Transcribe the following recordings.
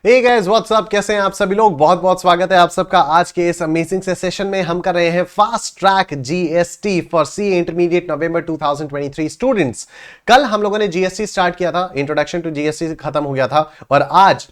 Hey guys what's up, कैसे हैं आप सभी लोग। बहुत बहुत स्वागत है आप सबका आज के इस अमेजिंग से सेशन में। हम कर रहे हैं fast track GST for CA intermediate November 2023 students. कल हम लोगों ने जीएसटी स्टार्ट किया था, इंट्रोडक्शन टू जीएसटी खत्म हो गया था और आज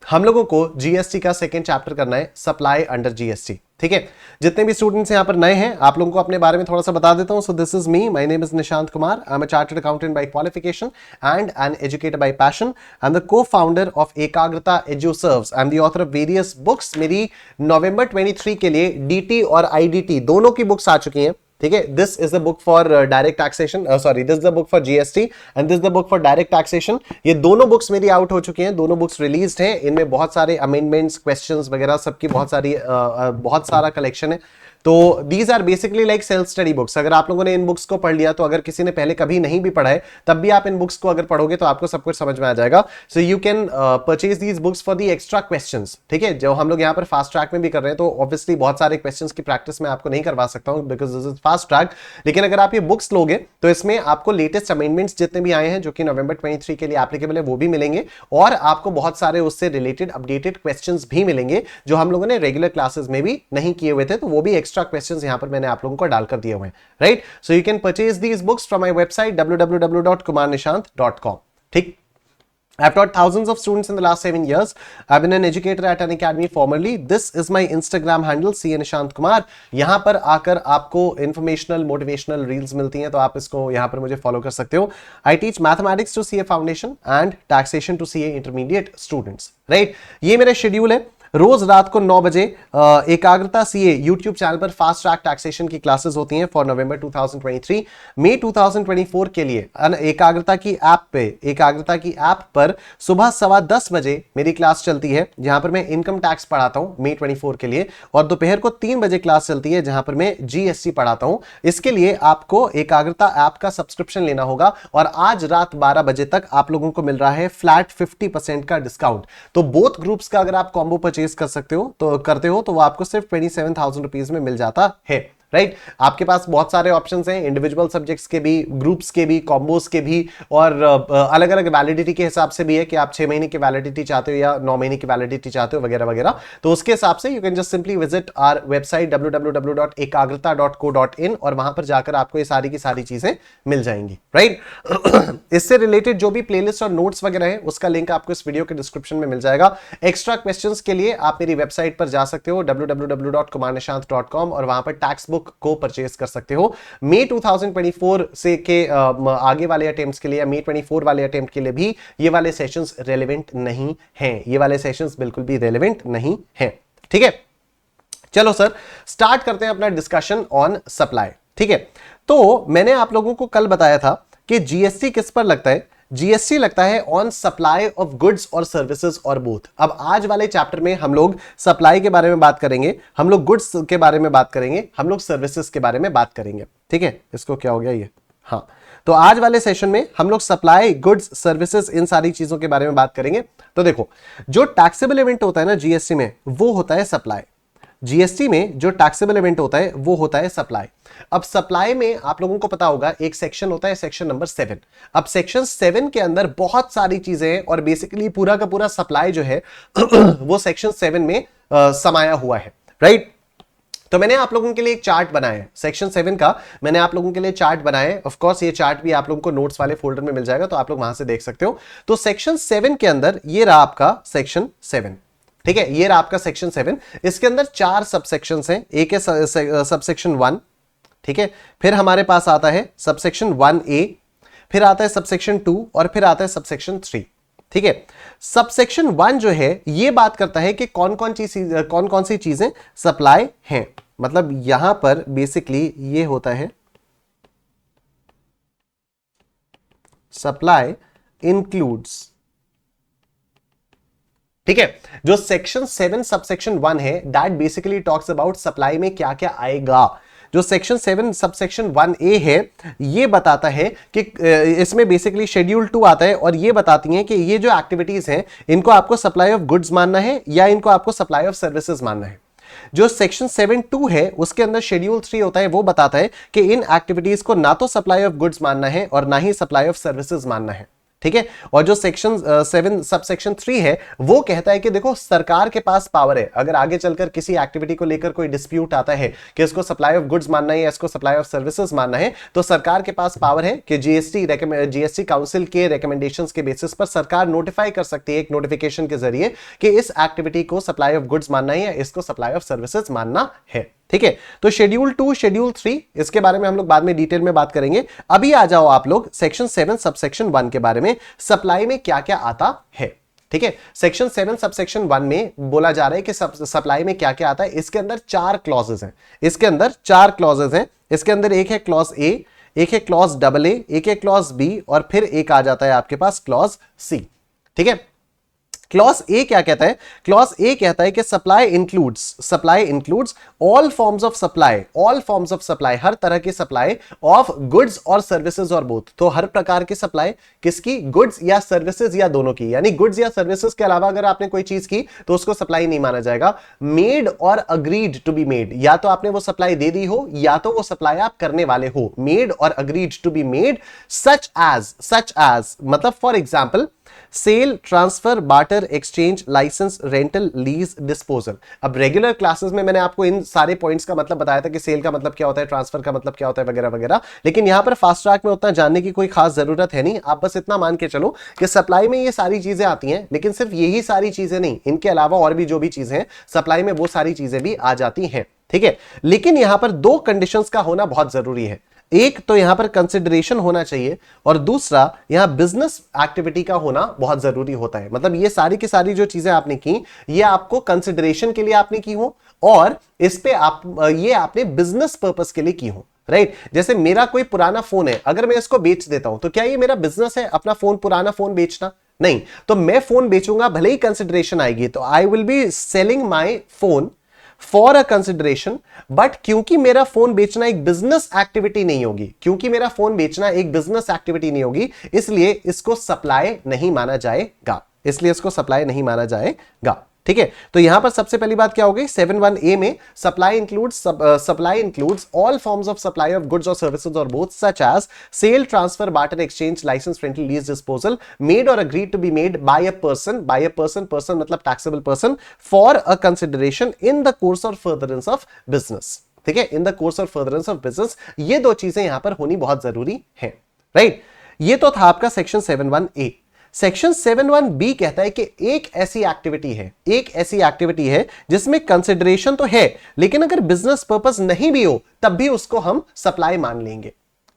हम लोगों को जीएसटी का सेकंड चैप्टर करना है, सप्लाई अंडर जीएसटी। ठीक है, जितने भी स्टूडेंट्स यहां पर नए हैं आप लोगों को अपने बारे में थोड़ा सा बता देता हूं। So this is me, my name is Nishant Kumar. I am a chartered accountant by qualification and an educator by passion. I am the co-founder of Ekagrata Eduserves. I am the author of various books. मेरी नवंबर 23 के लिए DT और IDT दोनों की books आ चुकी हैं। ठीक है, this is the book for direct taxation, sorry this is the book for GST and this is the book for direct taxation. ये दोनों बुक्स मेरी आउट हो चुकी हैं, दोनों बुक्स रिलीज्ड हैं। इनमें बहुत सारे अमेंडमेंट्स, क्वेश्चंस वगैरह सबकी बहुत सारा कलेक्शन है। तो these are basically like self study books. अगर आप लोगों ने इन बुक्स को पढ़ लिया तो अगर किसी ने पहले कभी नहीं भी पढ़ा है तब भी आप इन बुक्स को अगर पढ़ोगे तो आपको सब कुछ समझ में आ जाएगा। So you can purchase these books for the extra questions. ठीक है, जो हम लोग यहाँ पर फास्ट ट्रैक में भी कर रहे हैं तो ऑब्वियसली बहुत सारे क्वेश्चंस की प्रैक्टिस में आपको नहीं करवा सकता हूं because this is fast track. लेकिन अगर आप ये बुक्स लोगे तो इसमें आपको लेटेस्ट अमेंडमेंट्स जितने भी आए हैं जो कि नवंबर 23 के लिए एप्लीकेबल है वो भी मिलेंगे और आपको बहुत सारे उससे रिलेटेड अपडेटेड क्वेश्चंस भी मिलेंगे जो हम लोगों ने रेगुलर क्लासेस में भी नहीं किए हुए थे। तो वो भी एक्स्ट्रा क्वेश्चंस यहाँ पर मैंने आप लोगों को डालकर दिए हुए हैं। Right, so you can purchase these books from my website www.kumarnishant.com। ठीक, I've taught thousands of students in the last 7 years. I've been an educator at an academy formerly. This is my Instagram handle, CA Nishant Kumar. यहाँ पर आकर आपको informational, motivational reels मिलती हैं तो आप इसको यहाँ पर मुझे follow कर सकते हो। I teach mathematics to CA Foundation and taxation to CA Intermediate students. Right? ये मेरा schedule है। रोज रात को 9 बजे एकाग्रता सीए यूट्यूब चैनल पर फास्ट ट्रैक टैक्सेशन की क्लासेस होती हैं फॉर नवंबर 2023। मई 2024 के लिए एकाग्रता की ऐप पर सुबह 10:15 बजे मेरी क्लास चलती है जहां पर मैं इनकम टैक्स पढ़ाता हूं मई 24 के लिए, और दोपहर को 3 बजे क्लास चलती है जहां पर मैं जीएसटी पढ़ाता हूं। इसके लिए आपको एकाग्रता ऐप का सब्सक्रिप्शन लेना होगा और आज रात 12 बजे तक आप लोगों को मिल रहा है फ्लैट 50% का डिस्काउंट। तो बोथ ग्रुप्स का अगर आप कॉम्बो परचेज कर सकते हो तो करते हो तो वो आपको सिर्फ 27,000 रुपीज में मिल जाता है। राइट, आपके पास बहुत सारे ऑप्शंस हैं, इंडिविजुअल सब्जेक्ट्स के भी, ग्रुप्स के भी, कॉम्बोस के भी, और अलग अलग वैलिडिटी के हिसाब से भी है कि आप 6 महीने की वैलिडिटी चाहते हो या 9 महीने की वैलिडिटी चाहते हो वगैरह वगैरह। तो उसके हिसाब से you can just simply visit our website www.ekagrata.co.in और वहां पर जाकर आपको ये सारी की सारी चीजें मिल जाएंगी। राइट, इससे रिलेटेड जो भी प्लेलिस्ट और नोट्स वगैरह है उसका लिंक आपको इस वीडियो के डिस्क्रिप्शन में मिल जाएगा। एक्स्ट्रा क्वेश्चंस के लिए आप मेरी वेबसाइट पर जा सकते हो www.kumarnishant.com और वहां पर टैक्स को परचेज कर सकते हो। मई 2024 से के आगे वाले अटेम्प्ट्स के लिए, मई 24 वाले अटेम्प्ट के लिए भी ये वाले सेशंस रेलेवेंट नहीं हैं। ये वाले सेशंस बिल्कुल भी रेलेवेंट नहीं हैं। ठीक है, चलो सर स्टार्ट करते हैं अपना डिस्कशन ऑन सप्लाई। ठीक है, तो मैंने आप लोगों को कल बताया था कि जीएसटी किस पर लगता है। जीएसटी लगता है ऑन सप्लाई ऑफ गुड्स और सर्विसेज और बोथ। अब आज वाले चैप्टर में हम लोग सप्लाई के बारे में बात करेंगे, हम लोग गुड्स के बारे में बात करेंगे, हम लोग सर्विसेज के बारे में बात करेंगे। ठीक है, इसको क्या हो गया ये, हाँ, तो आज वाले सेशन में हम लोग सप्लाई, गुड्स, सर्विसेज, इन सारी चीजों के बारे में बात करेंगे। तो देखो, जो टैक्सेबल इवेंट होता है ना जीएसटी में, वो होता है सप्लाई। जीएसटी में जो टैक्सेबल इवेंट होता है वो होता है सप्लाई। अब सप्लाई में आप लोगों को पता होगा एक सेक्शन होता है, सेक्शन नंबर 7। अब सेक्शन 7 के अंदर बहुत सारी चीजें हैं और बेसिकली पूरा का पूरा सप्लाई जो है वो सेक्शन 7 में समाया हुआ है। राइट, तो मैंने आप लोगों के लिए एक चार्ट बनाया है सेक्शन 7 का, मैंने आप लोगों के लिए चार्ट बनाया है। ऑफ कोर्स ये चार्ट भी आप लोगों को नोट्स वाले फोल्डर में मिल जाएगा तो आप लोग वहां से देख सकते हो। तो सेक्शन 7 के अंदर ये रहा आपका सेक्शन 7। ठीक है, ये रहा आपका सेक्शन 7। इसके अंदर 4 सबसेक्शंस हैं। एक है सबसेक्शन 1, ठीक है, फिर हमारे पास आता है सबसेक्शन 1A, फिर आता है सबसेक्शन 2 और फिर आता है सबसेक्शन 3। ठीक है, सबसेक्शन 1 जो है ये बात करता है कि कौन कौन सी चीजें सप्लाई हैं। मतलब यहां पर बेसिकली ये होता है सप्लाई इंक्लूड्स। ठीक है, जो सेक्शन 7 सबसेक्शन 1 है that basically talks about supply में क्या क्या आएगा। जो सेक्शन 7 सबसेक्शन 1A है ये बताता है कि इसमें बेसिकली शेड्यूल 2 आता है और ये बताती हैं कि ये जो एक्टिविटीज हैं इनको आपको सप्लाई ऑफ गुड्स मानना है या इनको आपको सप्लाई ऑफ सर्विसेज मानना है। जो सेक्शन 7.2 है उसके अंदर शेड्यूल 3 होता है, वो बताता है कि इन एक्टिविटीज को ना तो सप्लाई ऑफ गुड्स मानना है और ना ही सप्लाई ऑफ सर्विसेज मानना है। ठीक है। और जो सेक्शन 7 सब सेक्शन 3 है वो कहता है कि देखो सरकार के पास पावर है, अगर आगे चलकर किसी एक्टिविटी को लेकर कोई डिस्प्यूट आता है कि इसको सप्लाई ऑफ गुड्स मानना है या इसको सप्लाई ऑफ सर्विसेज मानना है, तो सरकार के पास पावर है कि जीएसटी काउंसिल के रिकमेंडेशंस के बेसिस पर सरकार नोटिफाई कर सकती है एक नोटिफिकेशन के जरिए कि इस एक्टिविटी को सप्लाई ऑफ गुड्स मानना है या इसको सप्लाई ऑफ सर्विसेज मानना है। ठीक है, तो शेड्यूल 2 शेड्यूल 3 इसके बारे में हम लोग बाद में डिटेल में बात करेंगे। अभी आ जाओ आप लोग सेक्शन 7 सबसेक्शन 1 के बारे में, सप्लाई में क्या क्या आता है। ठीक है, सेक्शन 7 सबसेक्शन 1 में बोला जा रहा है कि सप्लाई में क्या क्या आता है। इसके अंदर 4 क्लॉजेस हैं, इसके अंदर 4 क्लॉजेस हैं। इसके अंदर एक है क्लॉज ए, एक है क्लॉज AA, एक है क्लॉज बी और फिर एक आ जाता है आपके पास क्लॉज सी। ठीक है, क्लॉज ए क्या कहता है? क्लॉज ए कहता है कि supply includes all forms of supply, हर तरह की सप्लाई ऑफ गुड्स और सर्विसेज और बोथ। तो हर प्रकार की सप्लाई किसकी? गुड्स या सर्विसेज या दोनों की, यानी गुड्स या सर्विसेज के अलावा अगर आपने कोई चीज की तो उसको सप्लाई नहीं माना जाएगा। Made or agreed to be made, या तो आपने वो सप्लाई दे दी हो या तो वो सप्लाई आप करने वाले हो। Made or agreed to be made such as मतलब for example sale, transfer, barter, exchange, licence, rental, lease, disposal. अब रेगुलर क्लासेस में मैंने आपको इन सारे पॉइंट्स का मतलब बताया था कि सेल का मतलब क्या होता है, ट्रांसफर का मतलब क्या होता है वगैरह वगैरह, लेकिन यहां पर फास्ट ट्रैक में उतना जानने की कोई खास जरूरत है नहीं। आप बस इतना मान के चलो कि सप्लाई में ये सारी चीजें आती हैं, लेकिन सिर्फ यही सारी चीजें नहीं, इनके अलावा और भी जो भी चीजें हैं सप्लाई में वो सारी चीजें भी आ जाती हैं। ठीक है, लेकिन यहां पर 2 कंडीशंस का होना बहुत जरूरी है। एक तो यहां पर कंसिडरेशन होना चाहिए और दूसरा यहां बिजनेस एक्टिविटी का होना बहुत जरूरी होता है। मतलब ये सारी की सारी जो चीजें आपने की ये आपको कंसिडरेशन के लिए आपने की हो और इस पे ये आपने बिजनेस पर्पस के लिए की हो, राइट। जैसे मेरा कोई पुराना फोन है, अगर मैं इसको बेच देता हूं तो क्या ये मेरा बिजनेस है अपना फोन, पुराना फोन बेचना? नहीं। तो मैं फोन बेचूंगा, भले ही कंसिडरेशन आएगी, तो I will be selling my phone for a consideration, but क्योंकि मेरा फोन बेचना एक बिजनेस एक्टिविटी नहीं होगी, इसलिए इसको सप्लाई नहीं माना जाएगा। ठीक है, तो यहां पर सबसे पहली बात क्या हो गई? 7(1)(a) में supply includes all forms of supply of goods और सर्विसेज और both such as sale, transfer, barter, exchange, licence, rental, lease, disposal, made or agreed to be made by a person मतलब taxable person, for a consideration in the course और furtherance of business. ठीक है, in the course और furtherance of business, ये 2 चीजें यहां पर होनी बहुत जरूरी है, राइट। ये तो था आपका सेक्शन 7(1)(a). सेक्शन 7(1)(b) कहता है कि एक ऐसी एक्टिविटी है जिसमें कंसिडरेशन तो है, लेकिन अगर बिजनेस पर्पस नहीं भी हो तब भी उसको हम सप्लाई मान लेंगे।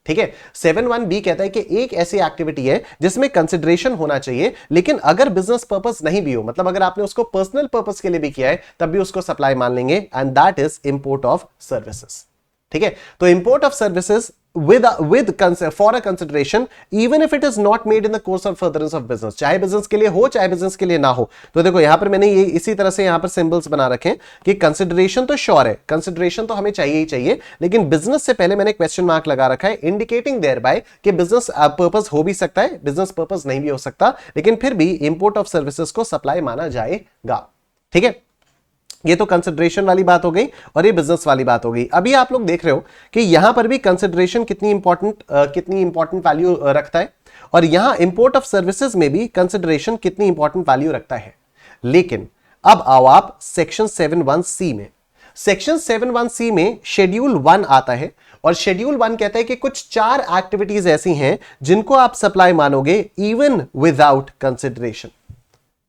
ठीक है, 7(1)(b) कहता है कि एक ऐसी एक्टिविटी है जिसमें कंसिडरेशन होना चाहिए, लेकिन अगर बिजनेस पर्पस नहीं भी हो, मतलब अगर आपने उसको पर्सनल पर्पस के लिए भी किया है तब भी उसको सप्लाई मान लेंगे, and that is import of services. ठीक है, तो import of services for a consideration even if it is not made in the course or furtherance of business, चाहे बिजनेस के लिए हो चाहे बिजनेस के लिए ना हो। तो देखो यहां पर मैंने ये इसी तरह से यहां पर सिंबल्स बना रखे हैं कि कंसिडरेशन तो श्योर है, कंसिडरेशन तो हमें चाहिए ही चाहिए, लेकिन बिजनेस से पहले मैंने क्वेश्चन मार्क लगा रखा है, इंडिकेटिंग देयर बाय कि बिजनेस पर्पस हो भी सकता है, बिजनेस पर्पस नहीं भी हो सकता, लेकिन फिर भी इंपोर्ट ऑफ सर्विसेज को सप्लाई माना जाएगा। ठीक है, ये तो कंसिडरेशन वाली बात हो गई और ये बिजनेस वाली बात हो गई। अभी आप लोग देख रहे हो कि यहां पर भी कंसिडरेशन कितनी इंपॉर्टेंट वैल्यू रखता है, और यहां इंपोर्ट ऑफ सर्विसेज में भी कंसिडरेशन कितनी इंपॉर्टेंट वैल्यू रखता है। लेकिन अब आओ आप सेक्शन 7(1)(c) में। सेक्शन 7(1)(c) में शेड्यूल 1 आता है, और शेड्यूल 1 कहता है कि कुछ 4 एक्टिविटीज ऐसी हैं जिनको आप सप्लाई मानोगे इवन विदाउट कंसिडरेशन।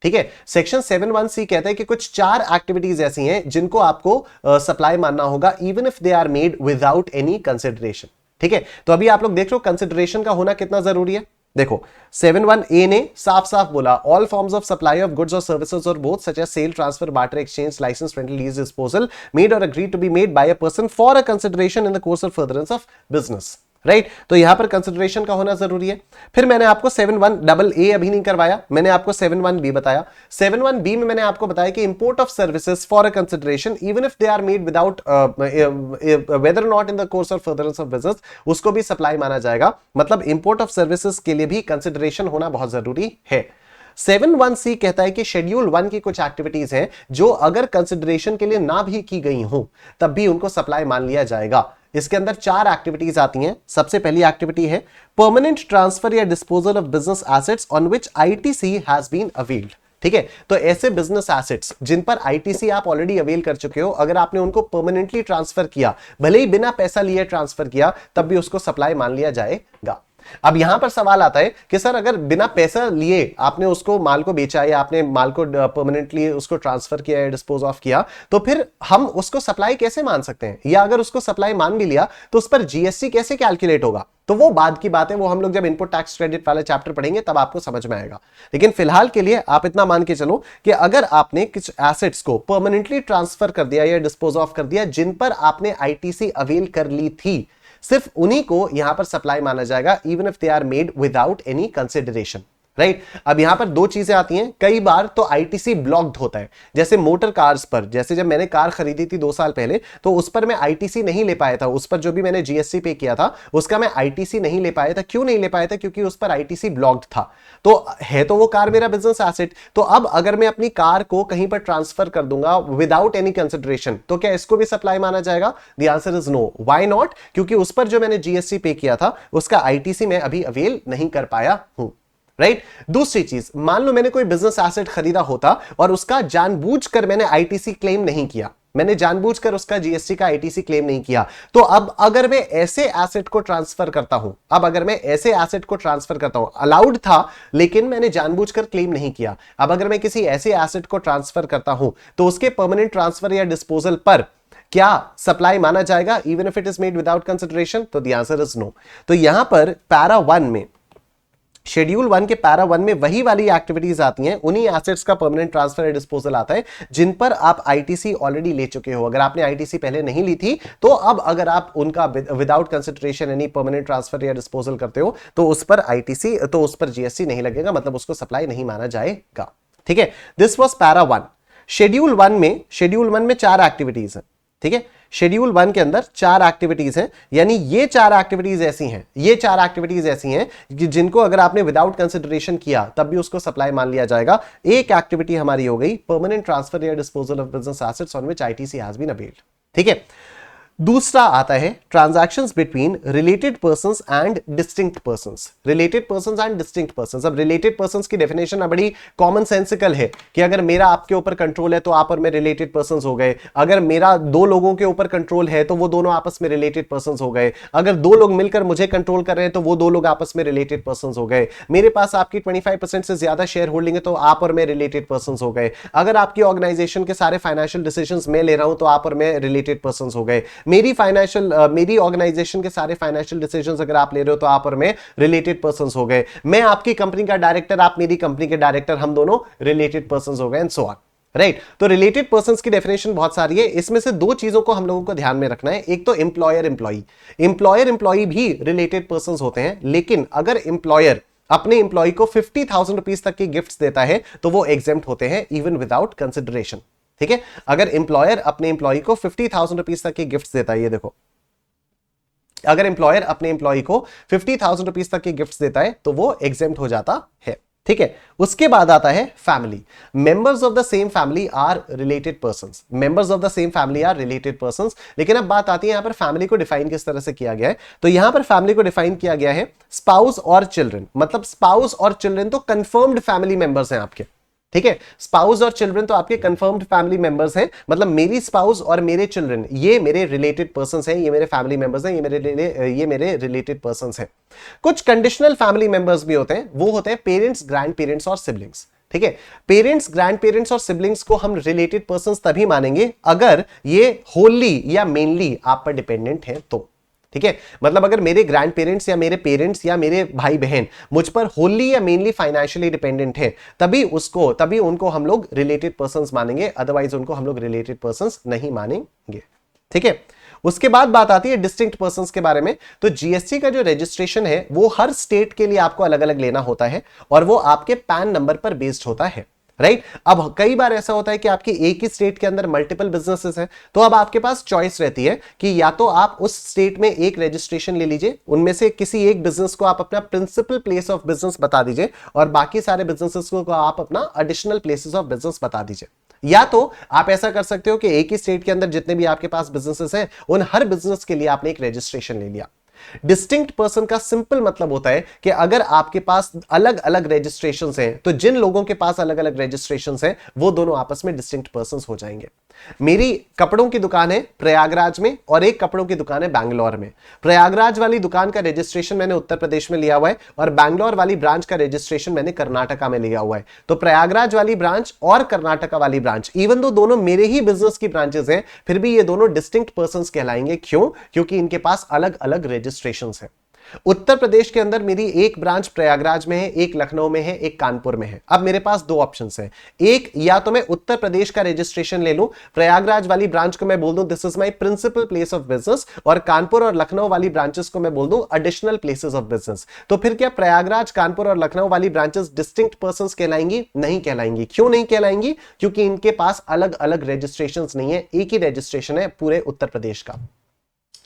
ठीक है, सेक्शन 7(1)(c) कहता है कि कुछ 4 एक्टिविटीज ऐसी हैं जिनको आपको सप्लाई मानना होगा even if they are made without any consideration. ठीक है, तो अभी आप लोग देख रहे हो कंसिडरेशन का होना कितना जरूरी है। देखो 7(1)(a) ने साफ साफ बोला all forms of supply of goods और सर्विसेज और both such as sale, transfer, barter, exchange, licence, rental, lease, disposal, made or agreed to be made by a person for a consideration in the course और furtherance of business, right. तो यहां पर consideration का होना जरूरी है। फिर मैंने आपको 7(1)(a) अभी नहीं करवाया, मैंने आपको 7(1)(b) बताया। 7(1)(b) में मैंने आपको बताया कि import of services for a consideration even if they are made without whether not in the course of furtherance of business, उसको भी सप्लाई माना जाएगा। मतलब इंपोर्ट ऑफ सर्विसेज के लिए भी कंसिडरेशन होना बहुत जरूरी है। 7(1)(c) कहता है कि शेड्यूल 1 की कुछ एक्टिविटीज हैं जो अगर कंसिडरेशन के लिए ना भी की गई हो तब भी उनको सप्लाई मान लिया जाएगा। इसके अंदर 4 एक्टिविटीज आती हैं। सबसे पहली एक्टिविटी है परमानेंट ट्रांसफर या disposal of business assets on which ITC has been availed. ठीक है, तो ऐसे बिजनेस एसेट्स जिन पर आईटीसी आप ऑलरेडी अवेल कर चुके हो, अगर आपने उनको परमानेंटली ट्रांसफर किया, भले ही बिना पैसा लिए ट्रांसफर किया, तब भी उसको सप्लाई मान लिया जाएगा। अब यहां पर सवाल आता है कि सर अगर बिना पैसा लिए आपने उसको माल को बेचा या आपने माल को परमानेंटली उसको ट्रांसफर किया या डिस्पोज ऑफ किया, तो फिर हम उसको सप्लाई कैसे मान सकते हैं, या अगर उसको सप्लाई मान भी लिया तो उस पर जीएसटी कैसे कैलकुलेट होगा? तो वो बाद की बात है, वो हम लोग जब इनपुट टैक्स क्रेडिट वाला चैप्टर पढ़ेंगे तब आपको समझ में आएगा। लेकिन फिलहाल के लिए आप इतना मान के चलो कि अगर आपने कुछ एसेट्स को परमानेंटली ट्रांसफर कर दिया या डिस्पोज ऑफ कर दिया जिन पर आपने आईटीसी अवेल कर ली थी, सिर्फ उन्हीं को यहां पर सप्लाई माना जाएगा, even if they are made without any consideration. Right, अब यहां पर 2 चीजें आती हैं। कई बार तो आईटीसी ब्लॉक्ड होता है, जैसे मोटर कार्स पर, जैसे जब मैंने कार खरीदी थी 2 साल पहले, तो उस पर मैं आईटीसी नहीं ले पाया था, उस पर जो भी मैंने जीएसटी पे किया था उसका मैं आईटीसी नहीं ले पाया था। क्यों नहीं ले पाया था? क्योंकि उस पर आईटीसी ब्लॉक्ड था। तो है तो वो कार मेरा बिजनेस एसेट, तो अब अगर मैं अपनी कार को कहीं पर ट्रांसफर कर दूंगा विदाउट एनी कंसिडरेशन, तो क्या इसको भी सप्लाई माना जाएगा? The answer is no. Why not? क्योंकि उस पर जो मैंने जीएसटी पे किया था उसका आईटीसी मैं अभी अवेल नहीं कर पाया हूं। राइट, दूसरी चीज, मान लो मैंने कोई बिजनेस एसेट खरीदा होता और उसका जानबूझकर मैंने आईटीसी क्लेम नहीं किया, मैंने जानबूझकर उसका जीएसटी का आईटीसी क्लेम नहीं किया, तो अब अगर मैं ऐसे एसेट को ट्रांसफर करता हूं, अलाउड था लेकिन मैंने जानबूझकर क्लेम नहीं किया, अब अगर मैं किसी ऐसे एसेट को ट्रांसफर करता हूं तो उसके परमानेंट ट्रांसफर या डिस्पोजल पर क्या सप्लाई माना जाएगा even if it is made without consideration? तो द आंसर इज नो। तो यहां पर पैरा 1 में, शेड्यूल 1 के पैरा 1 में वही वाली एक्टिविटीज आती हैं, उन्हीं एसेट्स का परमानेंट ट्रांसफर या डिस्पोजल आता है जिन पर आप आईटीसी ऑलरेडी ले चुके हो। अगर आपने आईटीसी पहले नहीं ली थी तो अब अगर आप उनका विदाउट कंसिडरेशन यानी परमानेंट ट्रांसफर या डिस्पोजल करते हो तो उस पर आईटीसी, तो उस पर जीएसटी नहीं लगेगा, मतलब उसको सप्लाई नहीं माना जाएगा। ठीक है, दिस वाज पैरा 1। शेड्यूल 1 में 4 एक्टिविटीज हैं। ठीक है, शेड्यूल 1 के अंदर 4 एक्टिविटीज हैं, यानी ये 4 एक्टिविटीज ऐसी हैं कि जिनको अगर आपने विदाउट कंसिडरेशन किया तब भी उसको सप्लाई मान लिया जाएगा। एक एक्टिविटी हमारी हो गई परमानेंट ट्रांसफर या disposal of business assets on which ITC has been availed. ठीक है, दूसरा आता है transactions between related persons and distinct persons. अब रिलेटेड पर्संस की डेफिनेशन बड़ी कॉमन सेंसिकल है कि अगर मेरा आपके ऊपर कंट्रोल है तो आप और मैं रिलेटेड पर्संस हो गए, अगर मेरा 2 लोगों के ऊपर कंट्रोल है तो वो दोनों आपस में रिलेटेड पर्संस हो गए, अगर 2 लोग मिलकर मुझे कंट्रोल कर रहे हैं तो वो 2 लोग आपस में रिलेटेड पर्संस हो गए, मेरे पास आपकी 25% से ज्यादा शेयर होल्डिंग है तो आप और मैं रिलेटेड पर्संस हो गए, अगर आपकी ऑर्गेनाइजेशन के सारे फाइनेंशियल डिसीजंस मैं ले रहा हूं तो आप और मैं रिलेटेड पर्संस हो गए, मेरी ऑर्गेनाइजेशन के सारे फाइनेंशियल डिसीजंस अगर आप ले रहे हो तो आप और मैं रिलेटेड पर्संस हो गए, मैं आपकी कंपनी का डायरेक्टर, आप मेरी कंपनी के डायरेक्टर, हम दोनों रिलेटेड पर्संस हो गए, एंड सो ऑन। राइट, तो रिलेटेड पर्संस की डेफिनेशन बहुत सारी है, इसमें से 2 चीजों को हम लोगों को ध्यान में रखना है। एक तो एम्प्लॉयर एम्प्लॉई भी रिलेटेड पर्संस होते हैं, लेकिन अगर एम्प्लॉयर अपने एम्प्लॉय को 50,000 रुपीज तक की गिफ्ट्स देता है तो वो एग्जेम्प्ट होते हैं इवन विदाउट कंसिडरेशन। ठीक है, अगर एम्प्लॉयर अपने एम्प्लॉय को 50,000 रुपीज तक की गिफ्ट्स देता है, ये देखो, अगर एम्प्लॉयर अपने एम्प्लॉय को 50,000 रुपीज तक की गिफ्ट्स देता है तो वो एग्जेम्प्ट हो जाता है। ठीक है, उसके बाद आता है family. Members of the same family are related persons. लेकिन अब बात आती है यहां पर फैमिली को डिफाइन किस तरह से किया गया है। तो यहां पर फैमिली को डिफाइन किया गया है स्पाउस और चिल्ड्रन, मतलब स्पाउस और चिल्ड्रन तो कंफर्म्ड फैमिली मेंबर्स हैं आपके। ठीक है, स्पाउस और चिल्ड्रन तो आपके कंफर्म्ड फैमिली मेंबर्स हैं, मतलब मेरी स्पाउस और मेरे चिल्ड्रन ये मेरे रिलेटेड पर्संस हैं, ये मेरे फैमिली मेंबर्स हैं, ये मेरे रिलेटेड पर्संस हैं। कुछ कंडीशनल फैमिली मेंबर्स भी होते हैं, वो होते हैं पेरेंट्स, ग्रैंड पेरेंट्स और सिबलिंग्स। ठीक है, पेरेंट्स, ग्रैंड पेरेंट्स और सिबलिंग्स को हम रिलेटेड पर्संस तभी मानेंगे अगर ये होली या मेनली आप पर डिपेंडेंट हैं तो। ठीक है, मतलब अगर मेरे ग्रैंड पेरेंट्स या मेरे पेरेंट्स या मेरे भाई बहन मुझ पर होली या मेनली फाइनेंशियली डिपेंडेंट है, तभी उनको हम लोग रिलेटेड पर्संस मानेंगे, अदरवाइज उनको हम लोग रिलेटेड पर्संस नहीं मानेंगे। ठीक है, उसके बाद बात आती है डिस्टिंक्ट पर्संस के बारे में। तो जीएसटी का जो रजिस्ट्रेशन है वो हर स्टेट के लिए आपको अलग अलग लेना होता है और वो आपके पैन नंबर पर बेस्ड होता है। राइट, अब कई बार ऐसा होता है कि आपकी एक ही स्टेट के अंदर मल्टीपल बिजनेसेस हैं, तो अब आपके पास चॉइस रहती है कि या तो आप उस स्टेट में एक रजिस्ट्रेशन ले लीजिए, उनमें से किसी एक बिजनेस को आप अपना प्रिंसिपल प्लेस ऑफ बिजनेस बता दीजिए और बाकी सारे बिजनेसेस को आप अपना एडिशनल प्लेसेस ऑफ बिजनेस बता दीजिए। या तो आप ऐसा कर सकते हो कि एक ही स्टेट के अंदर जितने भी आपके पास बिजनेसेस हैं उन हर बिजनेस के लिए आपने एक रजिस्ट्रेशन ले लिया। डिस्टिंक्ट पर्सन का सिंपल मतलब होता है कि अगर आपके पास अलग अलग रजिस्ट्रेशंस हैं तो जिन लोगों के पास अलग अलग रजिस्ट्रेशंस हैं वो दोनों आपस में डिस्टिंक्ट पर्संस हो जाएंगे। मेरी कपड़ों की दुकान है प्रयागराज में और एक कपड़ों की दुकान है बैंगलोर में। प्रयागराज वाली दुकान का रजिस्ट्रेशन मैंने उत्तर प्रदेश में लिया हुआ है और बैंगलोर वाली ब्रांच का रजिस्ट्रेशन मैंने कर्नाटका में लिया हुआ है। तो प्रयागराज वाली ब्रांच और कर्नाटका वाली ब्रांच इवन दो दोनों मेरे ही बिजनेस की ब्रांचेस हैं, फिर भी ये दोनों डिस्टिंक्ट पर्संस कहलाएंगे। क्यों? क्योंकि इनके पास अलग अलग रजिस्ट्रेशंस हैं। उत्तर प्रदेश के अंदर मेरी एक ब्रांच प्रयागराज में है, एक लखनऊ में है, एक कानपुर में है। अब मेरे पास दो ऑप्शंस हैं, एक या तो मैं उत्तर प्रदेश का रजिस्ट्रेशन ले लूं, प्रयागराज वाली ब्रांच को मैं बोल दूं this is my principal place of business, और कानपुर और लखनऊ वाली ब्रांचेस को मैं बोल दूं एडिशनल प्लेसेस ऑफ बिजनेस। तो फिर क्या प्रयागराज, कानपुर और लखनऊ वाली ब्रांचेस डिस्टिंक्ट पर्संस कहलाएंगी? नहीं कहलाएंगी। क्यों नहीं कहलाएंगी? क्योंकि इनके पास अलग अलग रजिस्ट्रेशंस नहीं है, एक ही रजिस्ट्रेशन है पूरे उत्तर प्रदेश का।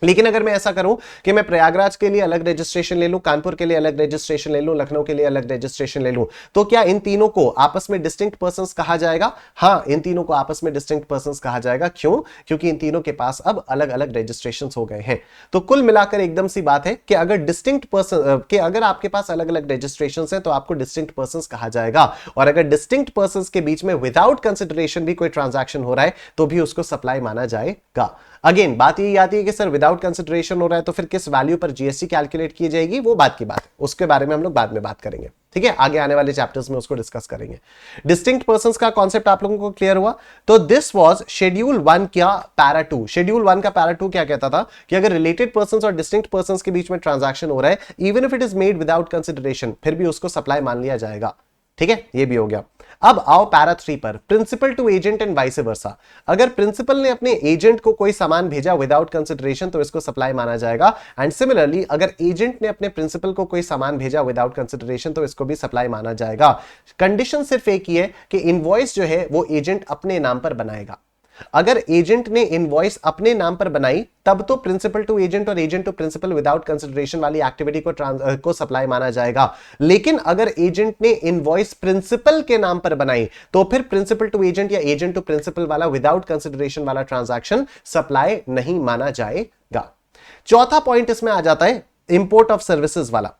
लेकिन अगर मैं ऐसा करूं कि मैं प्रयागराज के लिए अलग रजिस्ट्रेशन ले लूं, कानपुर के लिए अलग रजिस्ट्रेशन ले लूं, लखनऊ के लिए अलग रजिस्ट्रेशन ले लूं, तो क्या इन तीनों को आपस में डिस्टिंक्ट पर्संस कहा जाएगा? हां, इन तीनों को आपस में डिस्टिंक्ट पर्संस कहा जाएगा। क्यों? क्योंकि इन तीनों के पास अब अलग अलग रजिस्ट्रेशंस हो गए हैं। तो कुल मिलाकर एकदम सी बात है कि अगर डिस्टिंक्ट पर्सन के अगर आपके पास अलग अलग रजिस्ट्रेशंस हैं तो आपको डिस्टिंक्ट पर्संस कहा जाएगा। और अगर डिस्टिंक्ट पर्संस के बीच में विदाउट कंसिडरेशन भी कोई ट्रांजैक्शन हो रहा है तो भी उसको सप्लाई माना जाएगा। अगेन बात यही आती है कि सर विदाउट कंसिडरेशन हो रहा है तो फिर किस वैल्यू पर जीएसटी कैलकुलेट की जाएगी, वो बात की बात है, उसके बारे में हम लोग बाद में बात करेंगे। ठीक है, आगे आने वाले चैप्टर्स में उसको डिस्कस करेंगे। डिस्टिंक्ट पर्संस का कॉन्सेप्ट आप लोगों को क्लियर हुआ? तो दिस वाज शेड्यूल 1 क्या पैरा 2। शेड्यूल 1 का पैरा 2 क्या कहता था कि अगर रिलेटेड पर्संस और डिस्टिंक्ट पर्संस के बीच में ट्रांजैक्शन हो रहा है, even if it is made without consideration, फिर भी उसको सप्लाई मान लिया जाएगा। ठीक है, ये भी हो गया। अब आओ पैरा 3 पर, principal to agent and vice versa. अगर प्रिंसिपल ने अपने एजेंट को कोई सामान भेजा विदाउट कंसिडरेशन तो इसको सप्लाई माना जाएगा। एंड सिमिलरली अगर एजेंट ने अपने प्रिंसिपल को कोई सामान भेजा विदाउट कंसिडरेशन तो इसको भी सप्लाई माना जाएगा। कंडीशन सिर्फ एक ही है कि इनवॉइस जो है वो एजेंट अपने नाम पर बनाएगा। अगर एजेंट ने इनवॉइस अपने नाम पर बनाई तब तो प्रिंसिपल टू एजेंट और agent to principal without consideration वाली एक्टिविटी को सप्लाई माना जाएगा। लेकिन अगर एजेंट ने इनवॉइस प्रिंसिपल के नाम पर बनाई तो फिर प्रिंसिपल टू एजेंट या एजेंट टू प्रिंसिपल वाला विदाउट कंसिडरेशन वाला ट्रांजैक्शन सप्लाई नहीं माना जाएगा। चौथा पॉइंट इसमें आ जाता है इंपोर्ट ऑफ सर्विसेज वाला।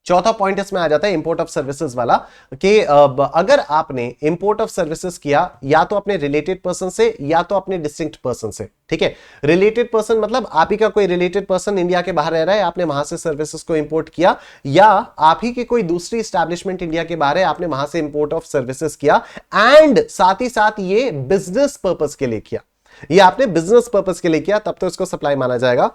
चौथा पॉइंट इसमें आ जाता है इंपोर्ट ऑफ सर्विसेज वाला कि अगर आपने इंपोर्ट ऑफ सर्विसेज किया या तो अपने रिलेटेड पर्सन से या तो अपने डिस्टिंक्ट पर्सन से। ठीक है, रिलेटेड पर्सन मतलब आप ही का कोई रिलेटेड पर्सन इंडिया के बाहर रह रहा है, आपने वहां से सर्विसेज को इंपोर्ट किया, या आप ही के कोई दूसरी एस्टैब्लिशमेंट इंडिया के बाहर है, आपने वहां से इंपोर्ट ऑफ सर्विसेज किया एंड साथ ही साथ ये बिजनेस पर्पस के लिए किया, ये आपने बिजनेस पर्पस के लिए किया, तब तो इसको सप्लाई माना जाएगा,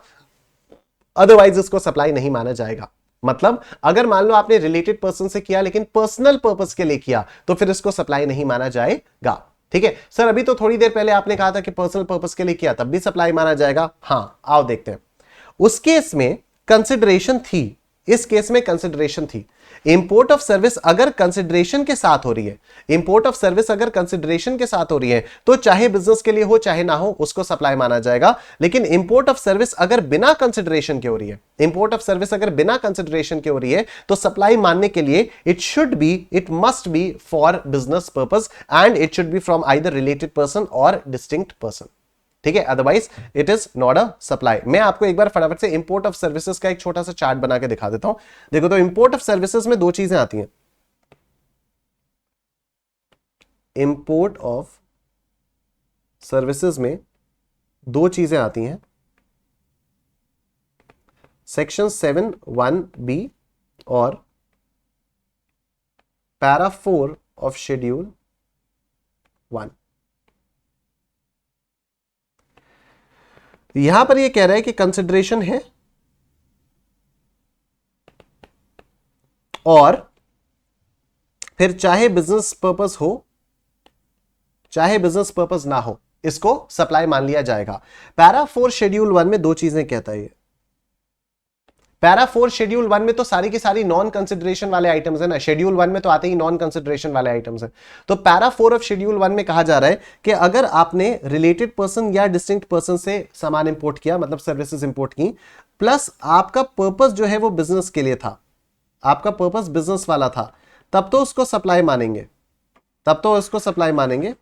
अदरवाइज इसको सप्लाई नहीं माना जाएगा। मतलब अगर मान लो आपने रिलेटेड पर्सन से किया लेकिन पर्सनल पर्पस के लिए किया तो फिर इसको सप्लाई नहीं माना जाएगा। ठीक है सर, अभी तो थोड़ी देर पहले आपने कहा था कि पर्सनल पर्पस के लिए किया तब भी सप्लाई माना जाएगा। हां, आओ देखते हैं। उस केस में कंसिडरेशन थी, इस केस में कंसिडरेशन थी। इंपोर्ट ऑफ सर्विस अगर कंसिडरेशन के साथ हो रही है, इंपोर्ट ऑफ सर्विस अगर कंसिडरेशन के साथ हो रही है तो चाहे बिजनेस के लिए हो चाहे ना हो उसको सप्लाई माना जाएगा। लेकिन इंपोर्ट ऑफ सर्विस अगर बिना कंसिडरेशन के हो रही है, इंपोर्ट ऑफ सर्विस अगर बिना कंसिडरेशन के हो रही है तो सप्लाई मानने के लिए it must be for business purpose and it should be from either related person और डिस्टिंक्ट पर्सन। ठीक है, otherwise it is not a supply. मैं आपको एक बार फटाफट से इंपोर्ट ऑफ सर्विसेज का एक छोटा सा चार्ट बना के दिखा देता हूं। देखो तो इंपोर्ट ऑफ सर्विसेज में दो चीजें आती हैं। इंपोर्ट ऑफ सर्विसेज में दो चीजें आती हैं, सेक्शन 7(1)(b) और पैरा 4 ऑफ शेड्यूल 1। यहां पर यह कह रहा है कि कंसिडरेशन है और फिर चाहे बिजनेस पर्पस हो चाहे बिजनेस पर्पस ना हो इसको सप्लाई मान लिया जाएगा। पैरा 4 शेड्यूल 1 में दो चीजें कहता है ये। पैरा 4 शेड्यूल 1 में तो सारी की सारी नॉन कंसिडरेशन वाले आइटम्स है ना, शेड्यूल 1 में तो आते ही नॉन कंसिडरेशन वाले आइटम्स है। तो पैरा 4 ऑफ शेड्यूल 1 में कहा जा रहा है कि अगर आपने रिलेटेड पर्सन या डिस्टिंक्ट पर्सन से सामान इंपोर्ट किया, मतलब सर्विसेज इंपोर्ट की, प्लस आपका पर्पस जो है वो बिजनेस के लिए था, आपका पर्पस बिजनेस वाला था, तब तो उसको सप्लाई मानेंगे, तब तो उसको सप्लाई मानेंगे।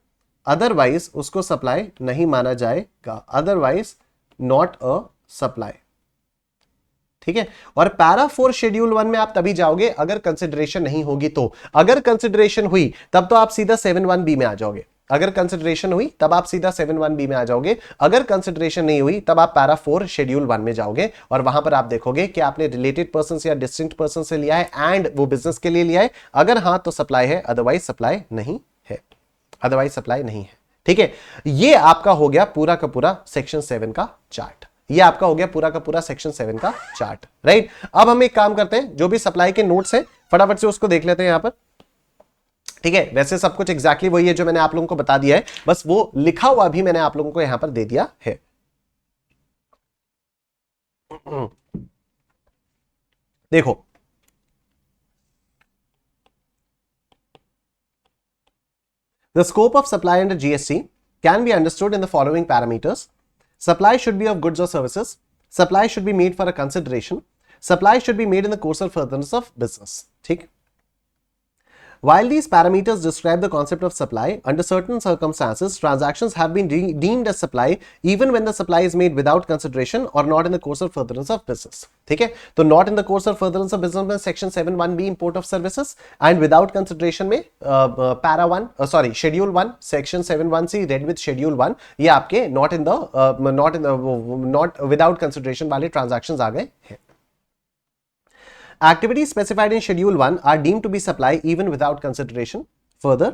अदरवाइज उसको सप्लाई नहीं माना जाएगा, अदरवाइज नॉट अ सप्लाई। ठीक है, और पैरा 4 शेड्यूल 1 में आप तभी जाओगे अगर कंसिडरेशन नहीं होगी तो। अगर कंसिडरेशन हुई तब तो आप सीधा 7(1)(b) में आ जाओगे। अगर कंसिडरेशन हुई तब आप सीधा 7(1)(b) में आ जाओगे। अगर कंसिडरेशन नहीं हुई तब आप पैरा 4 शेड्यूल 1 में जाओगे और वहां पर आप देखोगे कि आपने रिलेटेड पर्सन या डिस्टिंक्ट पर्सन से लिया है एंड वो बिजनेस के लिए लिया है। अगर हां तो सप्लाई है, अदरवाइज सप्लाई नहीं है, अदरवाइज सप्लाई नहीं है। ठीक है, ये आपका हो गया पूरा का पूरा सेक्शन 7 का चार्ट। ये आपका हो गया पूरा का पूरा सेक्शन 7 का चार्ट, राइट। अब हम एक काम करते हैं, जो भी सप्लाई के नोट्स हैं फटाफट से उसको देख लेते हैं यहां पर। ठीक है, वैसे सब कुछ एग्जैक्टली वही है जो मैंने आप लोगों को बता दिया है, बस वो लिखा हुआ भी मैंने आप लोगों को यहां पर दे दिया है। देखो, the scope of supply under GST can be understood in the following parameters. Supply should be of goods or services. Supply should be made for a consideration. Supply should be made in the course or furtherance of business. ठीक। While these parameters describe the concept of supply, under certain circumstances, transactions have been deemed as supply even when the supply is made without consideration or not in the course or furtherance of business. ठीक है, तो not in the course or furtherance of business में section 7(1)(b) import of services and without consideration में para 1 schedule 1 section 7(1)(c) read with schedule 1 ये आपके not without consideration वाले transactions आ गए हैं। Activities specified in Schedule 1 are deemed to be supply even without consideration. Further,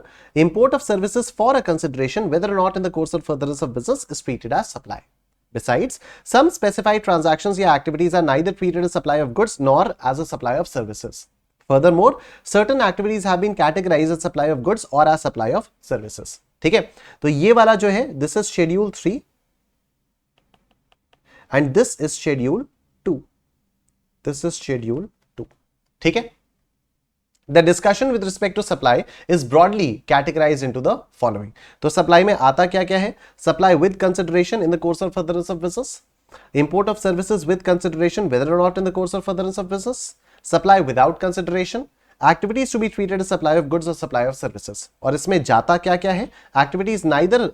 import of services for a consideration, whether or not in the course or furtherance of business, is treated as supply. Besides, some specified transactions or activities are neither treated as supply of goods nor as a supply of services. Furthermore, certain activities have been categorized as supply of goods or as supply of services. ठीक है, तो ये वाला जो है, this is Schedule 3 and this is Schedule 2. This is Schedule 2. ठीक है, The discussion with respect to supply is broadly categorized into the following. तो supply में आता क्या क्या है? Supply with consideration in the course or furtherance of business. Import of services with consideration whether or not in the course or furtherance of business. Supply without consideration. Activities to be treated as supply of goods or supply of services. और इसमें जाता क्या क्या है? Activities neither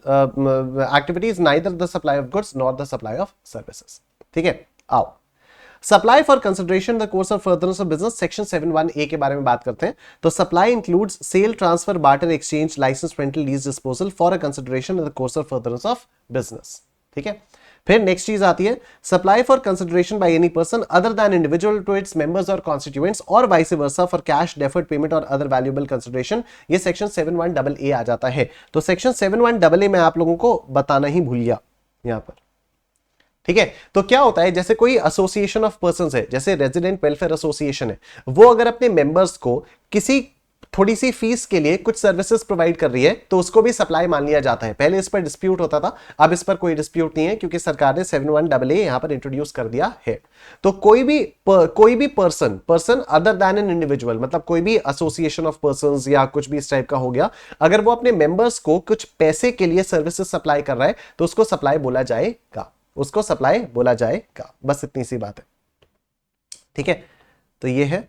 the supply of goods nor the supply of services. ठीक है, आओ supply for consideration the course of furtherance of business section 7(1)(a) के बारे में बात करते हैं। तो supply includes sale, transfer, barter, exchange, licence, rental, lease, disposal for a consideration in the course of furtherance of business. ठीक है, फिर नेक्स्ट चीज आती है supply for consideration by any person other than individual to its members और constituents और vice versa for cash, deferred payment or other valuable consideration. ये section 7(1)(a) आ जाता है। तो सेक्शन 7(1)(a) मैं आप लोगों को बताना ही भूल गया यहां पर। ठीक है, तो क्या होता है, जैसे कोई एसोसिएशन ऑफ पर्संस है, जैसे रेजिडेंट वेलफेयर एसोसिएशन है, वो अगर अपने मेंबर्स को किसी थोड़ी सी फीस के लिए कुछ सर्विसेज प्रोवाइड कर रही है तो उसको भी सप्लाई मान लिया जाता है। पहले इस पर डिस्प्यूट होता था, अब इस पर कोई डिस्प्यूट नहीं है क्योंकि सरकार ने 7(1)(a) यहां पर इंट्रोड्यूस कर दिया है। तो कोई भी person other than an individual, मतलब कोई भी एसोसिएशन ऑफ पर्संस या कुछ भी इस टाइप का हो गया, अगर वो अपने मेंबर्स को कुछ पैसे के लिए सर्विसेज सप्लाई कर रहा है तो उसको सप्लाई बोला जाएगा, उसको सप्लाई बोला जाएगा। बस इतनी सी बात है। ठीक है, तो ये है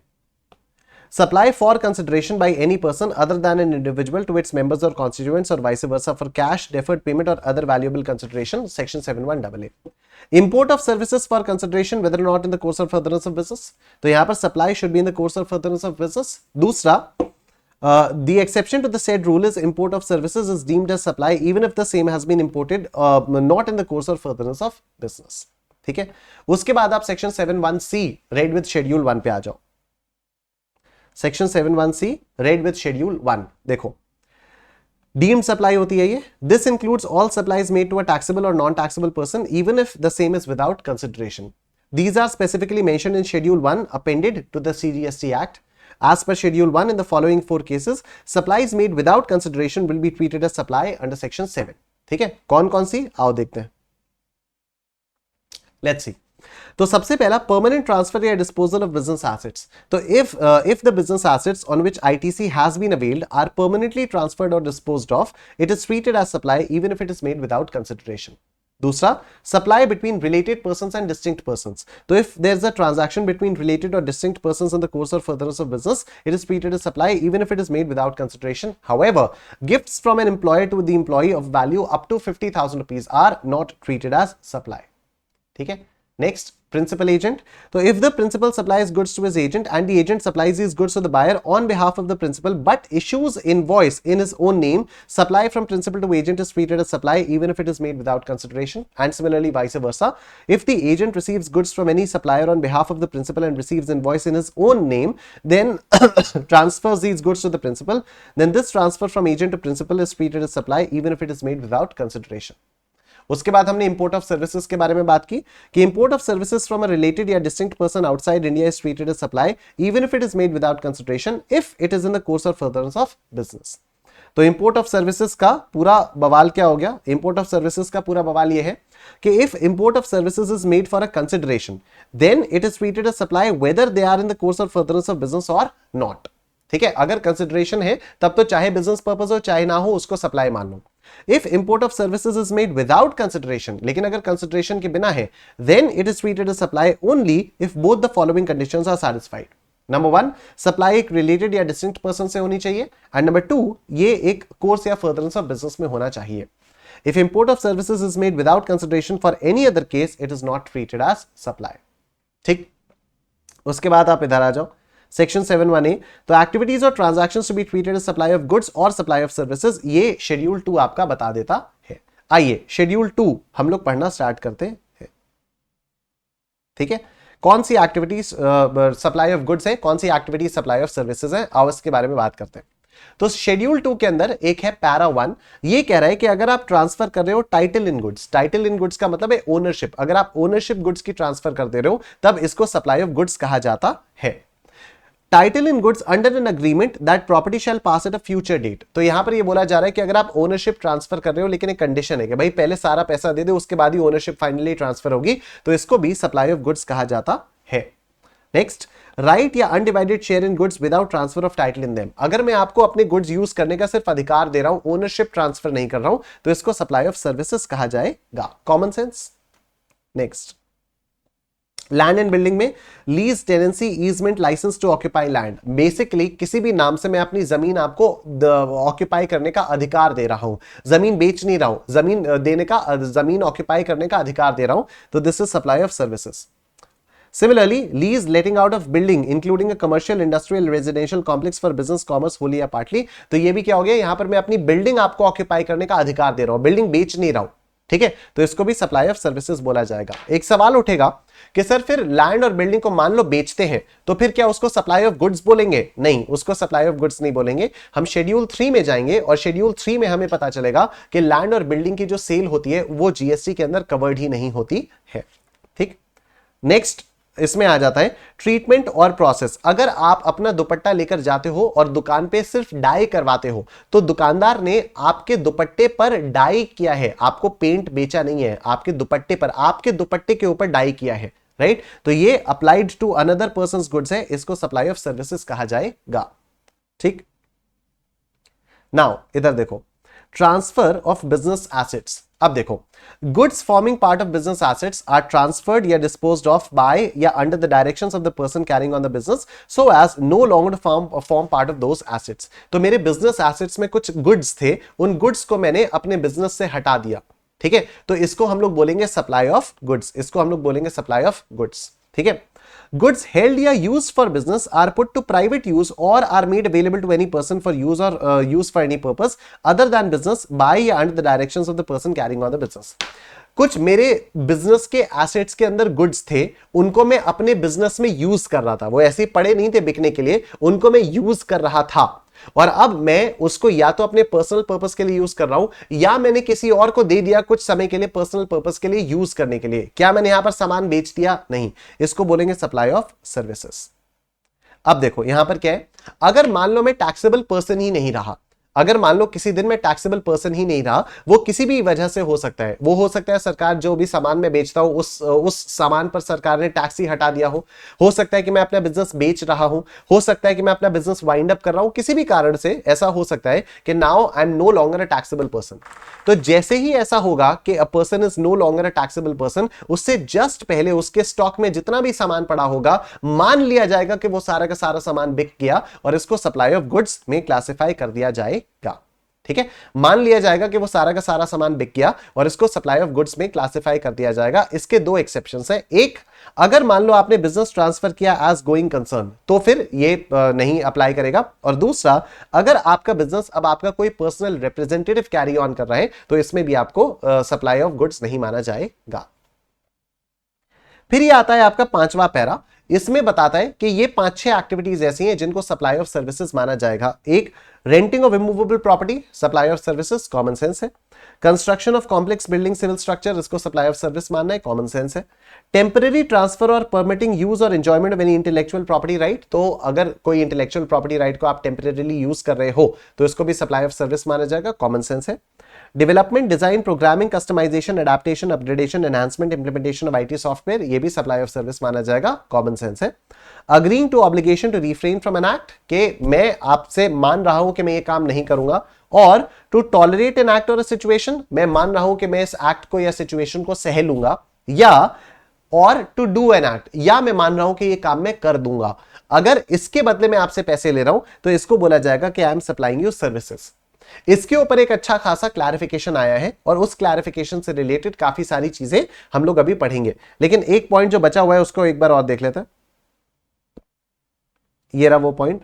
supply for consideration by any person other than an individual to its members और कॉन्स्टिट्यूएंट्स और vice versa for cash, deferred payment or other valuable consideration section 7(1)(a). Import of services for consideration whether not in the course of furtherance of business. तो यहां पर supply should be in the course of furtherance of business. दूसरा, the exception to the said rule is import of services is deemed as supply even if the same has been imported not in the course or furtherance of business. ठीक है, उसके बाद आप section 7(1)(c) read with schedule 1 पे आ जाओ। Section 7(1)(c) read with schedule 1 देखो, deemed supply होती है ये। This includes all supplies made to a taxable or non-taxable person even if the same is without consideration. These are specifically mentioned in schedule 1 appended to the CGST Act. As per schedule 1, in the following 4 cases, supplies made without consideration will be treated as supply under section 7. ठीक है, कौन कौन सी आओ देखते हैं। Let's see. तो सबसे पहला परमानेंट ट्रांसफर या डिस्पोजल ऑफ बिजनेस एसेट्स। तो if the business assets on which ITC has been availed are permanently transferred or disposed of, it is treated as supply even if it is made without consideration. दूसरा, supply between related persons and distinct persons. तो if there is a transaction between related or distinct persons in the course और furtherance of business, it is treated as supply even if it is made without consideration. However, gifts from an employer to the employee of value up to 50,000 rupees are not treated as supply. ठीक है, next, principal agent. So if the principal supplies goods to his agent and the agent supplies these goods to the buyer on behalf of the principal but issues invoice in his own name, supply from principal to agent is treated as supply even if it is made without consideration, and similarly vice versa. If the agent receives goods from any supplier on behalf of the principal and receives invoice in his own name, then transfers these goods to the principal, then this transfer from agent to principal is treated as supply even if it is made without consideration. उसके बाद हमने import of services के बारे में बात की कि import of services from a related or distinct person outside India is treated as supply even if it is made without consideration if it is in the course और furtherance of business. तो import of services का पूरा बवाल क्या हो गया? Import of services का पूरा बवाल ये है कि if import of services is made for a consideration then it is treated as supply whether they are in the course और फर्दरेंस ऑफ बिजनेस और नॉट। ठीक है, अगर कंसिडरेशन है तब तो चाहे बिजनेस पर्पस हो चाहे ना हो उसको सप्लाई मान लो। If import of services is made without consideration, लेकिन अगर consideration के बिना है, then it is treated as supply only if both the following conditions are satisfied. Number 1, supply एक related या distinct person से होनी चाहिए, and number 2, ये एक course या furtherance of business में होना चाहिए। If import of services is made without consideration for any other case, it is not treated as supply. ठीक, उसके बाद आप इधर आ जाओ सेक्शन 7(1)(a). तो एक्टिविटीज और transactions to be treated as supply of goods और सप्लाई ऑफ सर्विसेज, ये शेड्यूल 2 आपका बता देता है। आइए शेड्यूल 2 हम लोग पढ़ना स्टार्ट करते हैं। ठीक है, कौन सी एक्टिविटीज सप्लाई ऑफ गुड्स है, कौन सी एक्टिविटीज सप्लाई ऑफ सर्विसेज है, आओ इसके बारे में बात करते हैं। तो शेड्यूल 2 के अंदर एक है पैरा 1, ये कह रहा है कि अगर आप ट्रांसफर कर रहे हो title in goods, title in goods का मतलब है ओनरशिप, अगर आप ओनरशिप गुड्स की ट्रांसफर कर दे रहे हो तब इसको सप्लाई ऑफ गुड्स कहा जाता है। Title in goods under an agreement that property shall pass at a future date. तो यहां पर ये बोला जा रहा है कि अगर आप ओनरशिप ट्रांसफर कर रहे हो लेकिन एक कंडीशन है कि भाई पहले सारा पैसा दे दे उसके बाद ही ओनरशिप फाइनली ट्रांसफर होगी, तो इसको भी सप्लाई ऑफ गुड्स कहा जाता है। नेक्स्ट, राइट या undivided share in goods without transfer of title in them. अगर मैं आपको अपने गुड्स यूज करने का सिर्फ अधिकार दे रहा हूं, ओनरशिप ट्रांसफर नहीं कर रहा हूं, तो इसको सप्लाई ऑफ सर्विसेज कहा जाएगा। Common sense. Next, land and building में lease, tenancy, easement, licence to occupy land. Basically किसी भी नाम से मैं अपनी जमीन आपको ऑक्यूपाई करने का अधिकार दे रहा हूं, जमीन बेच नहीं रहा हूं, जमीन देने का, जमीन ऑक्यूपाई करने का अधिकार दे रहा हूं, तो this is supply of services. Similarly, lease, letting out of building, including a commercial, industrial, residential complex for business, commerce, wholly या partly, तो ये भी क्या हो गया, यहां पर मैं अपनी बिल्डिंग आपको ऑक्यूपाई करने का अधिकार दे रहा हूं, बिल्डिंग बेच नहीं रहा हूं। ठीक है, तो इसको भी सप्लाई ऑफ सर्विसेज बोला जाएगा। एक सवाल उठेगा कि सर फिर लैंड और बिल्डिंग को मान लो बेचते हैं तो फिर क्या उसको सप्लाई ऑफ गुड्स बोलेंगे? नहीं, उसको सप्लाई ऑफ गुड्स नहीं बोलेंगे। हम शेड्यूल 3 में जाएंगे और शेड्यूल 3 में हमें पता चलेगा कि लैंड और बिल्डिंग की जो सेल होती है वो जीएसटी के अंदर कवर्ड ही नहीं होती है। ठीक, नेक्स्ट इसमें आ जाता है ट्रीटमेंट और प्रोसेस। अगर आप अपना दुपट्टा लेकर जाते हो और दुकान पे सिर्फ डाई करवाते हो तो दुकानदार ने आपके दुपट्टे पर डाई किया है, आपको पेंट बेचा नहीं है, आपके दुपट्टे पर, आपके दुपट्टे के ऊपर डाई किया है, राइट? तो ये applied to another persons goods है, इसको सप्लाई ऑफ सर्विसेज कहा जाएगा। ठीक, नाउ इधर देखो, ट्रांसफर ऑफ बिजनेस एसेट्स। अब देखो, goods forming part of business assets are transferred या डिस्पोज्ड ऑफ बाय या under the directions of the person carrying on the business so as no longer form part of those assets. तो मेरे business assets में कुछ goods थे, उन goods को मैंने अपने बिजनेस से हटा दिया। ठीक है, तो इसको हम लोग बोलेंगे सप्लाई ऑफ गुड्स, इसको हम लोग बोलेंगे सप्लाई ऑफ गुड्स। ठीक है, goods held या used for business are put to private use or are made available to any person for use or use for any purpose other than business by या under the directions of the person carrying on the business। कुछ मेरे business के assets के अंदर goods थे, उनको मैं अपने बिजनेस में यूज कर रहा था, वो ऐसे पड़े नहीं थे बिकने के लिए, उनको मैं यूज कर रहा था और अब मैं उसको या तो अपने पर्सनल पर्पस के लिए यूज कर रहा हूं या मैंने किसी और को दे दिया कुछ समय के लिए पर्सनल पर्पस के लिए यूज करने के लिए। क्या मैंने यहां पर सामान बेच दिया? नहीं, इसको बोलेंगे सप्लाई ऑफ सर्विसेज। अब देखो यहां पर क्या है, अगर मान लो मैं टैक्सेबल पर्सन ही नहीं रहा, अगर मान लो किसी दिन में टैक्सेबल पर्सन ही नहीं रहा, वो किसी भी वजह से हो सकता है, वो हो सकता है सरकार जो भी सामान मैं बेचता हूं उस सामान पर सरकार ने टैक्स ही हटा दिया हो सकता है कि मैं अपना बिजनेस बेच रहा हूं, हो सकता है कि मैं अपना बिजनेस वाइंड अप कर रहा हूं, किसी भी कारण से ऐसा हो सकता है कि now I am no longer a taxable person. तो जैसे ही ऐसा होगा कि a person is no longer a taxable person, उससे जस्ट पहले उसके स्टॉक में जितना भी सामान पड़ा होगा, मान लिया जाएगा कि वो सारा का सारा सामान बिक गया और इसको सप्लाई ऑफ गुड्स में क्लासिफाई कर दिया जाएगा। ठीक है, मान लिया जाएगा कि वो सारा का सारा सामान बिक गया और इसको सप्लाई ऑफ गुड्स में क्लासिफाई कर दिया जाएगा। इसके दो एक्सेप्शंस हैं। एक, अगर मान लो आपने बिजनेस ट्रांसफर किया एज गोइंग कंसर्न, तो फिर ये नहीं अप्लाई करेगा। और दूसरा, अगर आपका बिजनेस अब आपका कोई पर्सनल रिप्रेजेंटेटिव कैरी ऑन कर रहा है, तो इसमें भी आपको सप्लाई ऑफ गुड्स नहीं माना जाएगा। फिर ये आता है आपका पांचवा पैरा। इसमें बताता है कि ये 5-6 एक्टिविटीज ऐसी हैं जिनको सप्लाई ऑफ सर्विसेज माना जाएगा। एक, renting of immovable property, supply of services, common sense है। Construction of complex building civil structure, इसको सप्लाई ऑफ सर्विस मानना है, कॉमन सेंस है। Temporary transfer or permitting use और enjoyment of any intellectual property right, तो अगर कोई intellectual property right को आप टेम्परेरीली यूज कर रहे हो तो इसको भी सप्लाई ऑफ सर्विस माना जाएगा, कॉमन सेंस है। Development, design, programming, customisation, adaptation, upgradation, enhancement, implementation of IT software, ये भी सप्लाई ऑफ सर्विस माना जाएगा, कॉमन सेंस है। Agreeing to obligation to refrain from an act, के मैं आपसे मान रहा हूं कि मैं ये काम नहीं करूंगा, और टू टॉलरेट एन एक्ट और अ सिचुएशन, मैं मान रहा हूं कि मैं इस एक्ट को या सिचुएशन को सह लूंगा, या और टू डू एन एक्ट, या मैं मान रहा हूं कि ये काम मैं कर दूंगा। अगर इसके बदले में आपसे पैसे ले रहा हूं तो इसको बोला जाएगा कि I am supplying you services. इसके ऊपर एक अच्छा खासा क्लैरिफिकेशन आया है और उस क्लैरिफिकेशन से रिलेटेड काफी सारी चीजें हम लोग अभी पढ़ेंगे, लेकिन एक पॉइंट जो बचा हुआ है उसको एक बार और देख लेते हैं। ये रहा वो point,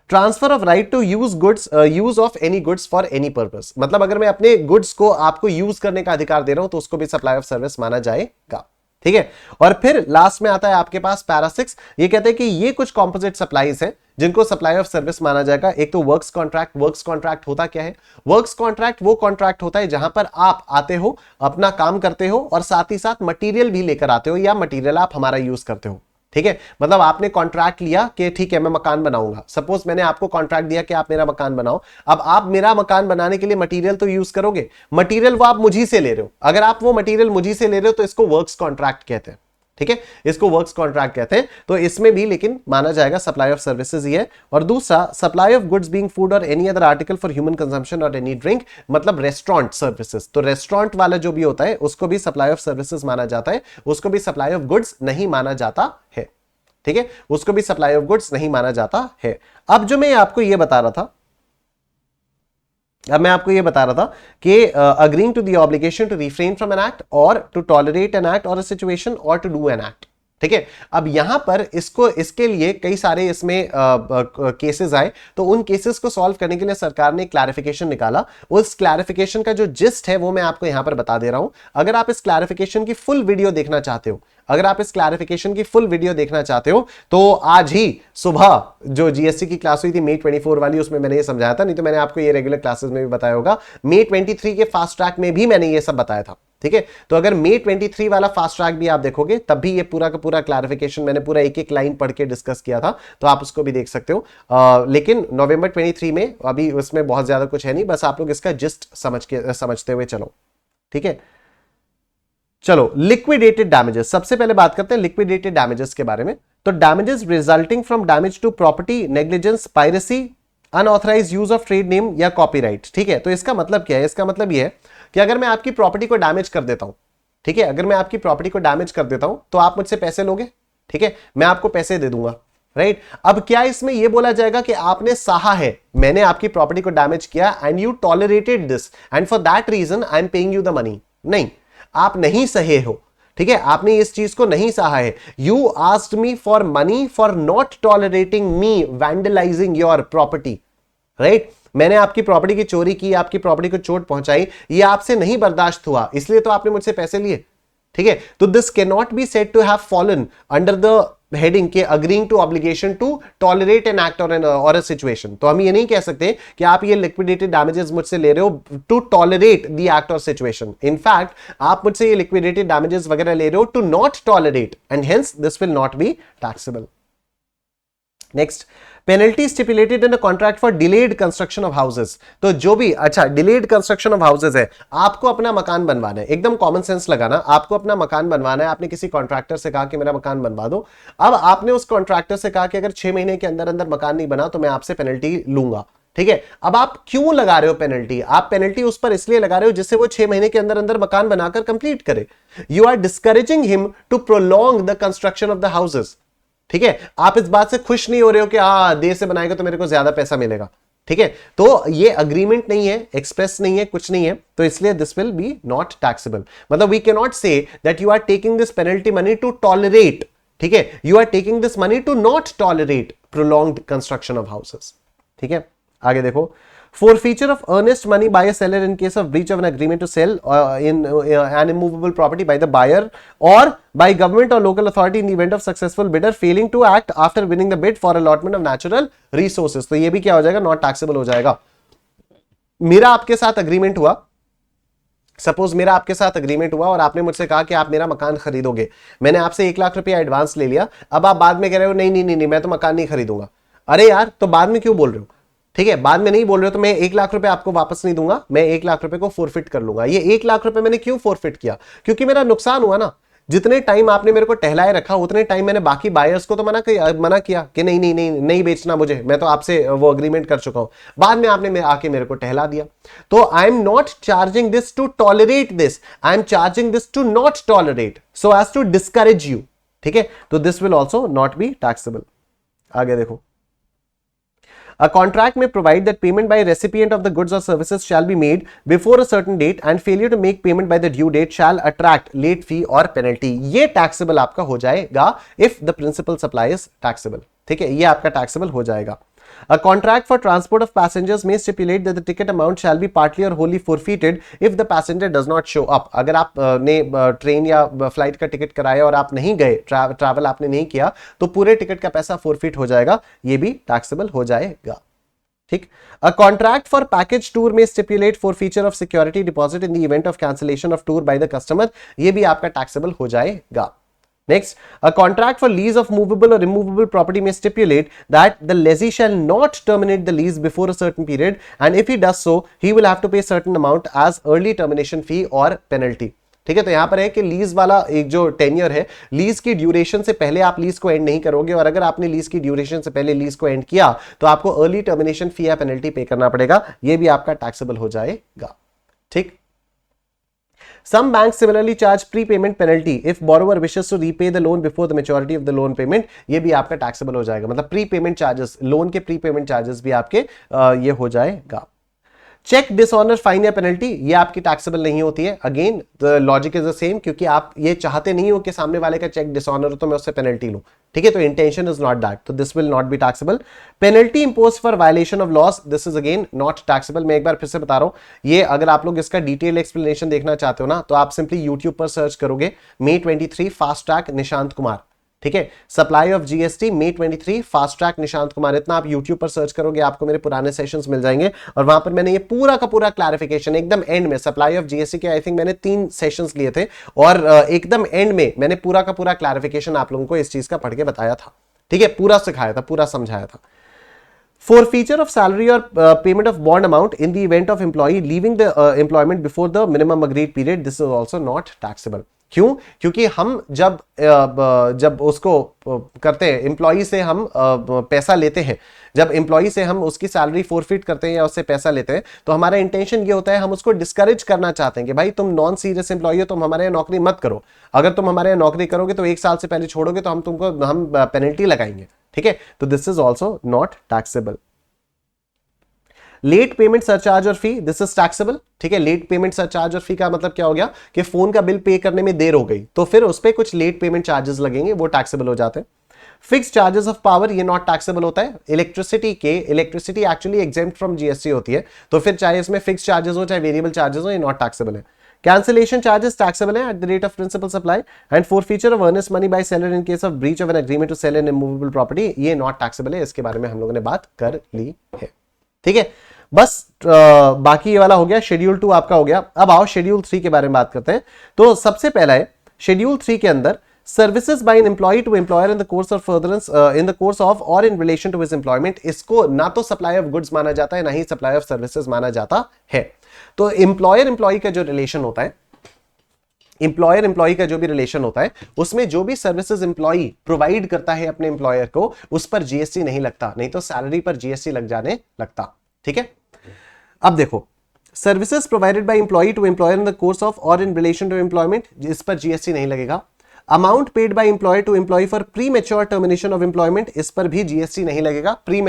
transfer of right to use goods, use of any goods for any purpose, मतलब अगर मैं अपने गुड्स को आपको यूज करने का अधिकार दे रहा हूं तो उसको भी सप्लाई ऑफ सर्विस माना जाएगा। ठीक है, और फिर लास्ट में आता है आपके पास पैरा 6। ये कहते हैं कि ये कुछ कॉम्पोजिट सप्लाईज हैं जिनको सप्लाई ऑफ सर्विस माना जाएगा। एक तो वर्क्स कॉन्ट्रैक्ट। वर्क्स कॉन्ट्रैक्ट होता क्या है? वर्क्स कॉन्ट्रैक्ट वो कॉन्ट्रैक्ट होता है जहां पर आप आते हो, अपना काम करते हो और साथ ही साथ मटेरियल भी लेकर आते हो या मटेरियल आप हमारा यूज करते हो। ठीक है, मतलब आपने कॉन्ट्रैक्ट लिया कि ठीक है मैं मकान बनाऊंगा, सपोज मैंने आपको कॉन्ट्रैक्ट दिया कि आप मेरा मकान बनाओ। अब आप मेरा मकान बनाने के लिए मटेरियल तो यूज करोगे, मटेरियल वो आप मुझी से ले रहे हो। अगर आप वो मटेरियल मुझी से ले रहे हो तो इसको वर्क्स कॉन्ट्रैक्ट कहते हैं। ठीक है, इसको वर्क्स कॉन्ट्रैक्ट कहते हैं। तो इसमें भी लेकिन माना जाएगा सप्लाई ऑफ सर्विसेज ही है। और दूसरा, supply of goods being food or any other article for human consumption or any drink, मतलब रेस्टोरेंट सर्विसेज। तो रेस्टोरेंट वाला जो भी होता है उसको भी सप्लाई ऑफ सर्विसेज माना जाता है, उसको भी सप्लाई ऑफ गुड्स नहीं माना जाता है। ठीक है, उसको भी सप्लाई ऑफ गुड्स नहीं माना जाता है। अब जो मैं आपको ये बता रहा था, कि agreeing to the obligation to refrain from an act और टू टॉलरेट एन एक्ट और अ सिचुएशन और टू डू एन एक्ट। ठीक है, अब यहां पर इसके लिए कई सारे इसमें केसेस आए, तो उन केसेस को सॉल्व करने के लिए सरकार ने क्लैरिफिकेशन निकाला। उस क्लैरिफिकेशन का जो जिस्ट है वो मैं आपको यहां पर बता दे रहा हूं। अगर आप इस क्लैरिफिकेशन की फुल वीडियो देखना चाहते हो, तो आज ही सुबह जो जीएसटी की क्लास हुई थी May 24 वाली, उसमें मैंने ये समझाया था, नहीं तो मैंने आपको ये रेगुलर क्लासेस में भी बताया होगा। May 23 के फास्ट ट्रैक में भी मैंने ये सब बताया था। ठीक है, तो अगर May 23 वाला फास्ट ट्रैक भी आप देखोगे तब भी ये पूरा का पूरा क्लैरिफिकेशन मैंने पूरा एक एक लाइन पढ़ के डिस्कस किया था, तो आप उसको भी देख सकते हो। लेकिन नवंबर 23 में अभी उसमें बहुत ज्यादा कुछ है नहीं, बस आप लोग इसका जिस्ट समझते हुए चलो। ठीक है, चलो लिक्विडेटेड डैमेजेस, सबसे पहले बात करते हैं लिक्विडेटेड डैमेजेस के बारे में। तो damages resulting from damage to property, negligence, piracy, unauthorised use of trade name या कॉपीराइट। ठीक है, तो इसका मतलब क्या है? इसका मतलब यह है कि अगर मैं आपकी प्रॉपर्टी को डैमेज कर देता हूं, ठीक है, अगर मैं आपकी प्रॉपर्टी को डैमेज कर देता हूं तो आप मुझसे पैसे लोगे। ठीक है, मैं आपको पैसे दे दूंगा, राइट। अब क्या इसमें यह बोला जाएगा कि आपने सहा है, मैंने आपकी प्रॉपर्टी को डैमेज किया and you tolerated this and for that reason I am paying you the money? नहीं, आप नहीं सहे हो। ठीक है, आपने इस चीज को नहीं सहा है। You asked me for money for not tolerating me vandalising your property, right. मैंने आपकी प्रॉपर्टी की चोरी की, आपकी प्रॉपर्टी को चोट पहुंचाई, ये आपसे नहीं बर्दाश्त हुआ, इसलिए तो आपने मुझसे पैसे लिए। ठीक है, तो this can not be said to have fallen under the heading के agreeing to obligation to tolerate an act और अ सिचुएशन। तो हम ये नहीं कह सकते कि आप ये लिक्विडेटेड डैमेजेस मुझसे ले रहे हो टू टॉलरेट द एक्ट और सिचुएशन। इनफैक्ट आप मुझसे ये लिक्विडेटेड डैमेजेस वगैरह ले रहे हो to not tolerate, and hence this will not be taxable. Next, penalty stipulated in a contract for delayed construction of houses. तो जो भी, अच्छा, डिलेड कंस्ट्रक्शन ऑफ हाउसेस है, आपको अपना मकान बनवाना है, एकदम कॉमन सेंस लगाना, आपको अपना मकान बनवाना है, आपने किसी कॉन्ट्रैक्टर से कहा कि मेरा मकान बनवा दो। अब आपने उस कॉन्ट्रैक्टर से कहा कि अगर 6 महीने के अंदर अंदर मकान नहीं बना तो मैं आपसे पेनल्टी लूंगा, ठीक है। अब आप क्यों लगा रहे हो पेनल्टी? आप पेनल्टी उस पर इसलिए लगा रहे हो जिससे वो 6 महीने के अंदर अंदर मकान बनाकर कंप्लीट करे। You are discouraging him to prolong the construction of the houses, ठीक है। आप इस बात से खुश नहीं हो रहे हो कि हाँ देर से बनाएगा तो मेरे को ज्यादा पैसा मिलेगा, ठीक है। तो ये अग्रीमेंट नहीं है, एक्सप्रेस नहीं है, कुछ नहीं है, तो इसलिए this will be not taxable. मतलब we can not say that you are taking this penalty money to tolerate, ठीक है, you are taking this money to not tolerate prolonged construction of houses, ठीक है। आगे देखो, forfeiture of earnest money by a seller in case of breach of an agreement to sell in an immovable property by the buyer or by government or local authority in the event of successful bidder failing to act after winning the bid for allotment of natural resources। तो ये भी क्या हो जाएगा? Not taxable हो जाएगा। मेरा आपके साथ अग्रीमेंट हुआ, सपोज मेरा आपके साथ अग्रीमेंट हुआ और आपने मुझसे कहा कि आप मेरा मकान खरीदोगे, मैंने आपसे 1 लाख रुपया एडवांस ले लिया, अब आप बाद में कह रहे हो नहीं नहीं नहीं, नहीं मैं तो मकान नहीं खरीदूंगा। अरे यार, तो बाद में क्यों बोल रहे हो? ठीक है, बाद में नहीं बोल रहे हो तो मैं 1 लाख रुपए आपको वापस नहीं दूंगा, मैं 1 लाख रुपए को फोरफिट कर लूंगा। ये 1 लाख रुपए मैंने क्यों फोरफिट किया? क्योंकि मेरा नुकसान हुआ ना। जितने टाइम आपने मेरे को टहलाए रखा उतने टाइम मैंने बाकी बायर्स को तो मना किया कि नहीं नहीं नहीं नहीं बेचना मुझे, मैं तो आपसे वो अग्रीमेंट कर चुका हूं। बाद में आपने आके मेरे को टहला दिया। तो I am not charging this to tolerate this, I am charging this to not tolerate so as to discourage you, ठीक है। तो this will also not be taxable. आगे देखो, a contract may provide that payment by recipient of the goods or services shall be made before a certain date and failure to make payment by the due date shall attract late fee or penalty। ये taxable आपका हो जाएगा if the principal supply is taxable, ठीक है, ये आपका taxable हो जाएगा। A contract for transport of passengers may stipulate that the ticket amount shall be partly or wholly forfeited if the passenger does not show up। अगर आप ने train या फ्लाइट का टिकट कराया और आप नहीं गए, ट्रैवल आपने नहीं किया, तो पूरे टिकट का पैसा फोरफिट हो जाएगा, ये भी टैक्सेबल हो जाएगा, ठीक। A contract for package tour may stipulate forfeiture of security deposit in the event of cancellation of tour by the customer, ये भी आपका टैक्सेबल हो जाएगा। Next, a contract for lease of movable or immovable property may stipulate that the lessee shall not terminate the lease before a certain period, and if he does so, he will have to pay certain amount as early termination fee or penalty। ठीक है, तो यहां पर है कि lease वाला एक जो टेन्योर है, लीज की ड्यूरेशन से पहले आप लीज को एंड नहीं करोगे, और अगर आपने लीज की ड्यूरेशन से पहले लीज को एंड किया तो आपको अर्ली टर्मिनेशन फी या पेनल्टी पे करना पड़ेगा, ये भी आपका टैक्सेबल हो जाएगा, ठीक। Some banks similarly charge prepayment penalty if borrower wishes to repay the loan before the maturity of the loan payment। ये भी आपका टैक्सेबल हो जाएगा, मतलब प्रीपेमेंट चार्जेस, लोन के प्रीपेमेंट चार्जेस भी आपके ये हो जाएगा। चेक डिसऑनर फाइन या पेनल्टी, ये आपकी टैक्सेबल नहीं होती है। Again the logic is the same, क्योंकि आप ये चाहते नहीं हो कि सामने वाले का चेक डिसऑनर हो तो मैं उससे पेनल्टी लूं, ठीक है, तो इंटेंशन इज नॉट दैट, तो this will not be taxable. Penalty impose for violation of loss, this is again not taxable. मैं एक बार फिर से बता रहा हूं, ये अगर आप लोग इसका डिटेल एक्सप्लेनेशन देखना चाहते हो ना, तो आप सिंपली यूट्यूब पर सर्च करोगे May 23 fast track Nishant Kumar, ठीक है, supply of GST May 23 fast track Nishant Kumar, इतना आप YouTube पर सर्च करोगे आपको मेरे पुराने सेशंस मिल जाएंगे, और वहां पर मैंने ये पूरा का पूरा क्लैरिफिकेशन एकदम एंड में सप्लाई ऑफ जीएसटी के आई थिंक मैंने 3 सेशंस लिए थे, और एकदम एंड में मैंने पूरा का पूरा क्लैरिफिकेशन आप लोगों को इस चीज का पढ़ के बताया था, ठीक है, पूरा सिखाया था, पूरा समझाया था। Forfeiture of salary or payment of bond amount in the event of employee leaving the employment before the minimum agreed period, this is also not taxable। क्यों? क्योंकि हम जब उसको करते हैं, एम्प्लॉई से हम पैसा लेते हैं, जब एम्प्लॉई से हम उसकी सैलरी फोरफिट करते हैं या उससे पैसा लेते हैं, तो हमारा इंटेंशन ये होता है, हम उसको डिस्करेज करना चाहते हैं कि भाई तुम नॉन सीरियस एम्प्लॉई हो, तुम हमारे यहाँ नौकरी मत करो। अगर तुम हमारे यहाँ नौकरी करोगे तो 1 साल से पहले छोड़ोगे तो हम पेनल्टी लगाएंगे, ठीक है, तो this is also not taxable. Late payment surcharge और फी, दिस इज टैक्सेबल, ठीक है। लेट पेमेंट सरचार्ज और फी का मतलब क्या हो गया कि फोन का बिल पे करने में देर हो गई तो फिर उस पर कुछ लेट पेमेंट चार्जेस लगेंगे, वो टैक्सेबल हो जाते हैं। फिक्स चार्जेस ऑफ पावर, ये नॉट टैक्सेबल होता है। Electricity actually exempt from GST होती है, तो फिर चाहे इसमें फिक्स चार्जेस हो चाहे वेरिएबल चार्जेस हो, ये नॉट टैक्सेबल है। कैंसिलेशन चार्जेस टैक्सेबल है at the rate of principal supply, and forfeiture of earnest money by seller in case of breach of an agreement to sell an immovable property, ये not taxable है। इसके बारे में हम लोगों ने बात कर ली है, ठीक है। बस बाकी ये वाला हो गया, शेड्यूल 2 आपका हो गया। अब आओ शेड्यूल 3 के बारे में बात करते हैं। तो सबसे पहला है शेड्यूल 3 के अंदर services by an employ to employer in the course of furtherance in the course of और in relation to his employment, इसको ना तो सप्लाई ऑफ गुड्स माना जाता है ना ही सप्लाई ऑफ सर्विसेज माना जाता है। तो एम्प्लॉयर एम्प्लॉय का जो रिलेशन होता है, एम्प्लॉयर एम्प्लॉय का जो भी रिलेशन होता है, उसमें जो भी सर्विसेज एम्प्लॉय प्रोवाइड करता है अपने एम्प्लॉयर को, उस पर जीएसटी नहीं लगता, नहीं तो सैलरी पर जीएसटी लग जाने लगता। ठीक है, अब देखो, services provided by employee to employer in the course of और इन रिलेशन टू एम्प्लॉयमेंट, इस पर जीएसटी नहीं लगेगा। Amount paid by employer to employee for premature termination of employment, इस पर भी जीएसटी नहीं लगेगा। प्री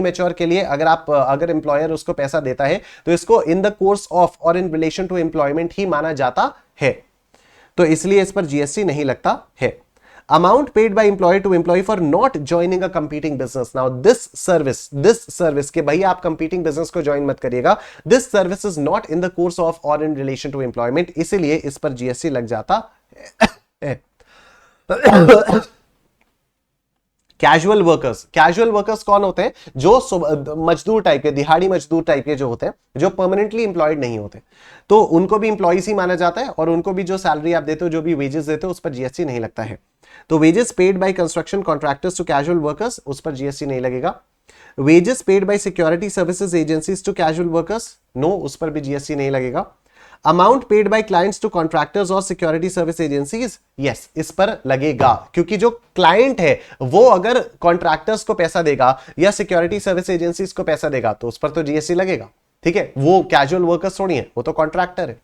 मैच्योर के लिए अगर एम्प्लॉयर उसको पैसा देता है तो इसको इन द कोर्स ऑफ और इन रिलेशन टू एम्प्लॉयमेंट ही माना जाता है, तो इसलिए इस पर जीएसटी नहीं लगता है। Amount paid by employer to employee for not joining a competing business, now this service के भाई आप कंपीटिंग बिजनेस को ज्वाइन मत करिएगा, this service is not in the course of और इन रिलेशन टू एम्प्लॉयमेंट, इसीलिए इस पर जीएसटी लग जाता है। कैजुअल वर्कर्स कौन होते हैं? जो मजदूर टाइप के, दिहाड़ी मजदूर टाइप के जो होते हैं, जो परमानेंटली एम्प्लॉयड नहीं होते, तो उनको भी एम्प्लॉइज ही माना जाता है और उनको भी जो सैलरी आप देते हो, जो भी वेजेस देते हो, उस पर जीएसटी नहीं लगता है। तो wages paid by construction contractors to casual workers, उस पर जीएसटी नहीं लगेगा। Wages paid by security services agencies to casual workers, no, उस पर भी जीएसटी नहीं लगेगा। Amount paid by clients to contractors और सिक्योरिटी सर्विस एजेंसीज, यस, इस पर लगेगा, क्योंकि जो क्लाइंट है वो अगर कॉन्ट्रैक्टर्स को पैसा देगा या सिक्योरिटी सर्विस एजेंसीज को पैसा देगा तो उस पर तो जीएसटी लगेगा। ठीक है, वो कैजुअल वर्कर्स थोड़ी है, वो तो कॉन्ट्रैक्टर है।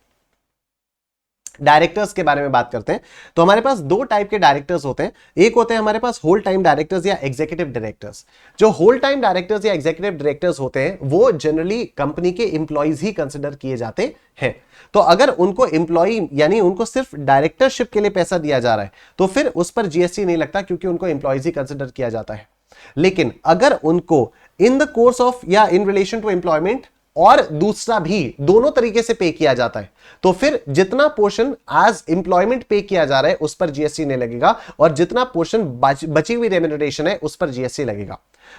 डायरेक्टर्स के बारे में बात करते हैं, तो हमारे पास दो टाइप के डायरेक्टर्स होते हैं। एक होते हैं हमारे पास होल टाइम डायरेक्टर्स या एग्जीक्यूटिव डायरेक्टर्स। जो होल टाइम डायरेक्टर्स या एग्जीक्यूटिव डायरेक्टर्स होते हैं वो जनरली कंपनी के एम्प्लॉइज ही कंसिडर किए जाते हैं। तो अगर उनको एम्प्लॉय यानी उनको सिर्फ डायरेक्टरशिप के लिए पैसा दिया जा रहा है तो फिर उस पर जीएसटी नहीं लगता, क्योंकि उनको एम्प्लॉइज ही कंसिडर किया जाता है। लेकिन अगर उनको इन द कोर्स ऑफ या इन रिलेशन टू एम्प्लॉयमेंट और दूसरा भी दोनों तरीके से पे किया जाता है, तो फिर जितना पोर्शन एज एम्प्लॉयमेंट पे किया जा रहा है उस पर जीएसटी नहीं लगेगा, और जितना पोर्शन बची हुई रेम्यूनरेशन है उस पर जीएसटी लगेगा।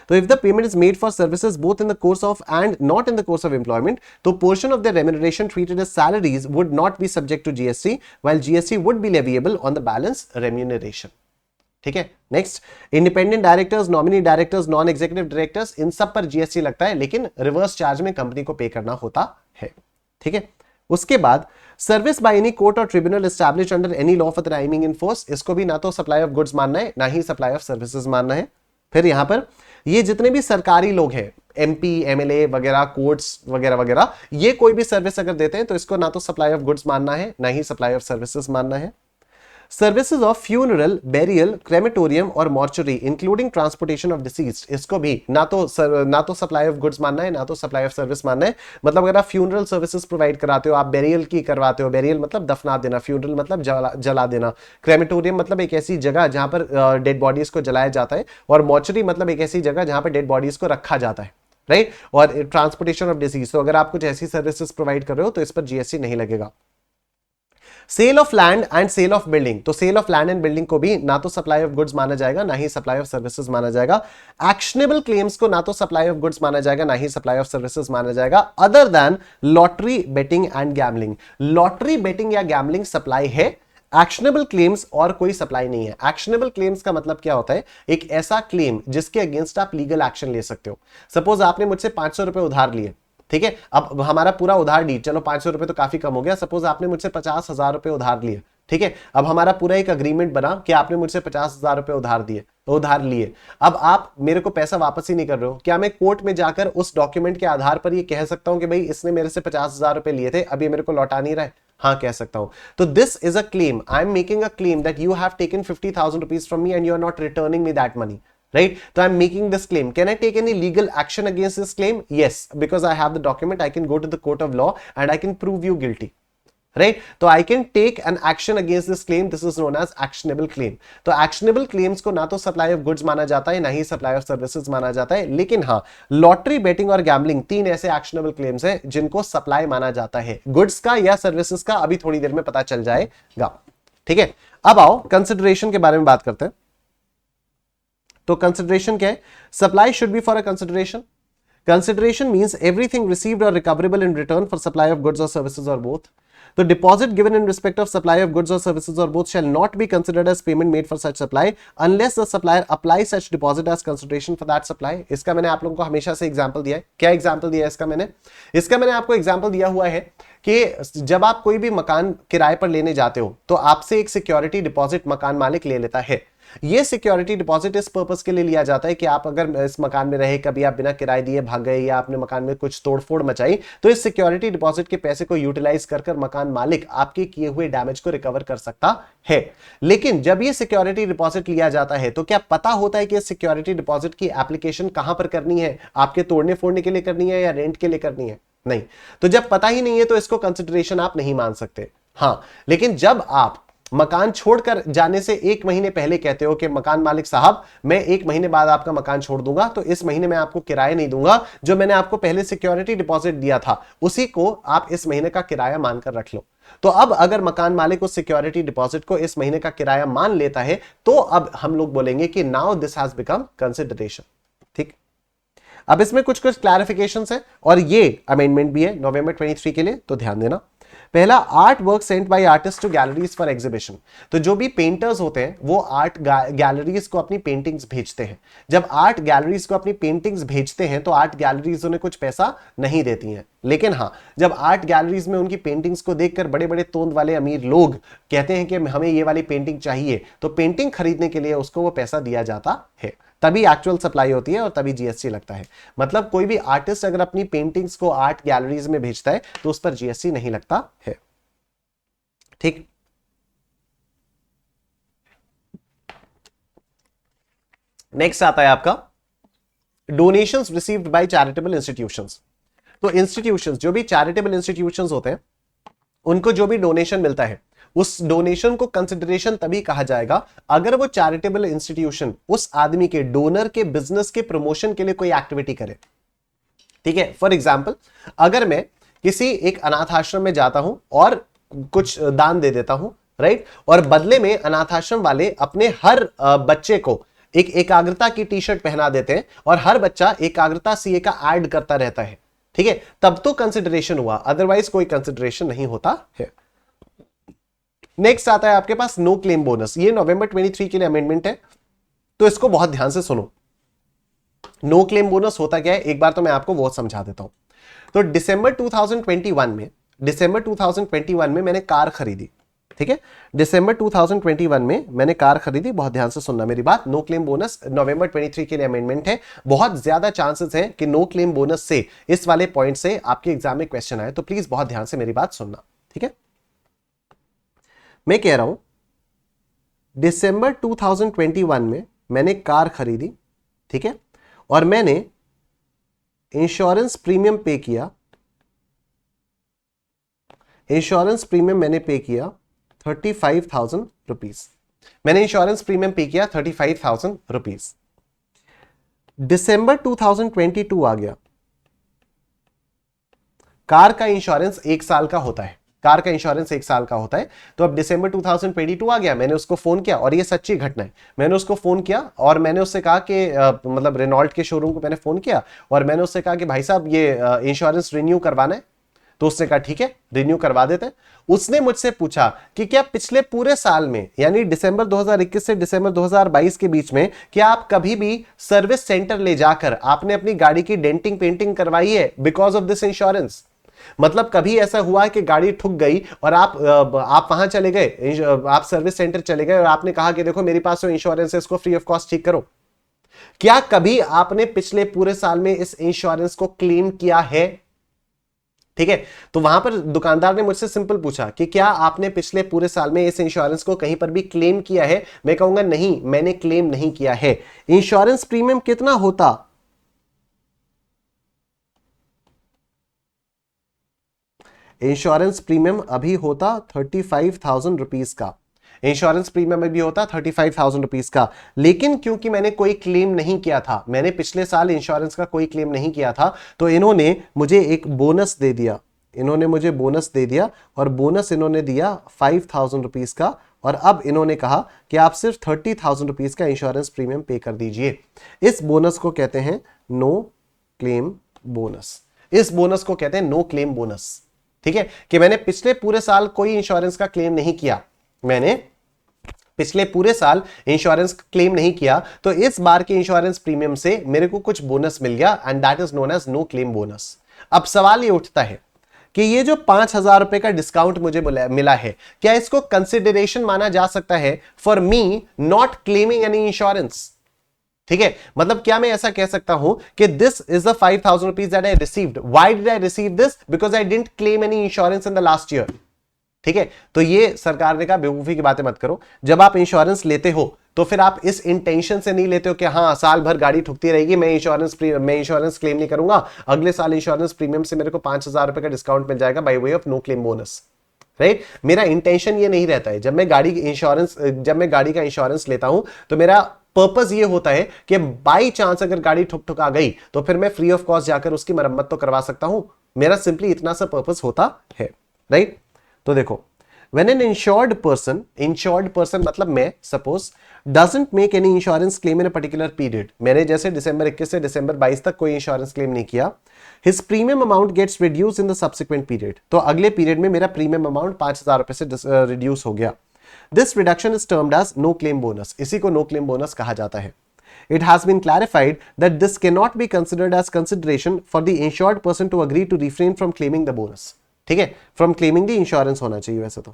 तो if the payment is made for services both in the course of and not in the course of employment, तो portion of the remuneration treated as salaries would not be subject to GST, while GST would be leviable on the balance remuneration. ठीक है, next, independent directors, nominee directors, non executive directors, इन सब पर GST लगता है, लेकिन reverse charge में company को पे करना होता है। ठीक है, उसके बाद सर्विस बाय एनी कोर्ट और tribunal established under any law for the timing in force, इसको भी ना तो सप्लाई ऑफ गुड्स मानना है ना ही सप्लाई ऑफ सर्विसेज मानना है। फिर यहां पर ये जितने भी सरकारी लोग हैं, एमपी, एमएलए वगैरह, कोर्ट्स वगैरह वगैरह, ये कोई भी सर्विस अगर देते हैं तो इसको ना तो सप्लाई ऑफ गुड्स मानना है ना ही सप्लाई ऑफ सर्विसेज मानना है। Services of funeral, burial, crematorium or mortuary including transportation of deceased, इसको भी ना तो सप्लाई ऑफ गुड्स मानना है ना तो सप्लाई ऑफ सर्विस मानना है। मतलब अगर आप फ्यूनरल सर्विसेज प्रोवाइड कराते हो, आप बेरियल की करवाते हो, बेरियल मतलब दफना देना, फ्यूनरल मतलब जला देना, क्रेमेटोरियम मतलब एक ऐसी जगह जहां पर डेड बॉडीज को जलाया जाता है, और मॉर्चरी मतलब एक ऐसी जगह जहां पर डेड बॉडीज को रखा जाता है, राइट। और ट्रांसपोर्टेशन ऑफ डिसीज, तो अगर आप कुछ ऐसी सर्विसेज प्रोवाइड कर रहे हो तो इस पर जीएसटी नहीं लगेगा। Sale of land and sale of building, तो sale of land and building को भी ना तो सप्लाई ऑफ गुड्स माना जाएगा ना ही सप्लाई ऑफ सर्विसेज माना जाएगा। एक्शनेबल क्लेम्स को ना तो सप्लाई ऑफ गुड्स माना जाएगा ना ही सप्लाई ऑफ सर्विसेज माना जाएगा, other than lottery, betting and gambling. Lottery, betting या गैम्बलिंग सप्लाई है, एक्शनेबल क्लेम्स और कोई सप्लाई नहीं है। एक्शनेबल क्लेम्स का मतलब क्या होता है? एक ऐसा क्लेम जिसके अगेंस्ट आप लीगल एक्शन ले सकते हो। सपोज आपने मुझसे 500 रुपए उधार लिए, ठीक है, अब हमारा पूरा उधार डी, चलो 500 रुपए तो काफी कम हो गया, सपोज आपने मुझसे 50,000 रुपए उधार लिए, ठीक है, अब हमारा पूरा एक अग्रीमेंट बना कि आपने मुझसे 50,000 रुपए उधार दिए, तो उधार लिए, अब आप मेरे को पैसा वापस ही नहीं कर रहे हो, क्या मैं कोर्ट में जाकर उस डॉक्यूमेंट के आधार पर ये कह सकता हूं कि भाई इसने मेरे से 50,000 रुपए लिए थे, अब ये मेरे को लौटा नहीं रहा है? हाँ, कह सकता हूं। तो this is a claim, I am making a claim that you have taken 50,000 rupees from me and you are not returning me that money, right? So I'm making this claim. Can I take any legal action against this claim? Yes, because I have the document. I can go to the court of law and I can prove you guilty, right? So I can take an action against this claim. This is known as actionable claim. तो actionable claims को ना तो supply of goods माना जाता है ना ही supply of services माना जाता है, लेकिन हाँ, लॉटरी, बेटिंग और गैम्बलिंग 3 ऐसे actionable claims हैं जिनको supply माना जाता है, goods का या services का, अभी थोड़ी देर में पता चल जाएगा, ठीक है। अब आओ कंसिडरेशन के बारे में बात करते हैं। तो कंसिडरेशन क्या है? Supply should be for a consideration. Consideration means everything received or recoverable in return for supply of goods और सर्विसेज और बोथ। तो deposit given in respect of supply of goods और सर्विसेज और both shall not be considered as payment made for such supply unless the supplier apply such deposit as consideration for that supply. इसका मैंने आप लोगों को हमेशा से example दिया है। क्या एग्जांपल दिया है इसका मैंने आपको एग्जांपल दिया हुआ है कि जब आप कोई भी मकान किराए पर लेने जाते हो तो आपसे एक सिक्योरिटी डिपॉजिट मकान मालिक ले लेता है। ये सिक्योरिटी डिपॉजिट इस पर्पस के लिए लिया जाता है कि आप अगर इस मकान में रहे, कभी आप बिना किराए दिए भाग गए या आपने मकान में कुछ तोड़फोड़ मचाई, तो इस सिक्योरिटी डिपॉजिट के पैसे को यूटिलाइज कर मकान मालिक आपके किए हुए डैमेज को रिकवर कर सकता है। लेकिन जब ये सिक्योरिटी डिपॉजिट लिया जाता है तो क्या पता होता है कि इस सिक्योरिटी डिपॉजिट की एप्लीकेशन कहां पर करनी है? आपके तोड़ने फोड़ने के लिए करनी है या रेंट के लिए करनी है? नहीं। तो जब पता ही नहीं है तो इसको कंसिडरेशन आप नहीं मान सकते। हाँ, लेकिन जब आप मकान छोड़कर जाने से 1 महीने पहले कहते हो कि मकान मालिक साहब मैं 1 महीने बाद आपका मकान छोड़ दूंगा, तो इस महीने में आपको किराया नहीं दूंगा, जो मैंने आपको पहले सिक्योरिटी डिपॉजिट दिया था उसी को आप इस महीने का किराया मानकर रख लो। तो अब अगर मकान मालिक उस सिक्योरिटी डिपॉजिट को इस महीने का किराया मान लेता है तो अब हम लोग बोलेंगे कि now this has become consideration. ठीक, अब इसमें कुछ क्लैरिफिकेशंस है और ये अमेंडमेंट भी है नवंबर 23 के लिए, तो ध्यान देना। पहला, art work sent by artist to galleries for exhibition. तो जो भी पेंटर्स होते हैं वो आर्ट गैलरीज को अपनी पेंटिंग्स भेजते हैं। जब आर्ट गैलरीज को अपनी पेंटिंग्स भेजते हैं तो आर्ट गैलरीज उन्हें कुछ पैसा नहीं देती हैं, लेकिन हाँ, जब आर्ट गैलरीज में उनकी पेंटिंग्स को देखकर बड़े बड़े तोंद वाले अमीर लोग कहते हैं कि हमें ये वाली पेंटिंग चाहिए, तो पेंटिंग खरीदने के लिए उसको वो पैसा दिया जाता है, तभी एक्चुअल सप्लाई होती है और तभी जीएसटी लगता है। मतलब कोई भी आर्टिस्ट अगर अपनी पेंटिंग्स को आर्ट गैलरीज में भेजता है तो उस पर जीएसटी नहीं लगता है। ठीक, नेक्स्ट आता है आपका donations received by charitable institutions. तो इंस्टीट्यूशंस, जो भी चैरिटेबल इंस्टीट्यूशंस होते हैं, उनको जो भी डोनेशन मिलता है उस डोनेशन को कंसिडरेशन तभी कहा जाएगा अगर वो चैरिटेबल इंस्टीट्यूशन उस आदमी के, डोनर के बिजनेस के प्रमोशन के लिए कोई एक्टिविटी करे। ठीक है, फॉर एग्जाम्पल अगर मैं किसी एक अनाथ आश्रम में जाता हूं और कुछ दान दे देता हूं, राइट, और बदले में अनाथ आश्रम वाले अपने हर बच्चे को एक एकाग्रता की टी शर्ट पहना देते हैं और हर बच्चा एकाग्रता सीए का ऐड करता रहता है, ठीक है, तब तो कंसिडरेशन हुआ, अदरवाइज कोई कंसिडरेशन नहीं होता है। नेक्स्ट आता है आपके पास नो क्लेम बोनस। ये नवंबर 23 के लिए अमेंडमेंट है, तो इसको बहुत ध्यान से सुनो। नो क्लेम बोनस होता क्या है, एक बार तो मैं आपको वो समझा देता हूं। तो दिसंबर 2021 में मैंने कार खरीदी। ठीक है, दिसंबर 2021 में मैंने कार खरीदी, बहुत ध्यान से सुनना मेरी बात। नो क्लेम बोनस नवंबर 23 के लिए अमेंडमेंट है। बहुत ज्यादा चांसेस हैं कि नो क्लेम बोनस से, इस वाले पॉइंट से आपके एग्जाम में क्वेश्चन आए, तो प्लीज बहुत ध्यान से मेरी बात सुनना। ठीक है, मैं कह रहा हूं दिसंबर 2021 में मैंने कार खरीदी, ठीक है, और मैंने इंश्योरेंस प्रीमियम पे किया। इंश्योरेंस प्रीमियम मैंने पे किया 35,000 रुपीज। मैंने इंश्योरेंस प्रीमियम पे किया 35,000 रुपीज। दिसंबर 2022 आ गया। कार का इंश्योरेंस 1 साल का होता है, कार का इंश्योरेंस 1 साल का होता है। तो अब दिसंबर 2022 आ गया, मैंने उसको फोन किया, और ये सच्ची घटना है, मैंने उसको फोन किया और मैंने उससे कहा कि मतलब रेनॉल्ट के शोरूम को मैंने फोन किया और मैंने उससे कहा कि भाई साहब ये इंश्योरेंस रिन्यू करवाना है। तो उसने कहा ठीक है, रिन्यू करवा देते हैं। उसने मुझसे पूछा कि क्या पिछले पूरे साल में, यानी दिसंबर 2021 से दिसंबर 2022 के बीच में, क्या आप कभी भी सर्विस सेंटर ले जाकर आपने अपनी गाड़ी की डेंटिंग पेंटिंग करवाई है बिकॉज ऑफ दिस इंश्योरेंस? मतलब कभी ऐसा हुआ कि गाड़ी ठुक गई और आप वहां चले गए, आप सर्विस सेंटर चले गए और आपने कहा कि देखो मेरे पास जो इंश्योरेंस है इसको फ्री ऑफ कॉस्ट ठीक करो। क्या कभी आपने पिछले पूरे साल में इस इंश्योरेंस को क्लेम किया है? ठीक है, तो वहां पर दुकानदार ने मुझसे सिंपल पूछा कि क्या आपने पिछले पूरे साल में इस इंश्योरेंस को कहीं पर भी क्लेम किया है? मैं कहूंगा नहीं, मैंने क्लेम नहीं किया है। इंश्योरेंस प्रीमियम कितना होता? इंश्योरेंस प्रीमियम अभी होता 35,000 रुपीज का। इंश्योरेंस प्रीमियम अभी होता 35,000 रुपीज का, लेकिन क्योंकि मैंने कोई क्लेम नहीं किया था, मैंने पिछले साल इंश्योरेंस का कोई क्लेम नहीं किया था, तो इन्होंने मुझे एक बोनस दे दिया। इन्होंने मुझे बोनस दे दिया और बोनस इन्होंने दिया 5,000 रुपीज का, और अब इन्होंने कहा कि आप सिर्फ 30,000 रुपीज का इंश्योरेंस प्रीमियम पे कर दीजिए। इस बोनस को कहते हैं नो क्लेम बोनस। इस बोनस को कहते हैं नो क्लेम बोनस। ठीक है, कि मैंने पिछले पूरे साल कोई इंश्योरेंस का क्लेम नहीं किया, मैंने पिछले पूरे साल इंश्योरेंस क्लेम नहीं किया, तो इस बार के इंश्योरेंस प्रीमियम से मेरे को कुछ बोनस मिल गया and that is known as no claim bonus. अब सवाल ये उठता है कि ये जो 5,000 रुपए का डिस्काउंट मुझे मिला है, क्या इसको कंसिडरेशन माना जा सकता है for me not claiming any insurance? ठीक है, मतलब क्या मैं ऐसा कह सकता हूं कि this is the 5,000 rupees that I received, why did I receive this? Because I didn't claim any insurance in the last year. ठीक है, तो ये सरकार ने कहा बेवकूफी की बातें मत करो, जब आप इंश्योरेंस लेते हो तो फिर आप इस इंटेंशन से नहीं लेते हो कि हाँ साल भर गाड़ी ठुकती रहेगी, मैं इंश्योरेंस क्लेम नहीं करूंगा, अगले साल इंश्योरेंस प्रीमियम से मेरे को 5,000 रुपए का डिस्काउंट मिल जाएगा by way of no claim bonus, right? मेरा इंटेंशन ये नहीं रहता है। जब मैं गाड़ी का इंश्योरेंस लेता हूं तो मेरा पर्पस ये होता है कि बाई चांस अगर गाड़ी ठुक आ गई तो फिर मैं फ्री ऑफ कॉस्ट जाकर उसकी मरम्मत तो करवा सकता हूं। मेरा सिंपली इतना सा पर्पस होता है, राइट? तो देखो, when an insured person मतलब मैं suppose doesn't make any insurance claim in a particular period, मैंने जैसे दिसंबर 21 से दिसंबर 22 तक कोई इंश्योरेंस क्लेम नहीं किया, his premium amount gets reduced in the subsequent period, तो अगले पीरियड में मेरा प्रीमियम अमाउंट 5,000 रुपए से रिड्यूस हो गया। This reduction is termed as no claim bonus, इसी को no claim bonus कहा जाता है। It has been clarified that this cannot be considered as consideration for the insured person to agree to refrain from claiming the bonus। ठीक है, from claiming the insurance होना चाहिए वैसे तो,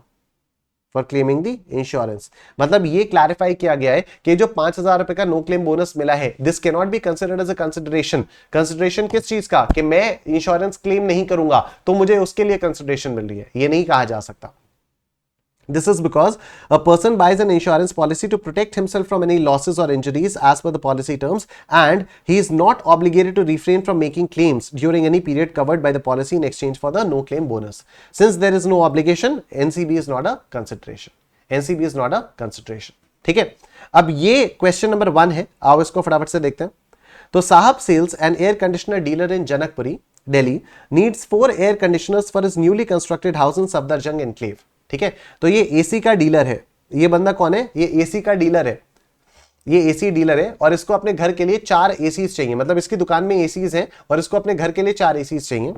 फॉर क्लेमिंग द इंश्योरेंस, मतलब ये clarify किया गया है कि जो 5,000 रुपए का नो क्लेम बोनस मिला है, this can not be considered as a consideration. Consideration किस चीज का? कि मैं इंश्योरेंस क्लेम नहीं करूंगा तो मुझे उसके लिए कंसिडरेशन मिल रही है, ये नहीं कहा जा सकता। This is because a person buys an insurance policy to protect himself from any losses or injuries as per the policy terms, and he is not obligated to refrain from making claims during any period covered by the policy in exchange for the no claim bonus. Since there is no obligation, NCB is not a consideration. NCB is not a consideration. ठीक है, अब ये question number 1 है, आओ इसको फटाफट से देखते हैं। तो साहब sales and air conditioner dealer in Janakpuri, Delhi needs 4 air conditioners for his newly constructed house in Safdarjung enclave. ठीक है, तो ये एसी का डीलर है, ये बंदा कौन है? ये एसी का डीलर है, ये एसी डीलर है और इसको अपने घर के लिए 4 एसीज चाहिए, मतलब इसकी दुकान में एसीज हैं और इसको अपने घर के लिए 4 एसीज चाहिए।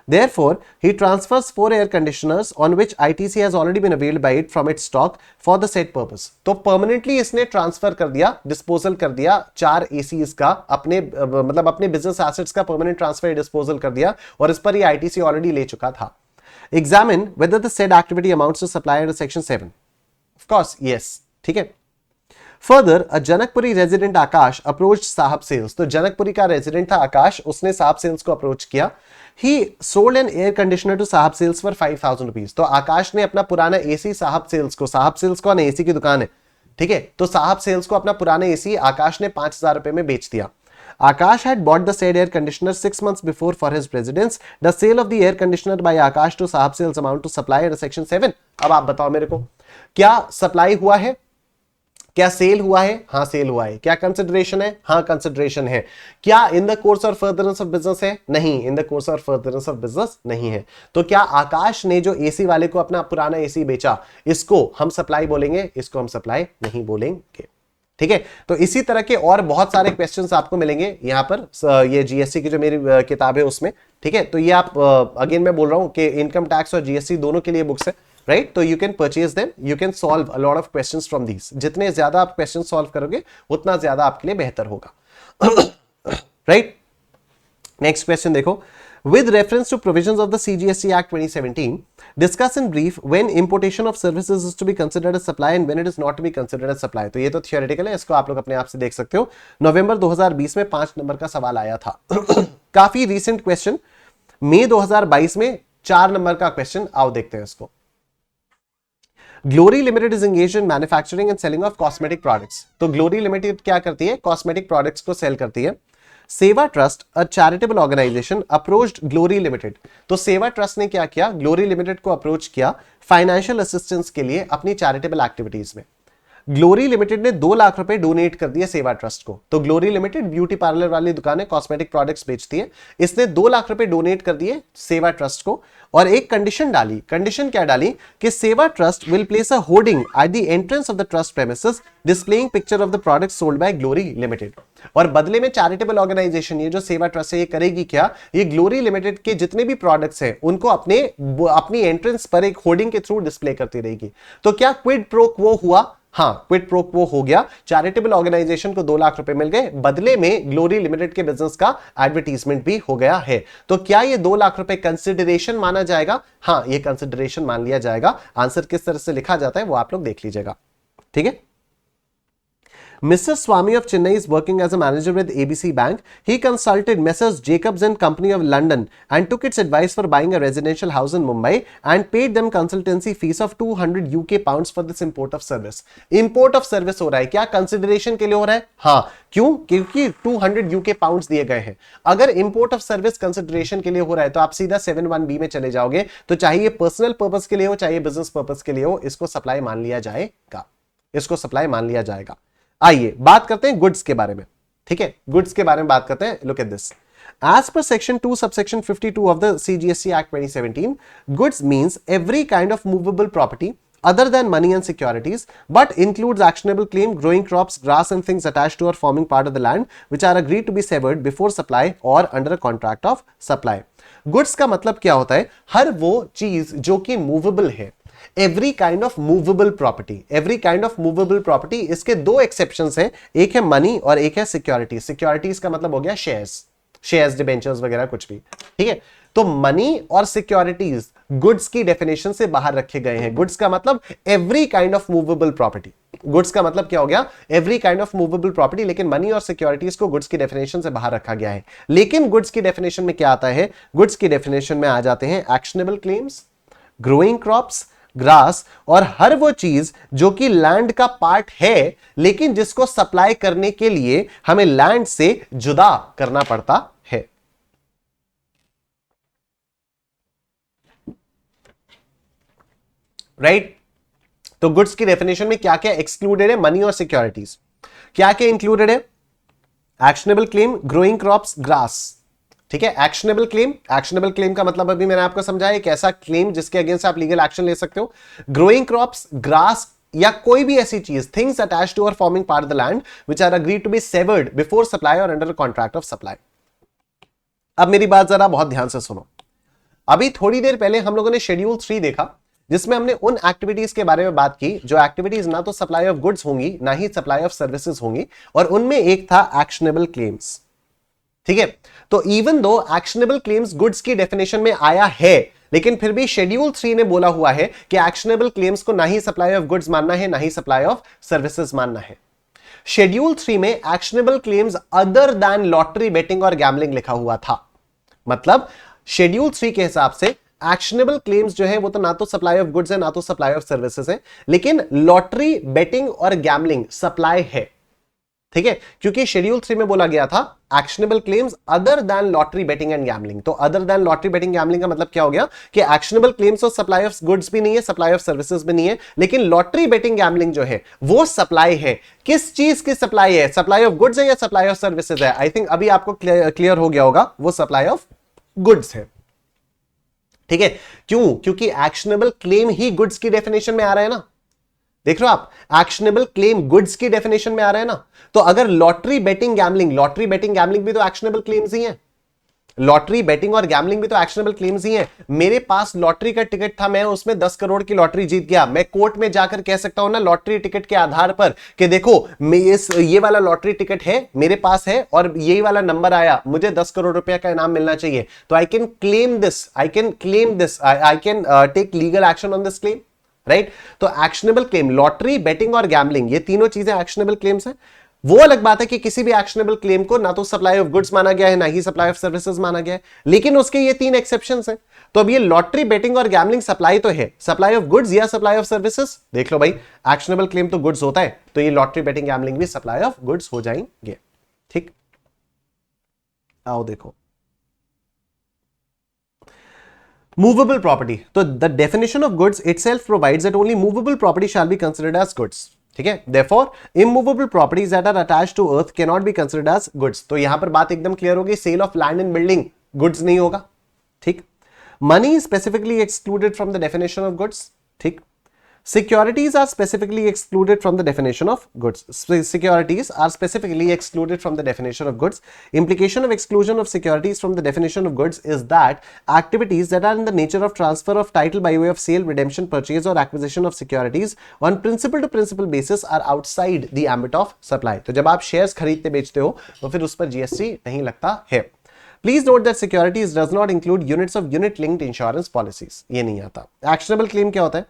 Therefore, he transfers 4 air conditioners on which ITC has already been availed by it from its stock for the said purpose। तो परमानेंटली इसने ट्रांसफर कर दिया, डिस्पोजल कर दिया 4 एसीज का, अपने मतलब अपने बिजनेस एसेट्स का परमानेंट ट्रांसफर डिस्पोजल कर दिया और इस पर ये ITC ऑलरेडी ले चुका था। Examine whether the said activity amounts to supply under section 7। Of course, yes। ठीक है। Further, a Janakpuri resident Akash approached Sahab Sales। तो जनकपुरी का रेजिडेंट था आकाश, उसने साहब सेल्स को अप्रोच किया। He sold an air conditioner to साहब सेल्स for 5,000 rupees। तो आकाश ने अपना पुराना एसी साहब सेल्स को, साहब सेल्स कौन है? एसी की दुकान है, ठीक है, तो साहब सेल्स को अपना पुराना एसी आकाश ने 5,000 रुपए में बेच दिया। Akash had bought the said air conditioner 6 months before for his residence. The sale of the air conditioner by Akash to Sahab Sales amount to supply under section 7। अब आप बताओ मेरे को, क्या सप्लाई हुआ है? क्या सेल हुआ है? हाँ सेल हुआ है। क्या कंसिडरेशन है? हाँ कंसिडरेशन है। क्या इन द कोर्स और फर्दरेंस ऑफ बिजनेस है? नहीं, इन द कोर्स और फर्दरेंस ऑफ बिजनेस नहीं है। तो क्या आकाश ने जो एसी वाले को अपना पुराना एसी बेचा, इसको हम सप्लाई बोलेंगे? इसको हम सप्लाई नहीं बोलेंगे। ठीक है, तो इसी तरह के और बहुत सारे क्वेश्चंस आपको मिलेंगे यहां पर, ये जीएसटी की जो मेरी किताब है उसमें। ठीक है, तो ये आप अगेन मैं बोल रहा हूं कि इनकम टैक्स और जीएसटी दोनों के लिए बुक्स है, राइट? तो you can purchase them, you can solve a lot of questions from these. जितने ज्यादा आप क्वेश्चन सॉल्व करोगे उतना ज्यादा आपके लिए बेहतर होगा, राइट? नेक्स्ट क्वेश्चन देखो, with reference to provisions of the CGST Act 2017, discuss in brief when importation of services is to be considered as supply and when it is not to be considered as supply। तो ये तो theoretical है, इसको आप लोग अपने आप से देख सकते हो। नवंबर 2020 में 5 नंबर का सवाल आया था। काफी रीसेंट क्वेश्चन, मई 2022 में 4 नंबर का क्वेश्चन, आओ देखते हैं इसको। Glory limited is engaged in manufacturing and selling of cosmetic products. तो ग्लोरी लिमिटेड क्या करती है? कॉस्मेटिक प्रोडक्ट्स को सेल करती है। Seva trust, a charitable organisation, approached Glory limited. तो सेवा ट्रस्ट ने क्या किया? ग्लोरी लिमिटेड को अप्रोच किया फाइनेंशियल असिस्टेंस के लिए अपनी चैरिटेबल एक्टिविटीज में। ग्लोरी लिमिटेड ने 2 लाख रुपए डोनेट कर दिए सेवा ट्रस्ट को। तो ग्लोरी लिमिटेड ब्यूटी पार्लर वाली दुकान है, कॉस्मेटिक प्रोडक्ट्स बेचती है, इसने 2 लाख रुपए डोनेट कर दिए सेवा ट्रस्ट को और एक कंडीशन डाली। कंडीशन क्या डाली? कि सेवा trust will place a hoarding at the entrance of the trust premises displaying picture of the products sold by glory limited. और बदले में चैरिटेबल ऑर्गेनाइजेशन, ये जो सेवा ट्रस्ट है, ये करेगी क्या, ये ग्लोरी लिमिटेड के जितने भी प्रोडक्ट्स हैं उनको अपनी एंट्रेंस पर एक होर्डिंग के थ्रू डिस्प्ले करती रहेगी। तो क्या क्विड प्रो क्वो हुआ? हाँ, क्विड प्रो क्वो हो गया। चैरिटेबल ऑर्गेनाइजेशन को 2 लाख रुपए मिल गए, बदले में ग्लोरी लिमिटेड के बिजनेस का एडवर्टीजमेंट भी हो गया है। तो क्या ये 2 लाख रुपए कंसिडरेशन माना जाएगा? हाँ, ये कंसिडरेशन मान लिया जाएगा। आंसर किस तरह से लिखा जाता है वो आप लोग देख लीजिएगा, ठीक है। Mr. Swamy of Chennai is working as a manager with ABC Bank. He consulted Messrs. Jacobs and Company of London and took its advice for buying a residential house in Mumbai and paid them consultancy fees of 200 UK pounds for this import of service. Import of service हो रहा है क्या? Consideration के लिए हो रहा है? हाँ, क्यों? क्योंकि 200 UK पाउंड्स दिए गए हैं। अगर इंपोर्ट ऑफ सर्विस कंसिडरेशन के लिए हो रहा है तो आप सीधा 7(1)(b) में चले जाओगे, तो चाहे ये पर्सनल पर्पस के लिए हो चाहे बिजनेस पर्पस के लिए हो, इसको सप्लाई मान लिया जाएगा, इसको सप्लाई मान लिया जाएगा। आइए बात करते हैं गुड्स के बारे में, ठीक है। गुड्स के बारे में बात करते हैं। Look at this, as per section 2 subsection 52 of the CGST act 2017, goods means every kind of movable property other than money and securities, but includes actionable claim, growing crops, grass and things attached to or forming part of the land which are agreed to be severed before supply or under a contract of supply. Goods का मतलब क्या होता है? हर वो चीज जो कि movable है, every kind of movable property, every kind of movable property. इसके 2 एक्सेप्शंस हैं, एक है मनी और एक है सिक्योरिटीज। सिक्योरिटीज का मतलब हो गया शेयर्स, डिबेंचर्स वगैरह कुछ भी, ठीक है। तो मनी और सिक्योरिटीज गुड्स की डेफिनेशन से बाहर रखे गए हैं। गुड्स का मतलब every kind of movable property. Goods का मतलब क्या हो गया? Every kind of movable property. लेकिन मनी और सिक्योरिटीज को गुड्स की डेफिनेशन से बाहर रखा गया है। लेकिन गुड्स की डेफिनेशन में क्या आता है? गुड्स की डेफिनेशन में आ जाते हैं actionable claims, growing crops, grass और हर वो चीज जो कि लैंड का पार्ट है लेकिन जिसको सप्लाई करने के लिए हमें लैंड से जुदा करना पड़ता है। राइट? तो गुड्स की डेफिनेशन में क्या क्या एक्सक्लूडेड है? मनी और सिक्योरिटीज। क्या क्या इंक्लूडेड है? Actionable claim, growing crops, grass, ठीक है। एक्शनेबल क्लेम का मतलब अभी मैंने आपको समझाया, एक ऐसा क्लेम जिसके अगेंस्ट आप लीगल एक्शन ले सकते हो। ग्रोइंग क्रॉप्स, ग्रास या कोई भी ऐसी चीज, थिंग्स अटैच्ड टू और forming part of the land which are agreed to be severed before supply और अंडर कॉन्ट्रैक्ट ऑफ सप्लाई। अब मेरी बात जरा बहुत ध्यान से सुनो। अभी थोड़ी देर पहले हम लोगों ने शेड्यूल 3 देखा जिसमें हमने उन एक्टिविटीज के बारे में बात की जो एक्टिविटीज ना तो सप्लाई ऑफ गुड्स होंगी ना ही सप्लाई ऑफ सर्विसेज होंगी, और उनमें एक था एक्शनेबल क्लेम्स, ठीक है। तो even though actionable claims goods की डेफिनेशन में आया है, लेकिन फिर भी शेड्यूल 3 ने बोला हुआ है कि एक्शनेबल क्लेम्स को ना ही सप्लाई ऑफ गुड्स मानना है ना ही सप्लाई ऑफ सर्विसेज मानना है। शेड्यूल 3 में actionable claims other than lottery, betting और गैम्बलिंग लिखा हुआ था। मतलब शेड्यूल 3 के हिसाब से एक्शनेबल क्लेम्स जो है वो तो ना तो सप्लाई ऑफ गुड्स है ना तो सप्लाई ऑफ सर्विसेज है, लेकिन लॉटरी, बेटिंग और गैम्बलिंग सप्लाई है, ठीक है। क्योंकि शेड्यूल 3 में बोला गया था actionable claims other than lottery, betting and gambling. तो other than lottery, betting, gambling का मतलब क्या हो गया कि एक्शनेबल क्लेम्स और सप्लाई ऑफ गुड्स भी नहीं है, सप्लाई ऑफ सर्विसेज भी नहीं है, लेकिन लॉटरी, बेटिंग, गैम्बलिंग जो है वो सप्लाई है। किस चीज की सप्लाई है? सप्लाई ऑफ गुड्स है या सप्लाई ऑफ सर्विसेज है? आई थिंक अभी आपको क्लियर हो गया होगा, वो सप्लाई ऑफ गुड्स है, ठीक है। क्यों? क्योंकि एक्शनेबल क्लेम ही गुड्स की डेफिनेशन में आ रहा है ना। देख रहे हो आप, एक्शनेबल क्लेम गुड्स की डेफिनेशन में आ रहा है ना। तो अगर lottery, betting, gambling, lottery, betting, gambling भी तो एक्शनेबल क्लेम्स ही हैं। लॉटरी, बेटिंग और गैम्बलिंग भी तो एक्शनेबल क्लेम्स ही हैं। मेरे पास लॉटरी का टिकट था, मैं उसमें 10 करोड़ की लॉटरी जीत गया, मैं कोर्ट में जाकर कह सकता हूं ना लॉटरी टिकट के आधार पर कि देखो ये वाला लॉटरी टिकट है मेरे पास है और ये वाला नंबर आया, मुझे 10 करोड़ रुपया का इनाम मिलना चाहिए। तो I can claim this, I can take legal action on this claim, right. तो एक्शनेबल क्लेम, लॉटरी, बेटिंग और गैम्बलिंग, ये तीनों चीजें एक्शनेबल क्लेम्स हैं। वो अलग बात है कि किसी भी एक्शनेबल क्लेम को ना तो सप्लाई ऑफ गुड्स माना गया है ना ही सप्लाई ऑफ सर्विसेज माना गया है, लेकिन उसके ये 3 एक्सेप्शंस हैं। तो अब ये लॉटरी, बेटिंग और गैम्बलिंग सप्लाई तो है, सप्लाई ऑफ गुड्स या सप्लाई ऑफ सर्विसेज? देख लो भाई, एक्शनेबल क्लेम तो गुड्स होता है, तो ये लॉटरी, बेटिंग, गैम्बलिंग भी सप्लाई ऑफ गुड्स हो जाएंगे, ठीक। आओ देखो, मूवेबल प्रॉपर्टी। तो the definition of goods itself provides that only movable property shall be considered as goods, ठीक है। Therefore, immovable properties that are attached to earth cannot be considered as goods। तो यहां पर बात एकदम क्लियर होगी, sale of land and building goods नहीं होगा, ठीक। Money specifically excluded from the definition of goods, ठीक। Securities are specifically excluded from the definition of goods. Securities are specifically excluded from the definition of goods. Implication of exclusion of securities from the definition of goods is that activities that are in the nature of transfer of title by way of sale, redemption, purchase or acquisition of securities on principal to principal basis are outside the ambit of supply. तो जब आप shares खरीदते बेचते हो तो फिर उस पर GST नहीं लगता है. Please note that securities does not include units of unit linked insurance policies. ये नहीं आता. Actionable claim क्या होता है?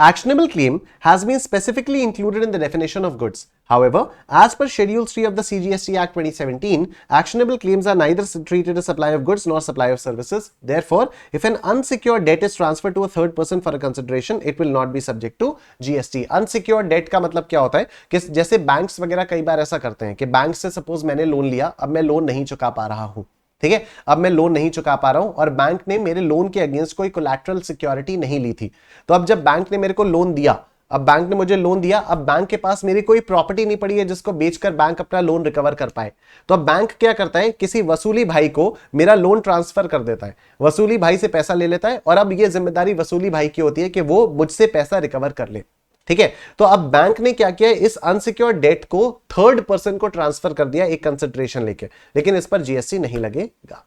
Actionable claim has been specifically included in the definition of goods. However, as per Schedule 3 of the CGST Act 2017, actionable claims are neither treated as supply of goods nor supply of services. Therefore, if an unsecured debt is transferred to a third person for a consideration, it will not be subject to GST. Unsecured debt का मतलब क्या होता है कि जैसे banks वगैरह कई बार ऐसा करते हैं कि बैंक से सपोज मैंने लोन लिया, अब मैं लोन नहीं चुका पा रहा हूं, ठीक है, अब मैं लोन नहीं चुका पा रहा हूं और बैंक ने मेरे लोन के अगेंस्ट कोई कोलैटरल सिक्योरिटी नहीं ली थी. तो अब जब बैंक ने मेरे को लोन दिया, अब बैंक ने मुझे लोन दिया, अब बैंक के पास मेरी कोई प्रॉपर्टी नहीं पड़ी है जिसको बेचकर बैंक अपना लोन रिकवर कर पाए. तो अब बैंक क्या करता है, किसी वसूली भाई को मेरा लोन ट्रांसफर कर देता है, वसूली भाई से पैसा ले लेता है और अब ये जिम्मेदारी वसूली भाई की होती है कि वो मुझसे पैसा रिकवर कर ले. ठीक है, तो अब बैंक ने क्या किया, इस अनसिक्योर्ड डेट को थर्ड पर्सन को ट्रांसफर कर दिया एक कंसिडरेशन लेके, लेकिन इस पर जीएसटी नहीं लगेगा.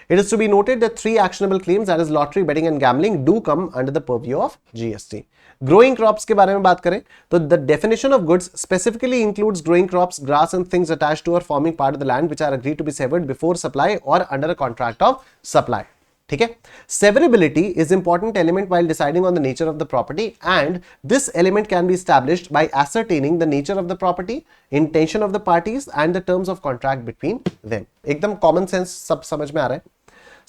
It is to be noted that 3 actionable claims, that is lottery, betting and gambling, do come under the purview of GST. Growing crops के बारे में बात करें तो the definition of goods specifically includes growing crops, grass and things attached to or forming part of the land which are agreed to be severed before supply or under a contract of supply. ठीक है, severability is important element while deciding on the nature of the property, and this element can be established by ascertaining the nature of the property, intention of the parties and the terms of contract between them. एकदम common sense सब समझ में आ रहा है.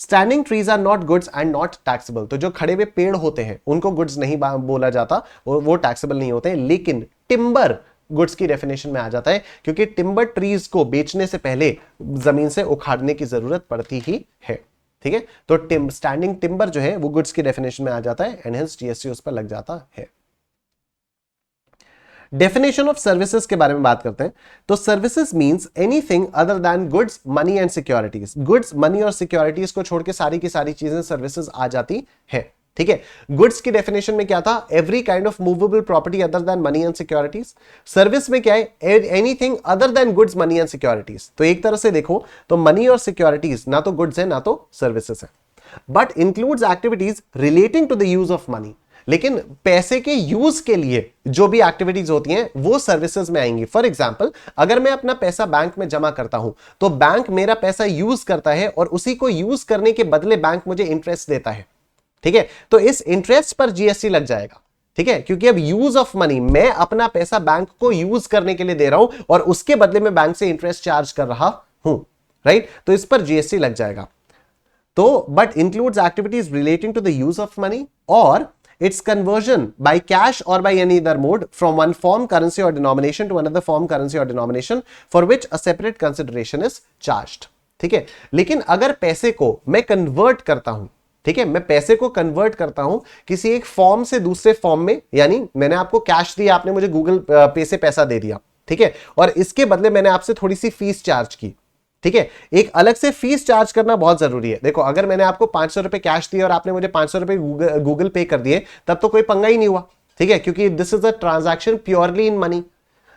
Standing trees are not goods and not taxable. तो जो खड़े हुए पेड़ होते हैं उनको गुड्स नहीं बोला जाता, वो टैक्सेबल नहीं होते, लेकिन टिम्बर गुड्स की डेफिनेशन में आ जाता है क्योंकि टिम्बर ट्रीज को बेचने से पहले जमीन से उखाड़ने की जरूरत पड़ती ही है. ठीक है, तो स्टैंडिंग टिम्बर जो है वो गुड्स की डेफिनेशन में आ जाता है एंड हेंस जीएसटी उस पर लग जाता है. डेफिनेशन ऑफ सर्विसेज के बारे में बात करते हैं तो services means anything other than goods, money and securities. Goods, money और सिक्योरिटीज को छोड़ के सारी की सारी चीजें सर्विसेज आ जाती है. ठीक है, गुड्स की डेफिनेशन में क्या था, every kind of movable property other than money and securities. Service में क्या है, anything other than goods, money and securities. तो एक तरह से देखो तो मनी और सिक्योरिटीज ना तो गुड्स है ना तो सर्विसेज है, but includes activities relating to the use of money. लेकिन पैसे के यूज के लिए जो भी एक्टिविटीज होती हैं वो सर्विसेज में आएंगी. फॉर एग्जांपल, अगर मैं अपना पैसा बैंक में जमा करता हूं तो बैंक मेरा पैसा यूज करता है और उसी को यूज करने के बदले बैंक मुझे इंटरेस्ट देता है. ठीक है, तो इस इंटरेस्ट पर जीएसटी लग जाएगा. ठीक है, क्योंकि अब यूज ऑफ मनी, मैं अपना पैसा बैंक को यूज करने के लिए दे रहा हूं और उसके बदले में बैंक से इंटरेस्ट चार्ज कर रहा हूं. राइट, तो इस पर जीएसटी लग जाएगा. तो but includes activities relating to the use of money और its conversion by cash or by any other mode from one form, currency or denomination to another form, currency or denomination for which a separate consideration is charged. ठीक है, लेकिन अगर पैसे को मैं convert करता हूं, ठीक है, मैं पैसे को कन्वर्ट करता हूं किसी एक फॉर्म से दूसरे फॉर्म में, यानी मैंने आपको कैश दिया, आपने मुझे गूगल पे से पैसा दे दिया, ठीक है, और इसके बदले मैंने आपसे थोड़ी सी फीस चार्ज की. ठीक है, एक अलग से फीस चार्ज करना बहुत जरूरी है. देखो, अगर मैंने आपको 500 रुपए कैश दिए और आपने मुझे 500 रुपए गूगल पे कर दिए, तब तो कोई पंगा ही नहीं हुआ. ठीक है, क्योंकि this is a transaction purely in money.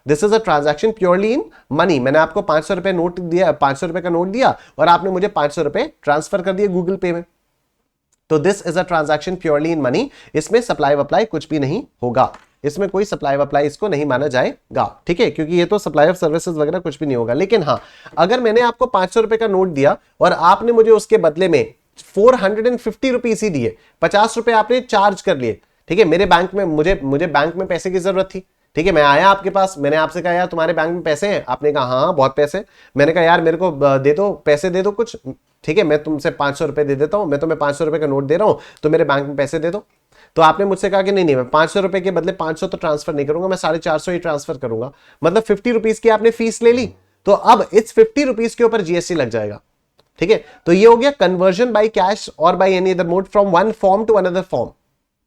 This is a transaction purely in money. मैंने आपको 500 रुपए नोट दिया, 500 रुपए का नोट दिया और आपने मुझे 500 रुपए ट्रांसफर कर दिए गूगल पे में. तो this is a transaction purely in money. इसमें सप्लाई वप्लाई कुछ भी नहीं होगा, इसमें कोई सप्लाई वप्लाई इसको नहीं माना जाएगा. ठीक है, क्योंकि ये तो सप्लाई ऑफ सर्विसेज वगैरह कुछ भी नहीं होगा. लेकिन हाँ, अगर मैंने आपको 500 रुपए का नोट दिया और आपने मुझे उसके बदले में 450 रुपीज ही दिए, 50 रुपए आपने चार्ज कर लिए. ठीक है, मेरे बैंक में मुझे बैंक में पैसे की जरूरत थी. ठीक है, मैं आया आपके पास, मैंने आपसे कहा यार तुम्हारे बैंक में पैसे हैं. आपने कहा हाँ बहुत पैसे. मैंने कहा यार मेरे को दे दो, पैसे दे दो कुछ. ठीक है, मैं तुमसे 500 रुपए दे देता हूं, मैं तुम्हें 500 रुपए का नोट दे रहा हूं, तो मेरे बैंक में पैसे दे दो. तो आपने मुझसे कहा कि नहीं मैं 500 रुपए के बदले 500 तो ट्रांसफर नहीं करूंगा, मैं 450 ही ट्रांसफर करूंगा. मतलब 50 रुपीज की आपने फीस ले ली, तो अब इस 50 रुपीज के ऊपर जीएसटी लग जाएगा. ठीक है, तो ये हो गया कन्वर्जन बाय कैश और by any other mode from one form to another form.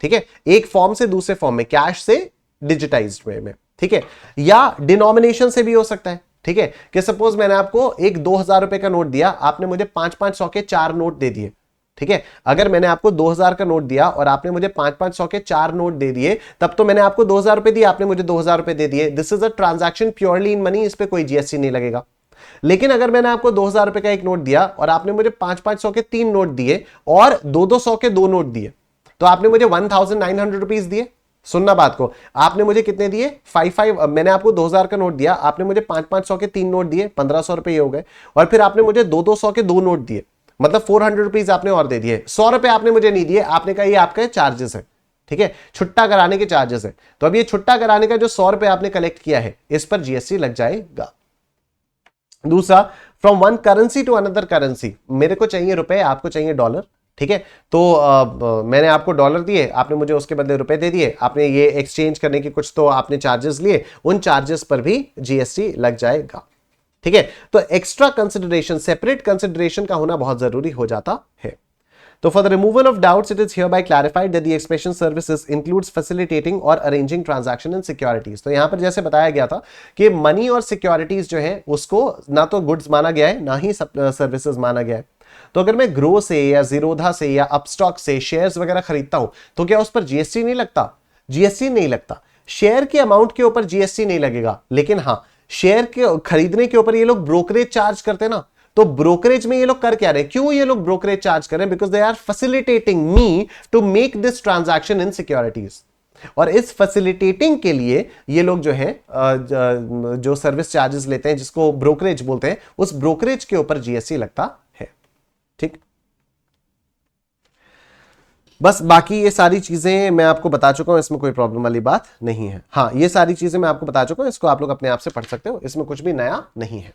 ठीक है, एक फॉर्म से दूसरे फॉर्म में, कैश से डिजिटाइज्ड वे में. ठीक है, या डिनोमिनेशन से भी हो सकता है. ठीक है, कि सपोज मैंने आपको एक 2000 रुपए का नोट दिया, आपने मुझे 500 के 4 नोट दे दिए. ठीक है, अगर मैंने आपको 2000 का नोट दिया और आपने मुझे 500 के 4 नोट दे दिए, तब तो मैंने आपको 2000 रुपए दिए, आपने मुझे 2000 रुपए दे दिए। This is a transaction purely in money, इस पे कोई जीएसटी नहीं लगेगा। लेकिन अगर मैंने आपको 2000 रुपए का एक नोट दिया और आपने मुझे 500 के 3 नोट दिए और 200 के 2 नोट दिए, तो आपने मुझे 1900 रुपीज दिए। सुनना बात को, आपने मुझे कितने दिए? 55। मैंने आपको 2000 का नोट दिया, आपने मुझे 500 के 3 नोट दिए, 1500 रुपए हो गए, और फिर आपने मुझे 200 के 2 नोट दिए, मतलब 400 रुपीज आपने और दे दिए। 100 रुपए आपने मुझे नहीं दिए, आपने कहा ये आपके चार्जेस है, ठीक है, छुट्टा कराने के चार्जेस है। तो अब ये छुट्टा कराने का जो 100 रुपए आपने कलेक्ट किया है, इस पर जीएसटी लग जाएगा। दूसरा, from one currency to another currency, मेरे को चाहिए रुपए, आपको चाहिए डॉलर, ठीक है, तो मैंने आपको डॉलर दिए, आपने मुझे उसके बदले रुपए दे दिए, आपने ये एक्सचेंज करने की कुछ तो आपने चार्जेस लिए, उन चार्जेस पर भी जीएसटी लग जाएगा, ठीक है। तो एक्स्ट्रा कंसिडरेशन, सेपरेट कंसिडरेशन का होना बहुत जरूरी हो जाता है। तो for the removal of doubts it is hereby clarified that the expression services includes facilitating or arranging transaction and securities. तो यहां पर जैसे बताया गया था कि मनी और सिक्योरिटीज जो है उसको ना तो गुड्स माना गया है, ना ही सर्विसेज माना गया है। तो अगर मैं ग्रो से या जीरोधा से या अपस्टॉक से शेयर्स वगैरह खरीदता हूं, तो क्या उस पर जीएसटी नहीं लगता? जीएसटी नहीं लगता। शेयर के अमाउंट के ऊपर जीएसटी नहीं लगेगा, लेकिन हाँ, शेयर के खरीदने के ऊपर ये लोग ब्रोकरेज चार्ज करते हैं ना, तो ब्रोकरेज में ये लोग कर क्या रहे हैं? क्यों ये लोग ब्रोकरेज चार्ज कर रहे हैं? Because they are facilitating me to make this transaction in securities. और इस फैसिलिटेटिंग के लिए ये लोग जो है जो सर्विस चार्जेस लेते हैं, जिसको ब्रोकरेज बोलते हैं, उस ब्रोकरेज के ऊपर जीएसटी लगता है, ठीक। बस बाकी ये सारी चीजें मैं आपको बता चुका हूं, इसमें कोई प्रॉब्लम वाली बात नहीं है। हाँ, ये सारी चीजें मैं आपको बता चुका हूं, इसको आप लोग अपने आप से पढ़ सकते हो, इसमें कुछ भी नया नहीं है।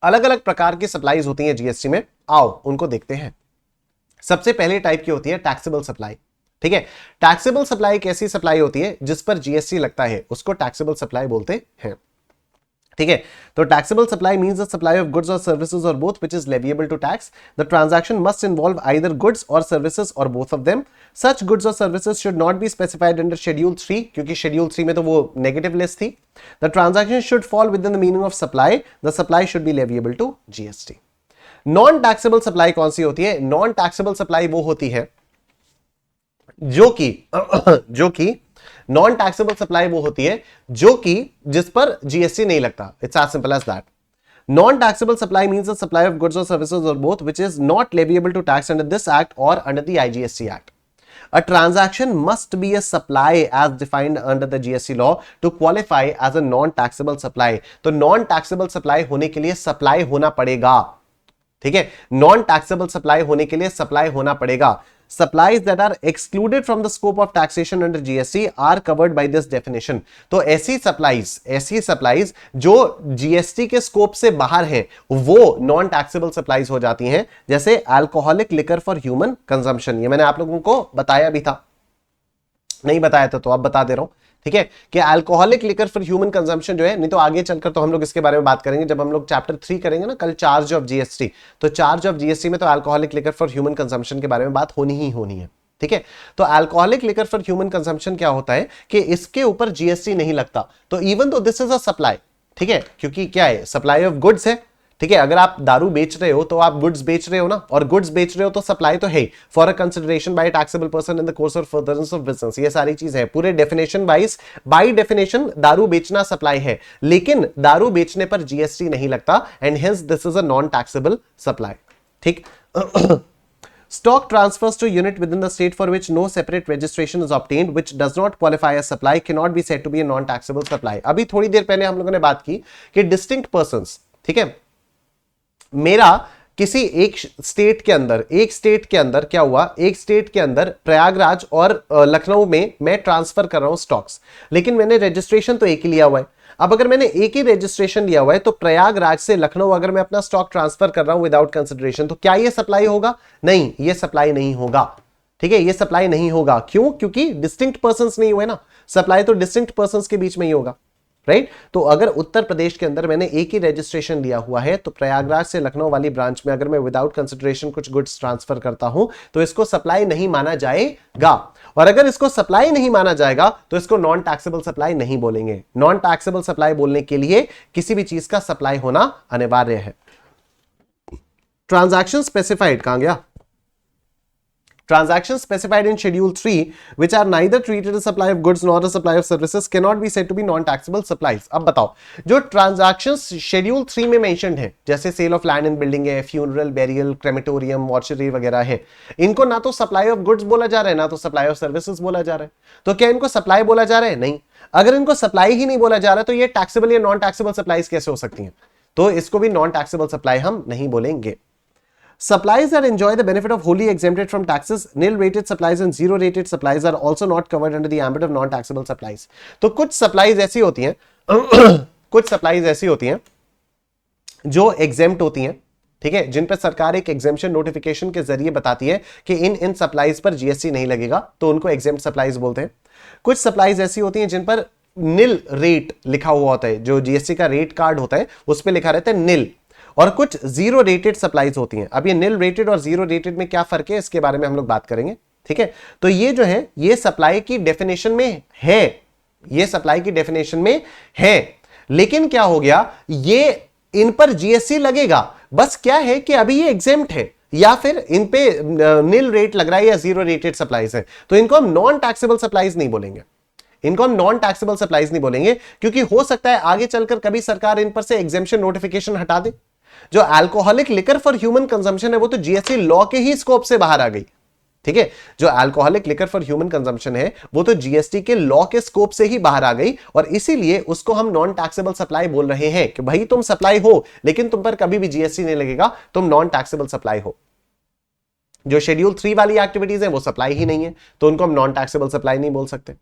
अलग अलग प्रकार की सप्लाईज होती हैं जीएसटी में, आओ उनको देखते हैं। सबसे पहले टाइप की होती है टैक्सेबल सप्लाई, ठीक है। टैक्सेबल सप्लाई एक ऐसी सप्लाई होती है जिस पर जीएसटी लगता है, उसको टैक्सेबल सप्लाई बोलते हैं, ठीक है। तो taxable supply means the supply of goods और सर्विसेज और both which is leviable to tax. The transaction must involve either goods और सर्विसेज और both of them. Such goods और services should not be specified under schedule 3, क्योंकि schedule 3 में तो वो negative list थी। The transaction should fall within the meaning of supply. The supply should be leviable to GST. Non taxable supply कौन सी होती है? Non taxable supply वो होती है जो कि नॉन टैक्सेबल सप्लाई वो होती है जो कि जिस पर जीएसटी नहीं लगता। It's as simple as that. Non taxable supply means the supply of goods और सर्विसेज और both which is not leviable to tax under this act or under the IGST act. A transaction must be a supply as defined under the GST law to qualify as a non-taxable supply. तो non-taxable supply होने के लिए supply होना पड़ेगा, ठीक है। Non-taxable supply होने के लिए supply होना पड़ेगा. Supplies that are excluded from the scope of taxation under GST are covered by this definition. तो ऐसी supplies जो GST के स्कोप से बाहर हैं, वो नॉन टैक्सेबल सप्लाईज हो जाती हैं, जैसे alcoholic liquor for human consumption. ये मैंने आप लोगों को बताया भी था, नहीं बताया था तो अब बता दे रहा हूं, ठीक है, कि alcoholic liquor for human consumption जो है, नहीं तो आगे चलकर तो हम लोग इसके बारे में बात करेंगे जब हम लोग चैप्टर 3 करेंगे ना कल, चार्ज ऑफ जीएसटी. तो चार्ज ऑफ जीएसटी में तो alcoholic liquor for human consumption के बारे में बात होनी ही होनी है, ठीक है. तो alcoholic liquor for human consumption क्या होता है कि इसके ऊपर जीएसटी नहीं लगता. तो even though this is a supply, ठीक है, क्योंकि क्या है, सप्लाई ऑफ गुड्स है, ठीक है. अगर आप दारू बेच रहे हो तो आप गुड्स बेच रहे हो ना, और गुड्स बेच रहे हो तो सप्लाई तो है for a consideration by taxable person in the course of furtherance of business. ये सारी चीज है पूरे डेफिनेशन वाइज. बाय डेफिनेशन दारू बेचना सप्लाई है, लेकिन दारू बेचने पर जीएसटी नहीं लगता, and hence this is a non taxable supply, ठीक. Stock transfers to unit within the state for which no separate registration is obtained, which does not qualify as supply, cannot be said to be a non-taxable supply. अभी थोड़ी देर पहले हम लोगों ने बात की कि distinct persons, ठीक है, मेरा किसी एक स्टेट के अंदर क्या हुआ, एक स्टेट के अंदर प्रयागराज और लखनऊ में मैं ट्रांसफर कर रहा हूं स्टॉक्स, लेकिन मैंने रजिस्ट्रेशन तो एक ही लिया हुआ है. अब अगर मैंने एक ही रजिस्ट्रेशन लिया हुआ है तो प्रयागराज से लखनऊ अगर मैं अपना स्टॉक ट्रांसफर कर रहा हूं विदाउट कंसिडरेशन, तो क्या ये सप्लाई होगा? नहीं, ये सप्लाई नहीं होगा, ठीक है, ये सप्लाई नहीं होगा. क्यों? क्योंकि डिस्टिंक्ट पर्संस नहीं हुए ना. सप्लाई तो डिस्टिंक्ट पर्संस के बीच में ही होगा, राइट. तो अगर उत्तर प्रदेश के अंदर मैंने एक ही रजिस्ट्रेशन लिया हुआ है, तो प्रयागराज से लखनऊ वाली ब्रांच में अगर मैं विदाउट कंसिडरेशन कुछ गुड्स ट्रांसफर करता हूं तो इसको सप्लाई नहीं माना जाएगा. और अगर इसको सप्लाई नहीं माना जाएगा तो इसको नॉन टैक्सेबल सप्लाई नहीं बोलेंगे। नॉन टैक्सेबल सप्लाई बोलने के लिए किसी भी चीज का सप्लाई होना अनिवार्य है। ट्रांजैक्शन स्पेसिफाइड कहां गया? Transactions specified in Schedule 3, which are neither treated as supply of goods nor a supply of services, cannot be said to be non-taxable supplies. अब बताओ, जो transactions Schedule 3 में mentioned है, जैसे sale of land and building है, funeral, burial, crematorium, mortuary वगैरह है, इनको ना तो supply of goods बोला जा रहा है, ना तो supply of services बोला जा रहा है। तो क्या इनको supply बोला जा रहा है? नहीं। अगर इनको supply ही नहीं बोला जा रहा है तो ये taxable या non-taxable supplies कैसे हो सकती हैं? तो इसको भी non-taxable supply हम नहीं बोलेंगे। Supplies that enjoy the benefit of wholly exempted from taxes, nil-rated supplies and zero-rated supplies are also not covered under the ambit of non-taxable supplies. तो कुछ supplies ऐसी होती हैं कुछ supplies ऐसी होती हैं जो exempt होती हैं, ठीक है, जिन पर सरकार एक exemption notification के जरिए बताती है कि इन supplies पर GST नहीं लगेगा, तो उनको exempt supplies बोलते हैं। कुछ supplies ऐसी होती हैं जिन पर nil rate लिखा हुआ होता है, जो GST का रेट कार्ड होता है उस पर लिखा रहता है nil, और कुछ जीरो रेटेड सप्लाईज होती हैं। अब ये नील रेटेड और जीरो रेटेड में क्या फर्क है इसके बारे में हम लोग बात करेंगे, ठीक है। तो ये जो है ये सप्लाई की डेफिनेशन में है, ये सप्लाई की डेफिनेशन में है, लेकिन क्या हो गया, ये इन पर जीएसटी लगेगा, बस क्या है कि अभी ये एग्जेम्प्ट है या फिर इन पे नील रेट लग रहा है या जीरो रेटेड सप्लाईज है, तो इनको हम नॉन टैक्सेबल सप्लाईज नहीं बोलेंगे। इनको हम नॉन टैक्सेबल सप्लाईज नहीं बोलेंगे, क्योंकि हो सकता है आगे चलकर कभी सरकार इन पर से एग्जेम्पशन नोटिफिकेशन हटा दे। जो alcoholic liquor for human consumption है वो तो जीएसटी लॉ के ही स्कोप से बाहर आ गई, ठीक है। जो alcoholic liquor for human consumption है वो तो जीएसटी के लॉ के स्कोप से ही बाहर आ गई, और इसीलिए उसको हम नॉन टैक्सेबल सप्लाई बोल रहे हैं कि भाई तुम सप्लाई हो लेकिन तुम पर कभी भी जीएसटी नहीं लगेगा, तुम नॉन टैक्सेबल सप्लाई हो। जो शेड्यूल 3 वाली एक्टिविटीज है वो सप्लाई ही नहीं है, तो उनको हम नॉन टैक्सेबल सप्लाई नहीं बोल सकते।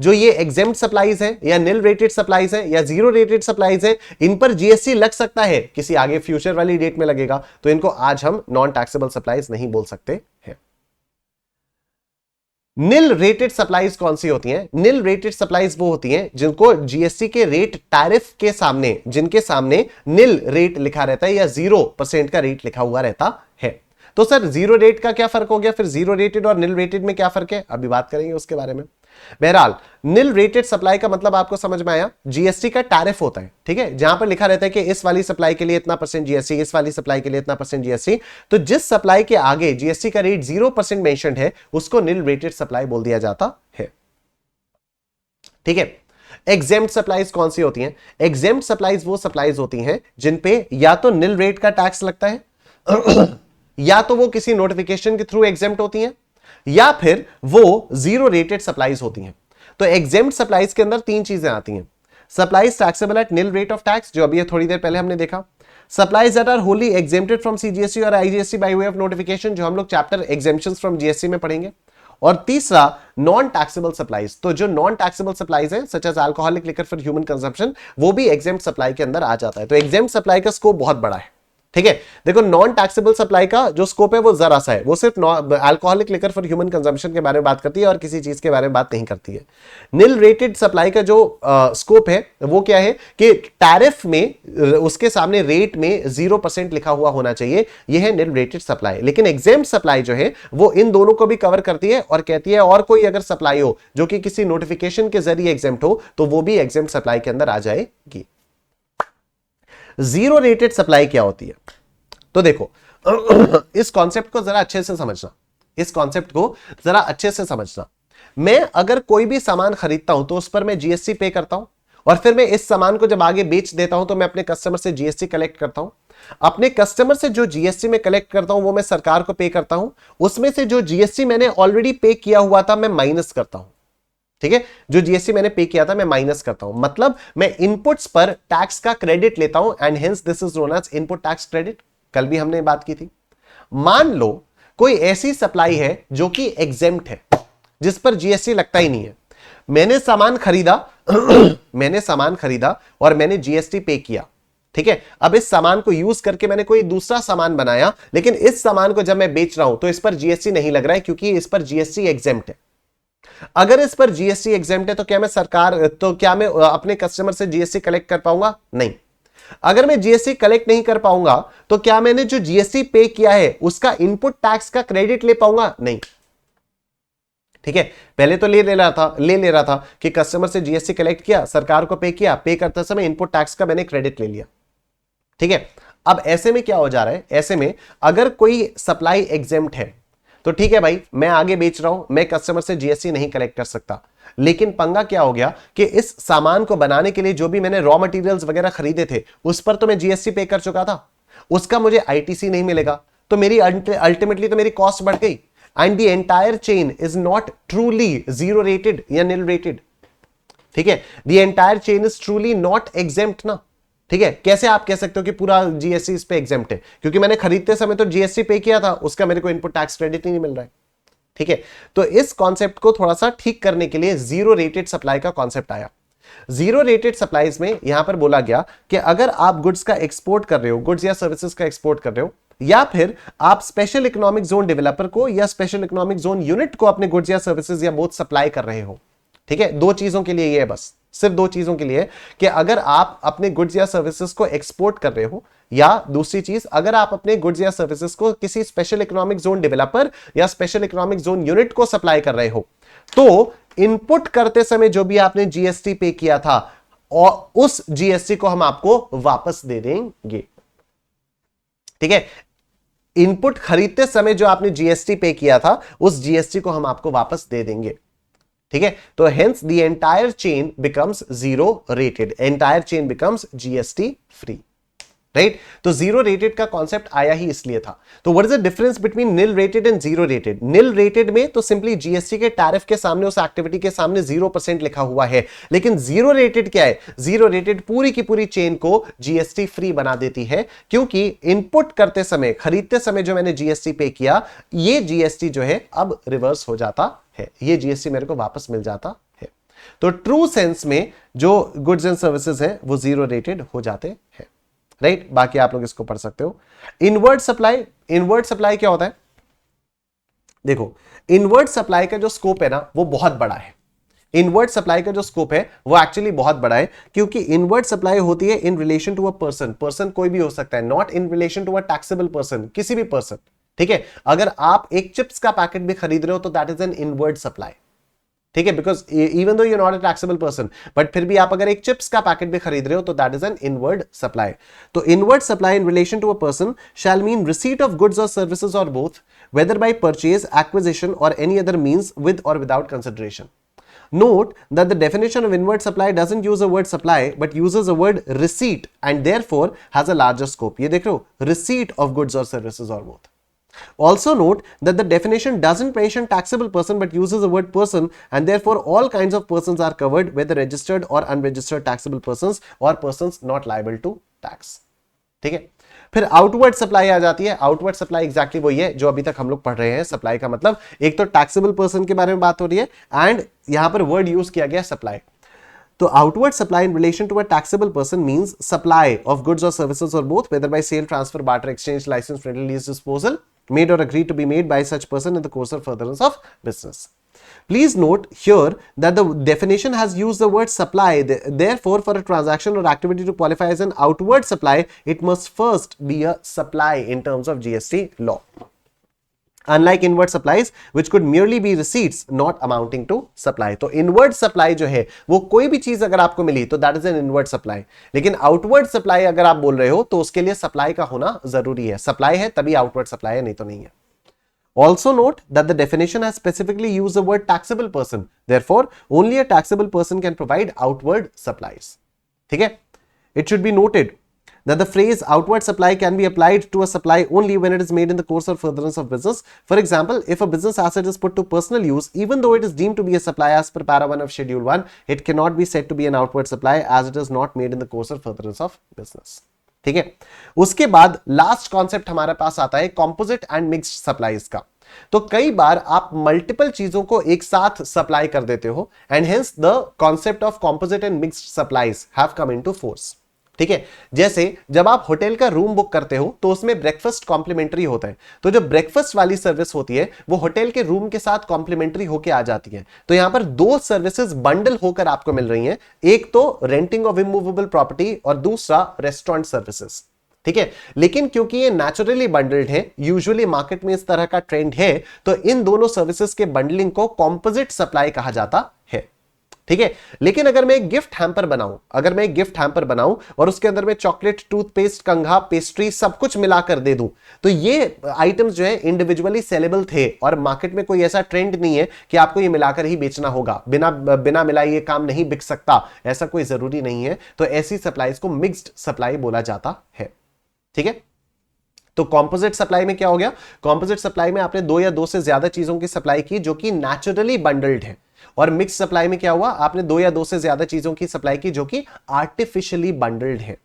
जो ये एग्जेम्प्ट सप्लाईज है या नील रेटेड सप्लाईज है या जीरो रेटेड सप्लाईज है, इन पर जीएसटी लग सकता है, किसी आगे फ्यूचर वाली डेट में लगेगा, तो इनको आज हम नॉन टैक्सेबल सप्लाईज नहीं बोल सकते हैं। नील रेटेड सप्लाईज कौन सी होती हैं? नील रेटेड सप्लाईज वो होती हैं जिनको जीएसटी के रेट टैरिफ के सामने, जिनके सामने नील रेट लिखा रहता है या 0% का रेट लिखा हुआ रहता है। तो सर जीरो रेट का क्या फर्क हो गया, फिर जीरो रेटेड और नील रेटेड में क्या फर्क है, अभी बात करेंगे उसके बारे में। बहरहाल नील रेटेड सप्लाई का मतलब आपको समझ में आया, जीएसटी का टैरिफ होता है, ठीक है, जहां पर लिखा रहता है कि इस वाली सप्लाई के लिए इतना % जीएसटी, इस वाली सप्लाई के लिए इतना % जीएसटी। तो जिस सप्लाई के आगे जीएसटी का रेट 0% मेंशन्ड है उसको नील रेटेड सप्लाई बोल दिया जाता है, ठीक है। एग्जेम्प्ट सप्लाईज कौन सी होती हैं? एग्जेम्प्ट सप्लाईज वो सप्लाईज होती हैं जिन पे या तो नील रेट का टैक्स लगता है या तो वो किसी नोटिफिकेशन के थ्रू एग्जेम्प्ट होती हैं, या फिर वो जीरो रेटेड सप्लाईज होती हैं। तो एग्जेम्प्ट सप्लाईज के अंदर तीन चीजें आती हैं। Supplies taxable at nil rate of tax, जो अभी थोड़ी देर पहले हमने देखा। Supplies that are wholly exempted from CGST और IGST by way of notification, जो हम लोग चैप्टर एग्जेम्पशंस फ्रॉम जीएसटी में पढ़ेंगे। और तीसरा नॉन टैक्सेबल सप्लाईज, तो जो नॉन टैक्सेबल सप्लाईज है such as alcoholic liquor for human consumption, वो भी एग्जेम्प्ट सप्लाई के अंदर आ जाता है। तो एग्जेम्प्ट सप्लाई का स्कोप बहुत बड़ा है, ठीक है। देखो नॉन टैक्सेबल सप्लाई का जो स्कोप है वो जरा सा है, वो सिर्फ alcoholic liquor for human consumption के बारे में बात करती है और किसी चीज के बारे में बात नहीं करती है। नील रेटेड सप्लाई का जो स्कोप है वो क्या है कि टैरिफ में उसके सामने रेट में 0% लिखा हुआ होना चाहिए, यह है नील रेटेड सप्लाई। लेकिन एग्जेम्प्ट सप्लाई जो है वो इन दोनों को भी कवर करती है और कहती है और कोई अगर सप्लाई हो जो कि किसी नोटिफिकेशन के जरिए एग्जेम्प्ट हो तो वो भी एग्जेम्प्ट सप्लाई के अंदर आ जाएगी। जीरो रेटेड सप्लाई क्या होती है? तो देखो इस कॉन्सेप्ट को जरा अच्छे से समझना, इस कॉन्सेप्ट को जरा अच्छे से समझना। मैं अगर कोई भी सामान खरीदता हूं तो उस पर मैं जीएसटी पे करता हूं, और फिर मैं इस सामान को जब आगे बेच देता हूं तो मैं अपने कस्टमर से जीएसटी कलेक्ट करता हूं। अपने कस्टमर से जो जीएसटी में कलेक्ट करता हूं वो मैं सरकार को पे करता हूं, उसमें से जो जीएसटी मैंने ऑलरेडी पे किया हुआ था मैं माइनस करता हूं, ठीक है। जो जीएसटी मैंने पे किया था मैं माइनस करता हूं, मतलब मैं इनपुट्स पर टैक्स का क्रेडिट लेता हूं, and hence this is known as input tax credit. कल भी हमने बात की थी। मान लो कोई ऐसी सप्लाई है जो कि एग्जेम्प्ट है, जिस पर जीएसटी लगता ही नहीं है। मैंने सामान खरीदा मैंने सामान खरीदा और मैंने जीएसटी पे किया, ठीक है। अब इस सामान को यूज करके मैंने कोई दूसरा सामान बनाया, लेकिन इस सामान को जब मैं बेच रहा हूं तो इस पर जीएसटी नहीं लग रहा है क्योंकि इस पर जीएसटी एग्जेम्प्ट है। अगर इस पर जीएसटी एग्जेम्प्ट है तो क्या मैं अपने कस्टमर से जीएसटी कलेक्ट कर पाऊंगा? नहीं। अगर मैं जीएसटी कलेक्ट नहीं कर पाऊंगा तो क्या मैंने जो जीएसटी पे किया है उसका इनपुट टैक्स का क्रेडिट ले पाऊंगा? नहीं। ठीक है, पहले तो ले रहा था कि कस्टमर से जीएसटी कलेक्ट किया, सरकार को पे किया, पे करते समय इनपुट टैक्स का मैंने क्रेडिट ले लिया। ठीक है, अब ऐसे में क्या हो जा रहा है, ऐसे में अगर कोई सप्लाई एग्जेम्प्ट है तो ठीक है भाई, मैं आगे बेच रहा हूं, मैं कस्टमर से जीएसटी नहीं कलेक्ट कर सकता। लेकिन पंगा क्या हो गया कि इस सामान को बनाने के लिए जो भी मैंने रॉ मटेरियल्स वगैरह खरीदे थे उस पर तो मैं जीएसटी पे कर चुका था, उसका मुझे आईटीसी नहीं मिलेगा, तो मेरी अल्टीमेटली तो मेरी कॉस्ट बढ़ गई। And the entire chain is not truly zero rated या नील रेटेड। ठीक है, the entire chain is truly not exempt ना। ठीक है, कैसे आप कह सकते हो कि पूरा जीएसटी इस पे एग्जेम्प्ट है, क्योंकि मैंने खरीदते समय तो जीएसटी पे किया था, उसका मेरे को इनपुट टैक्स क्रेडिट ही नहीं मिल रहा है। ठीक है, तो इस कॉन्सेप्ट को थोड़ा सा ठीक करने के लिए जीरो रेटेड सप्लाई का कॉन्सेप्ट आया। जीरो रेटेड सप्लाईज में यहां पर बोला गया कि अगर आप गुड्स का एक्सपोर्ट कर रहे हो, गुड्स या सर्विसेज का एक्सपोर्ट कर रहे हो, या फिर आप स्पेशल इकोनॉमिक जोन डेवलपर को या स्पेशल इकोनॉमिक जोन यूनिट को अपने गुड्स या सर्विसेज या बोथ सप्लाई कर रहे हो। ठीक है, दो चीजों के लिए ये है, बस सिर्फ दो चीजों के लिए कि अगर आप अपने गुड्स या सर्विसेज को एक्सपोर्ट कर रहे हो, या दूसरी चीज अगर आप अपने गुड्स या सर्विसेज को किसी स्पेशल इकोनॉमिक जोन डेवलपर या स्पेशल इकोनॉमिक जोन यूनिट को सप्लाई कर रहे हो, तो इनपुट करते समय जो भी आपने जीएसटी पे किया था और उस जीएसटी को हम आपको वापस दे देंगे। ठीक है, इनपुट खरीदते समय जो आपने जीएसटी पे किया था उस जीएसटी को हम आपको वापस दे देंगे। ठीक है, तो hence the entire chain becomes zero rated, entire chain becomes GST free. Right, तो जीरो रेटेड का कॉन्सेप्ट आया ही इसलिए था। तो what is the difference between nil rated and zero rated? Nil rated में तो सिंपली जीएसटी के टैरिफ के सामने, उस एक्टिविटी के सामने 0% लिखा हुआ है। लेकिन जीरो रेटेड क्या है? जीरो रेटेड पूरी की पूरी चेन को जीएसटी फ्री बना देती है, क्योंकि इनपुट करते समय, खरीदते समय जो मैंने जीएसटी पे किया, ये जीएसटी जो है अब रिवर्स हो जाता है, ये जीएसटी मेरे को वापस मिल जाता है। तो ट्रू सेंस में जो गुड्स एंड सर्विसेज है वो जीरो रेटेड हो जाते हैं। राइट, बाकी आप लोग इसको पढ़ सकते हो। इनवर्ड सप्लाई, इनवर्ड सप्लाई क्या होता है? देखो, इनवर्ड सप्लाई का जो स्कोप है ना वो बहुत बड़ा है। इनवर्ड सप्लाई का जो स्कोप है वो एक्चुअली बहुत बड़ा है, क्योंकि इनवर्ड सप्लाई होती है in relation to a person, person कोई भी हो सकता है, not in relation to a taxable person, किसी भी पर्सन। ठीक है, अगर आप एक चिप्स का पैकेट भी खरीद रहे हो तो that is an inward supply. ठीक है, because even though you not a taxable person, but फिर भी आप अगर एक चिप्स का पैकेट भी खरीद रहे हो तो that is an inward supply. तो inward supply in relation to a person shall mean receipt of goods और सर्विसेज और both, whether by purchase, acquisition or any other means with or without consideration. Note that the definition of inward supply doesn't use the word supply but uses the word receipt and therefore has a larger scope. ये देख रहे हो, receipt of goods or services or both. Also note that the definition doesn't mention taxable person but uses the word person and therefore all kinds of persons are covered, whether registered or unregistered taxable persons or persons not liable to tax. ठीक है, फिर outward supply आ जाती है। Outward supply exactly वही है जो अभी तक हम लोग पढ़ रहे हैं। सप्लाई का मतलब एक तो टैक्सेबल पर्सन के बारे में बात हो रही है एंड यहां पर वर्ड यूज किया गया सप्लाई। तो outward supply in relation to a taxable person means supply of goods और सर्विसेज और both, whether by sale, transfer, barter, exchange, licence, rental, lease, disposal, made or agreed to be made by such person in the course of furtherance of business. Please note here that the definition has used the word supply. Therefore, for a transaction or activity to qualify as an outward supply, it must first be a supply in terms of GST law. Unlike inward supplies, which could merely be receipts not amounting to supply. तो inward supply जो है वो कोई भी चीज अगर आपको मिली तो that is an inward supply. लेकिन outward supply अगर आप बोल रहे हो तो उसके लिए supply का होना जरूरी है। supply है तभी outward supply है, नहीं तो नहीं है। Also note that the definition has specifically used the word taxable person. Therefore, only a taxable person can provide outward supplies. ठीक है? It should be noted that the phrase outward supply can be applied to a supply only when it is made in the course or furtherance of business. For example, if a business asset is put to personal use, even though it is deemed to be a supply as per para 1 of schedule 1, it cannot be said to be an outward supply as it is not made in the course or furtherance of business. ठीक है, उसके बाद last concept हमारे पास आता है composite and mixed supplies का। तो कई बार आप मल्टीपल चीजों को एक साथ सप्लाई कर देते हो and hence the concept of composite and mixed supplies have come into force. ठीक है, जैसे जब आप होटल का रूम बुक करते हो तो उसमें ब्रेकफास्ट कॉम्प्लीमेंट्री होता है, तो जो ब्रेकफास्ट वाली सर्विस होती है वो होटल के रूम के साथ कॉम्प्लीमेंट्री होके आ जाती है। तो यहां पर दो सर्विसेज बंडल होकर आपको मिल रही हैं, एक तो रेंटिंग ऑफ इमूवेबल प्रॉपर्टी और दूसरा रेस्टोरेंट सर्विसेज। ठीक है। लेकिन क्योंकि ये नेचुरली बंडल्ड है, यूजुअली मार्केट में इस तरह का ट्रेंड है, तो इन दोनों सर्विसेज के बंडलिंग को कॉम्पोजिट सप्लाई कहा जाता है। ठीक है। लेकिन अगर मैं एक गिफ्ट हैम्पर बनाऊं और उसके अंदर में चॉकलेट, टूथपेस्ट, कंघा, पेस्ट्री सब कुछ मिलाकर दे दूं, तो ये आइटम्स जो है इंडिविजुअली सेलेबल थे और मार्केट में कोई ऐसा ट्रेंड नहीं है कि आपको ये मिलाकर ही बेचना होगा, बिना मिलाए ये काम नहीं बिक सकता, ऐसा कोई जरूरी नहीं है। तो ऐसी सप्लाईज को मिक्स्ड सप्लाई बोला जाता है। ठीक है। तो कॉम्पोजिट सप्लाई में क्या हो गया? कॉम्पोजिट सप्लाई में आपने दो या दो से ज्यादा चीजों की सप्लाई की जो कि नेचुरली बंडल्ड है, और मिक्स सप्लाई में क्या हुआ? आपने दो या दो से ज्यादा चीजों की सप्लाई की जो कि आर्टिफिशियली बंडल्ड है।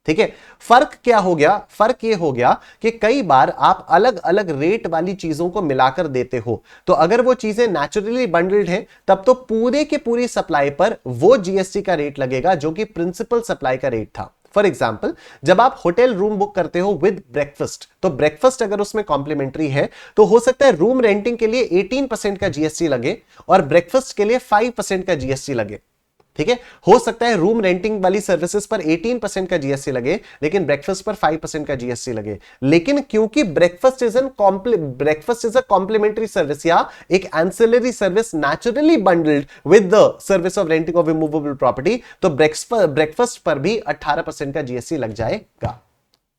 ठीक है। फर्क क्या हो गया? फर्क ये हो गया कि कई बार आप अलग अलग रेट वाली चीजों को मिलाकर देते हो, तो अगर वो चीजें नेचुरली बंडल्ड है तब तो पूरे के पूरी सप्लाई पर वो जीएसटी का रेट लगेगा जो कि प्रिंसिपल सप्लाई का रेट था। फॉर एग्जाम्पल, जब आप होटल रूम बुक करते हो विद ब्रेकफास्ट, तो ब्रेकफास्ट अगर उसमें कॉम्प्लीमेंट्री है तो हो सकता है रूम रेंटिंग के लिए 18% का जीएसटी लगे और ब्रेकफास्ट के लिए 5% का जीएसटी लगे। ठीक है। हो सकता है रूम रेंटिंग वाली सर्विसेज पर 18% का जीएसटी लगे लेकिन ब्रेकफास्ट पर 5% का जीएसटी लगे। लेकिन क्योंकि breakfast is a complimentary service या एक ancillary service naturally bundled with the service of renting of removable property, तो ब्रेकफास्ट पर भी 18% का जीएसटी लग जाएगा।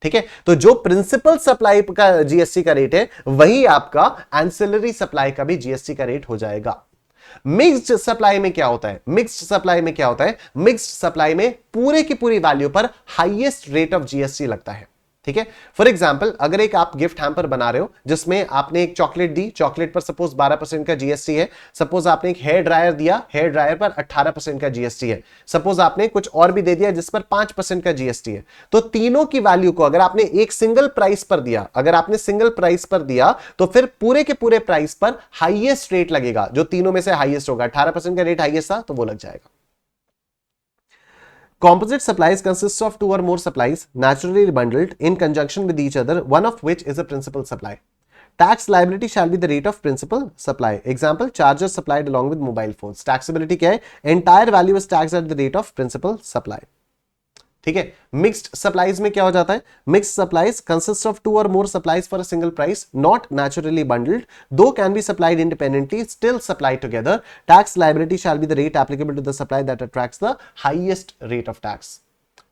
ठीक है। तो जो प्रिंसिपल सप्लाई का जीएसटी का रेट है वही आपका एंसिलरी सप्लाई का भी जीएसटी का रेट हो जाएगा। मिक्स्ड सप्लाई में क्या होता है? मिक्स्ड सप्लाई में पूरे की पूरी वैल्यू पर हाईएस्ट रेट ऑफ जीएसटी लगता है। ठीक है। फॉर एग्जाम्पल, अगर एक आप गिफ्ट हैम्पर बना रहे हो जिसमें आपने एक चॉकलेट दी, चॉकलेट पर सपोज 12% का जीएसटी है, सपोज आपने एक हेयर ड्रायर दिया, हेयर ड्रायर पर 18% का जीएसटी है, सपोज आपने कुछ और भी दे दिया जिस पर 5% का जीएसटी है, तो तीनों की वैल्यू को अगर आपने एक सिंगल प्राइस पर दिया तो फिर पूरे के पूरे प्राइस पर हाईएस्ट रेट लगेगा, जो तीनों में से हाईएस्ट होगा। 18% का रेट हाईएस्ट था तो वो लग जाएगा। Composite supplies consists of two or more supplies naturally bundled in conjunction with each other, one of which is a principal supply. Tax liability shall be the rate of principal supply. Example, charges supplied along with mobile phones. Taxability क्या है? Entire value is taxed at the rate of principal supply. ठीक है। Mixed supplies में क्या हो जाता है? Mixed supplies consist of two or more supplies for a single price, not naturally bundled, though can be supplied independently, still supplied together. Tax liability shall be the rate applicable to the supply that attracts the highest rate of tax.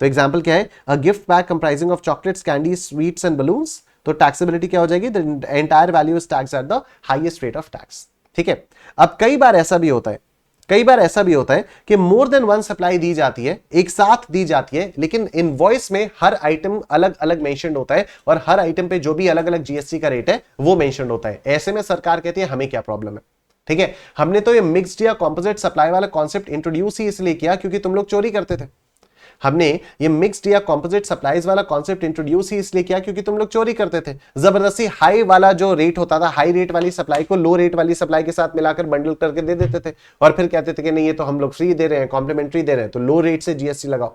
तो example क्या है? A gift bag comprising of chocolates, candies, sweets and balloons. तो taxability क्या हो जाएगी? The entire value is taxed at the highest rate of tax. ठीक है। अब कई बार ऐसा भी होता है कि मोर देन वन सप्लाई दी जाती है, एक साथ दी जाती है, लेकिन इनवॉइस में हर आइटम अलग अलग मेंशन्ड होता है और हर आइटम पे जो भी अलग अलग जीएसटी का रेट है वो मेंशन्ड होता है। ऐसे में सरकार कहती है हमें क्या प्रॉब्लम है? ठीक है। हमने तो ये मिक्स्ड या कॉम्पोजिट सप्लाई वाला कॉन्सेप्ट इंट्रोड्यूस ही इसलिए किया क्योंकि तुम लोग चोरी करते थे। हमने ये मिक्स्ड या कॉम्पोजिट सप्लाईज वाला कॉन्सेप्ट इंट्रोड्यूस ही इसलिए किया क्योंकि तुम लोग चोरी करते थे। जबरदस्ती हाई वाला जो रेट होता था, हाई रेट वाली सप्लाई को लो रेट वाली सप्लाई के साथ मिलाकर बंडल करके दे देते थे और फिर कहते थे कि नहीं ये तो हम लोग फ्री दे रहे हैं, कॉम्प्लीमेंट्री दे रहे हैं, तो लो रेट से जीएसटी लगाओ।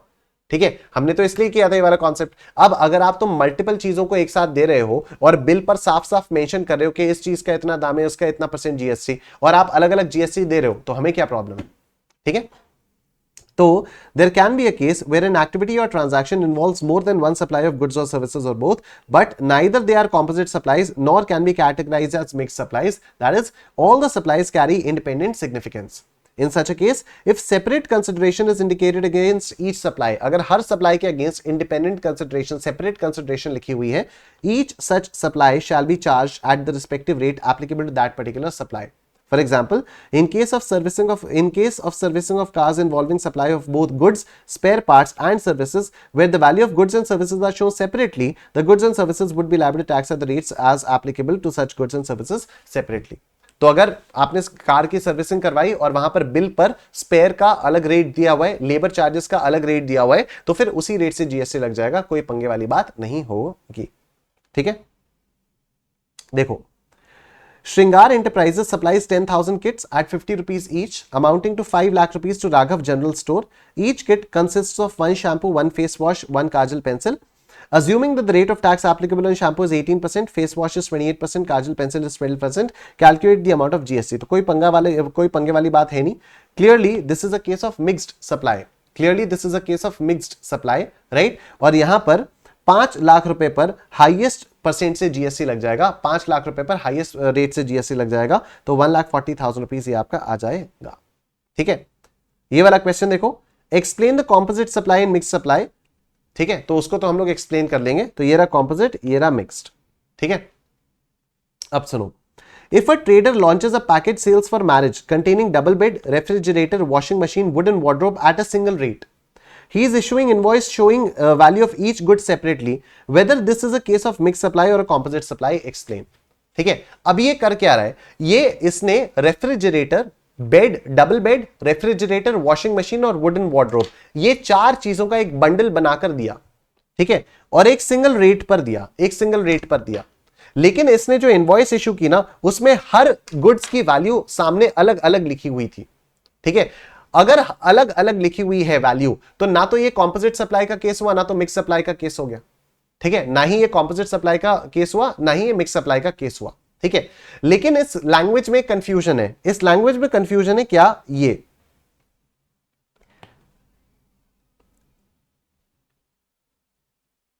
ठीक है। हमने तो इसलिए किया था ये वाला कॉन्सेप्ट। अब अगर आप तो मल्टीपल चीजों को एक साथ दे रहे हो और बिल पर साफ साफ मेंशन कर रहे हो कि इस चीज का इतना दाम है, उसका इतना % जीएसटी, और आप अलग अलग जीएसटी दे रहे हो, तो हमें क्या प्रॉब्लम है? ठीक है। So, there can be a case where an activity or transaction involves more than one supply of goods or services or both, but neither they are composite supplies nor can be categorized as mixed supplies. That is, all the supplies carry independent significance. In such a case, if separate consideration is indicated against each supply, अगर हर supply के against independent consideration, separate consideration लिखी हुई है, each such supply shall be charged at the respective rate applicable to that particular supply. For example, in case of servicing of cars involving supply of both goods, spare parts and services, where the value of goods and services are shown separately, the goods and services would be liable to tax at the rates as applicable to such goods and services separately. तो अगर आपने car की servicing करवाई और वहां पर bill पर spare का अलग रेट दिया हुआ है, लेबर चार्जेस का अलग रेट दिया हुआ है, तो फिर उसी रेट से जीएसटी लग जाएगा, कोई पंगे वाली बात नहीं होगी। ठीक है। देखो, Shringar Enterprises supplies 10,000 kits at 50 rupees each, amounting to 5 lakh rupees to Raghav General Store. Each kit consists of one shampoo, one face wash, one kajal pencil. Assuming that the rate of tax applicable on shampoo is 18%, face wash is 28%, kajal pencil is 12%, calculate the amount of GST. तो कोई पंगे वाली बात है नहीं. Clearly, this is a case of mixed supply. Right? और यहाँ पर 5 लाख रुपए पर हाईएस्ट परसेंट से जीएसटी लग जाएगा, 5 लाख रुपए पर हाईएस्ट रेट से जीएसटी लग जाएगा, तो 1,40,000 रुपीज ये आपका आ जाएगा। ठीक है, ये वाला क्वेश्चन देखो, explain the composite supply and mix supply. ठीक है, तो उसको तो हम लोग एक्सप्लेन कर लेंगे। तो ये रहा कॉम्पोजिट, ये रहा मिक्स्ड। ठीक है, अब सुनो, if a trader launches a package sales for marriage containing double bed, refrigerator, washing machine, wooden wardrobe at a single rate, he is issuing invoice showing value of each good separately, whether this is a case of mixed supply or a composite supply, explain। ठीक है, अब ये कर क्या रहा है, ये इसने refrigerator, bed, double bed, refrigerator, washing machine और वुडन वार्डरोब, ये 4 चीजों का एक बंडल बनाकर दिया। ठीक है, और एक सिंगल रेट पर दिया, एक सिंगल रेट पर दिया। लेकिन इसने जो इनवॉइस इशू की ना, उसमें हर गुड्स की वैल्यू सामने अलग अलग लिखी हुई थी। ठीक है, अगर अलग अलग लिखी हुई है वैल्यू, तो ना तो ये कॉम्पोजिट सप्लाई का केस हुआ, ना तो मिक्स सप्लाई का केस हो गया। ठीक है, ना ही ये कॉम्पोजिट सप्लाई का केस हुआ, ना ही ये मिक्स सप्लाई का केस हुआ। ठीक है, लेकिन इस लैंग्वेज में कंफ्यूजन है, इस लैंग्वेज में कंफ्यूजन है क्या, ये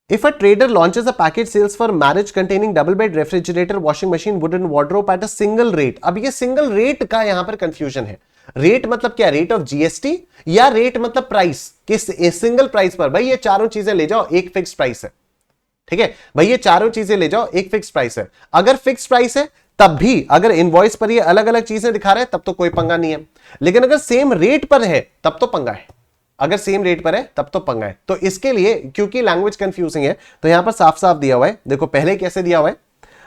if a trader launches a package sales for marriage containing double bed, refrigerator, washing machine, wooden wardrobe at a single rate, अब ये सिंगल रेट का यहां पर कंफ्यूजन है। रेट मतलब क्या, रेट ऑफ जीएसटी, या रेट मतलब प्राइस, किस सिंगल प्राइस पर। भाई ये चारों चीजें ले जाओ, एक फिक्स प्राइस है। ठीक है भाई, ये चारों चीजें ले जाओ, एक फिक्स प्राइस है। अगर फिक्स प्राइस है तब भी, अगर इनवॉइस पर ये अलग अलग चीजें दिखा रहे हैं तब तो कोई पंगा नहीं है, लेकिन अगर सेम रेट पर है तब तो पंगा है। अगर सेम रेट पर है तब तो पंगा है। तो इसके लिए, क्योंकि लैंग्वेज कंफ्यूजिंग है, तो यहां पर साफ साफ दिया हुआ है। देखो पहले कैसे दिया हुआ है,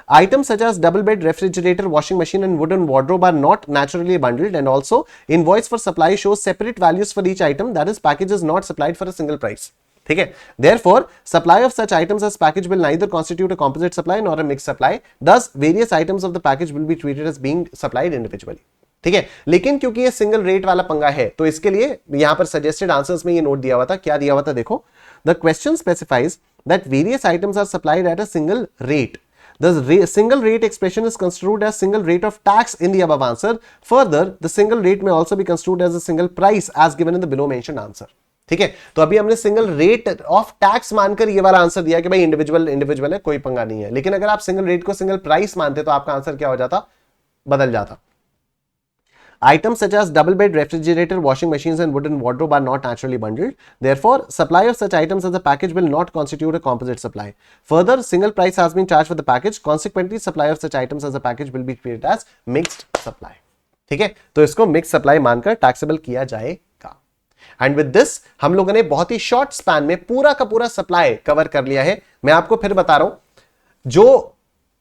items such as double bed, refrigerator, washing machine and wooden wardrobe are not naturally bundled, and also invoice for supply shows separate values for each item, that is package is not supplied for a single price। ठीक है, therefore supply of such items as package will neither constitute a composite supply nor a mixed supply, thus various items of the package will be treated as being supplied individually। ठीक है, लेकिन क्योंकि ये single rate वाला पंगा है, तो इसके लिए यहां पर सजेस्टेड आंसर्स में ये नोट दिया हुआ था। क्या दिया हुआ था देखो, the question specifies that various items are supplied at a single rate, the single rate expression is construed as single rate of tax in the above answer, further the single rate may also be construed as a single price as given in the below mentioned answer। ठीक है, तो अभी हमने single rate of tax मानकर ये वाला answer दिया कि भाई इंडिविजुअल है, कोई पंगा नहीं है। लेकिन अगर आप सिंगल रेट को सिंगल प्राइस मानते तो आपका आंसर क्या हो जाता, बदल जाता। Items such as double bed, refrigerator, washing machines and wooden wardrobe are not naturally bundled. Therefore, supply of such items as a package will not constitute a composite supply. Further, single price has been charged for the package. Consequently, supply of such items as a package will be treated as mixed supply. ठीक है, तो इसको mixed supply मानकर taxable किया जाएगा। And with this हम लोगों ने बहुत ही शॉर्ट स्पैन में पूरा का पूरा सप्लाई कवर कर लिया है। मैं आपको फिर बता रहा हूं, जो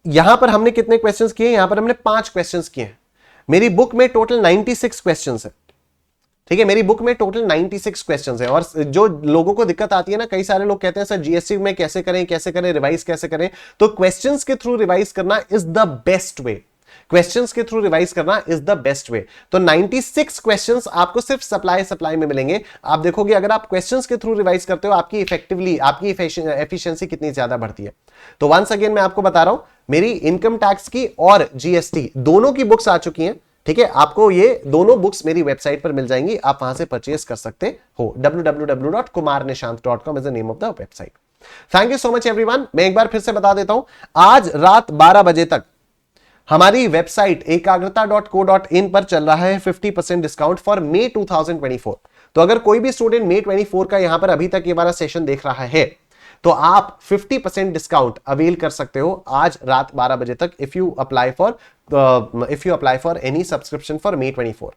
यहां पर हमने कितने क्वेश्चंस किए, यहां पर हमने 5 क्वेश्चंस किए हैं। मेरी बुक में टोटल 96 क्वेश्चंस है। ठीक है, मेरी बुक में टोटल 96 क्वेश्चंस है। और जो लोगों को दिक्कत आती है ना, कई सारे लोग कहते हैं सर जीएसटी में कैसे करें रिवाइज कैसे करें, तो क्वेश्चंस के थ्रू रिवाइज करना is the best way. Questions के थ्रू रिवाइज करना इज द बेस्ट वे। तो 96 क्वेश्चंस आपको सिर्फ सप्लाई में मिलेंगे। आप देखोगे अगर आप क्वेश्चंस के थ्रू रिवाइज करते हो, आपकी एफिशिएंसी कितनी ज्यादा बढ़ती है। तो वंस अगेन मैं आपको बता रहा हूं, मेरी इनकम टैक्स की और जीएसटी दोनों की बुक्स आ चुकी हैं। ठीक है, आपको ये दोनों बुक्स मेरी वेबसाइट पर मिल जाएंगी, आप वहां से परचेज कर सकते हो। www.kumarnishant.com is the name of the website. Thank you so much everyone. मैं एक बार फिर से बता देता हूं, आज रात 12 बजे तक हमारी वेबसाइट एकाग्रता.co.in पर चल रहा है 50% डिस्काउंट फॉर मे 2024। तो अगर कोई भी स्टूडेंट मे 24 का यहां पर अभी तक ये वाला सेशन देख रहा है, तो आप 50% डिस्काउंट अवेल कर सकते हो आज रात 12 बजे तक, if you apply for any subscription for May 24।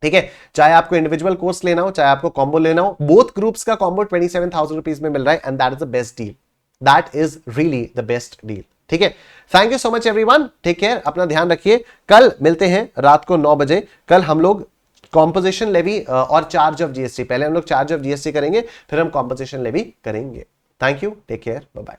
ठीक है, चाहे आपको इंडिविजुअल कोर्स लेना हो, चाहे आपको कॉम्बो लेना हो, बोथ ग्रुप्स का कॉम्बो 27,000 रुपीज में मिल रहा है, and that is the best deal. That is really the best deal. ठीक है, thank you so much everyone, take care, अपना ध्यान रखिए। कल मिलते हैं रात को 9 बजे। कल हम लोग कॉम्पोजिशन लेवी और चार्ज ऑफ जीएसटी, पहले हम लोग चार्ज ऑफ जीएसटी करेंगे, फिर हम कॉम्पोजिशन लेवी करेंगे। Thank you, take care, bye bye.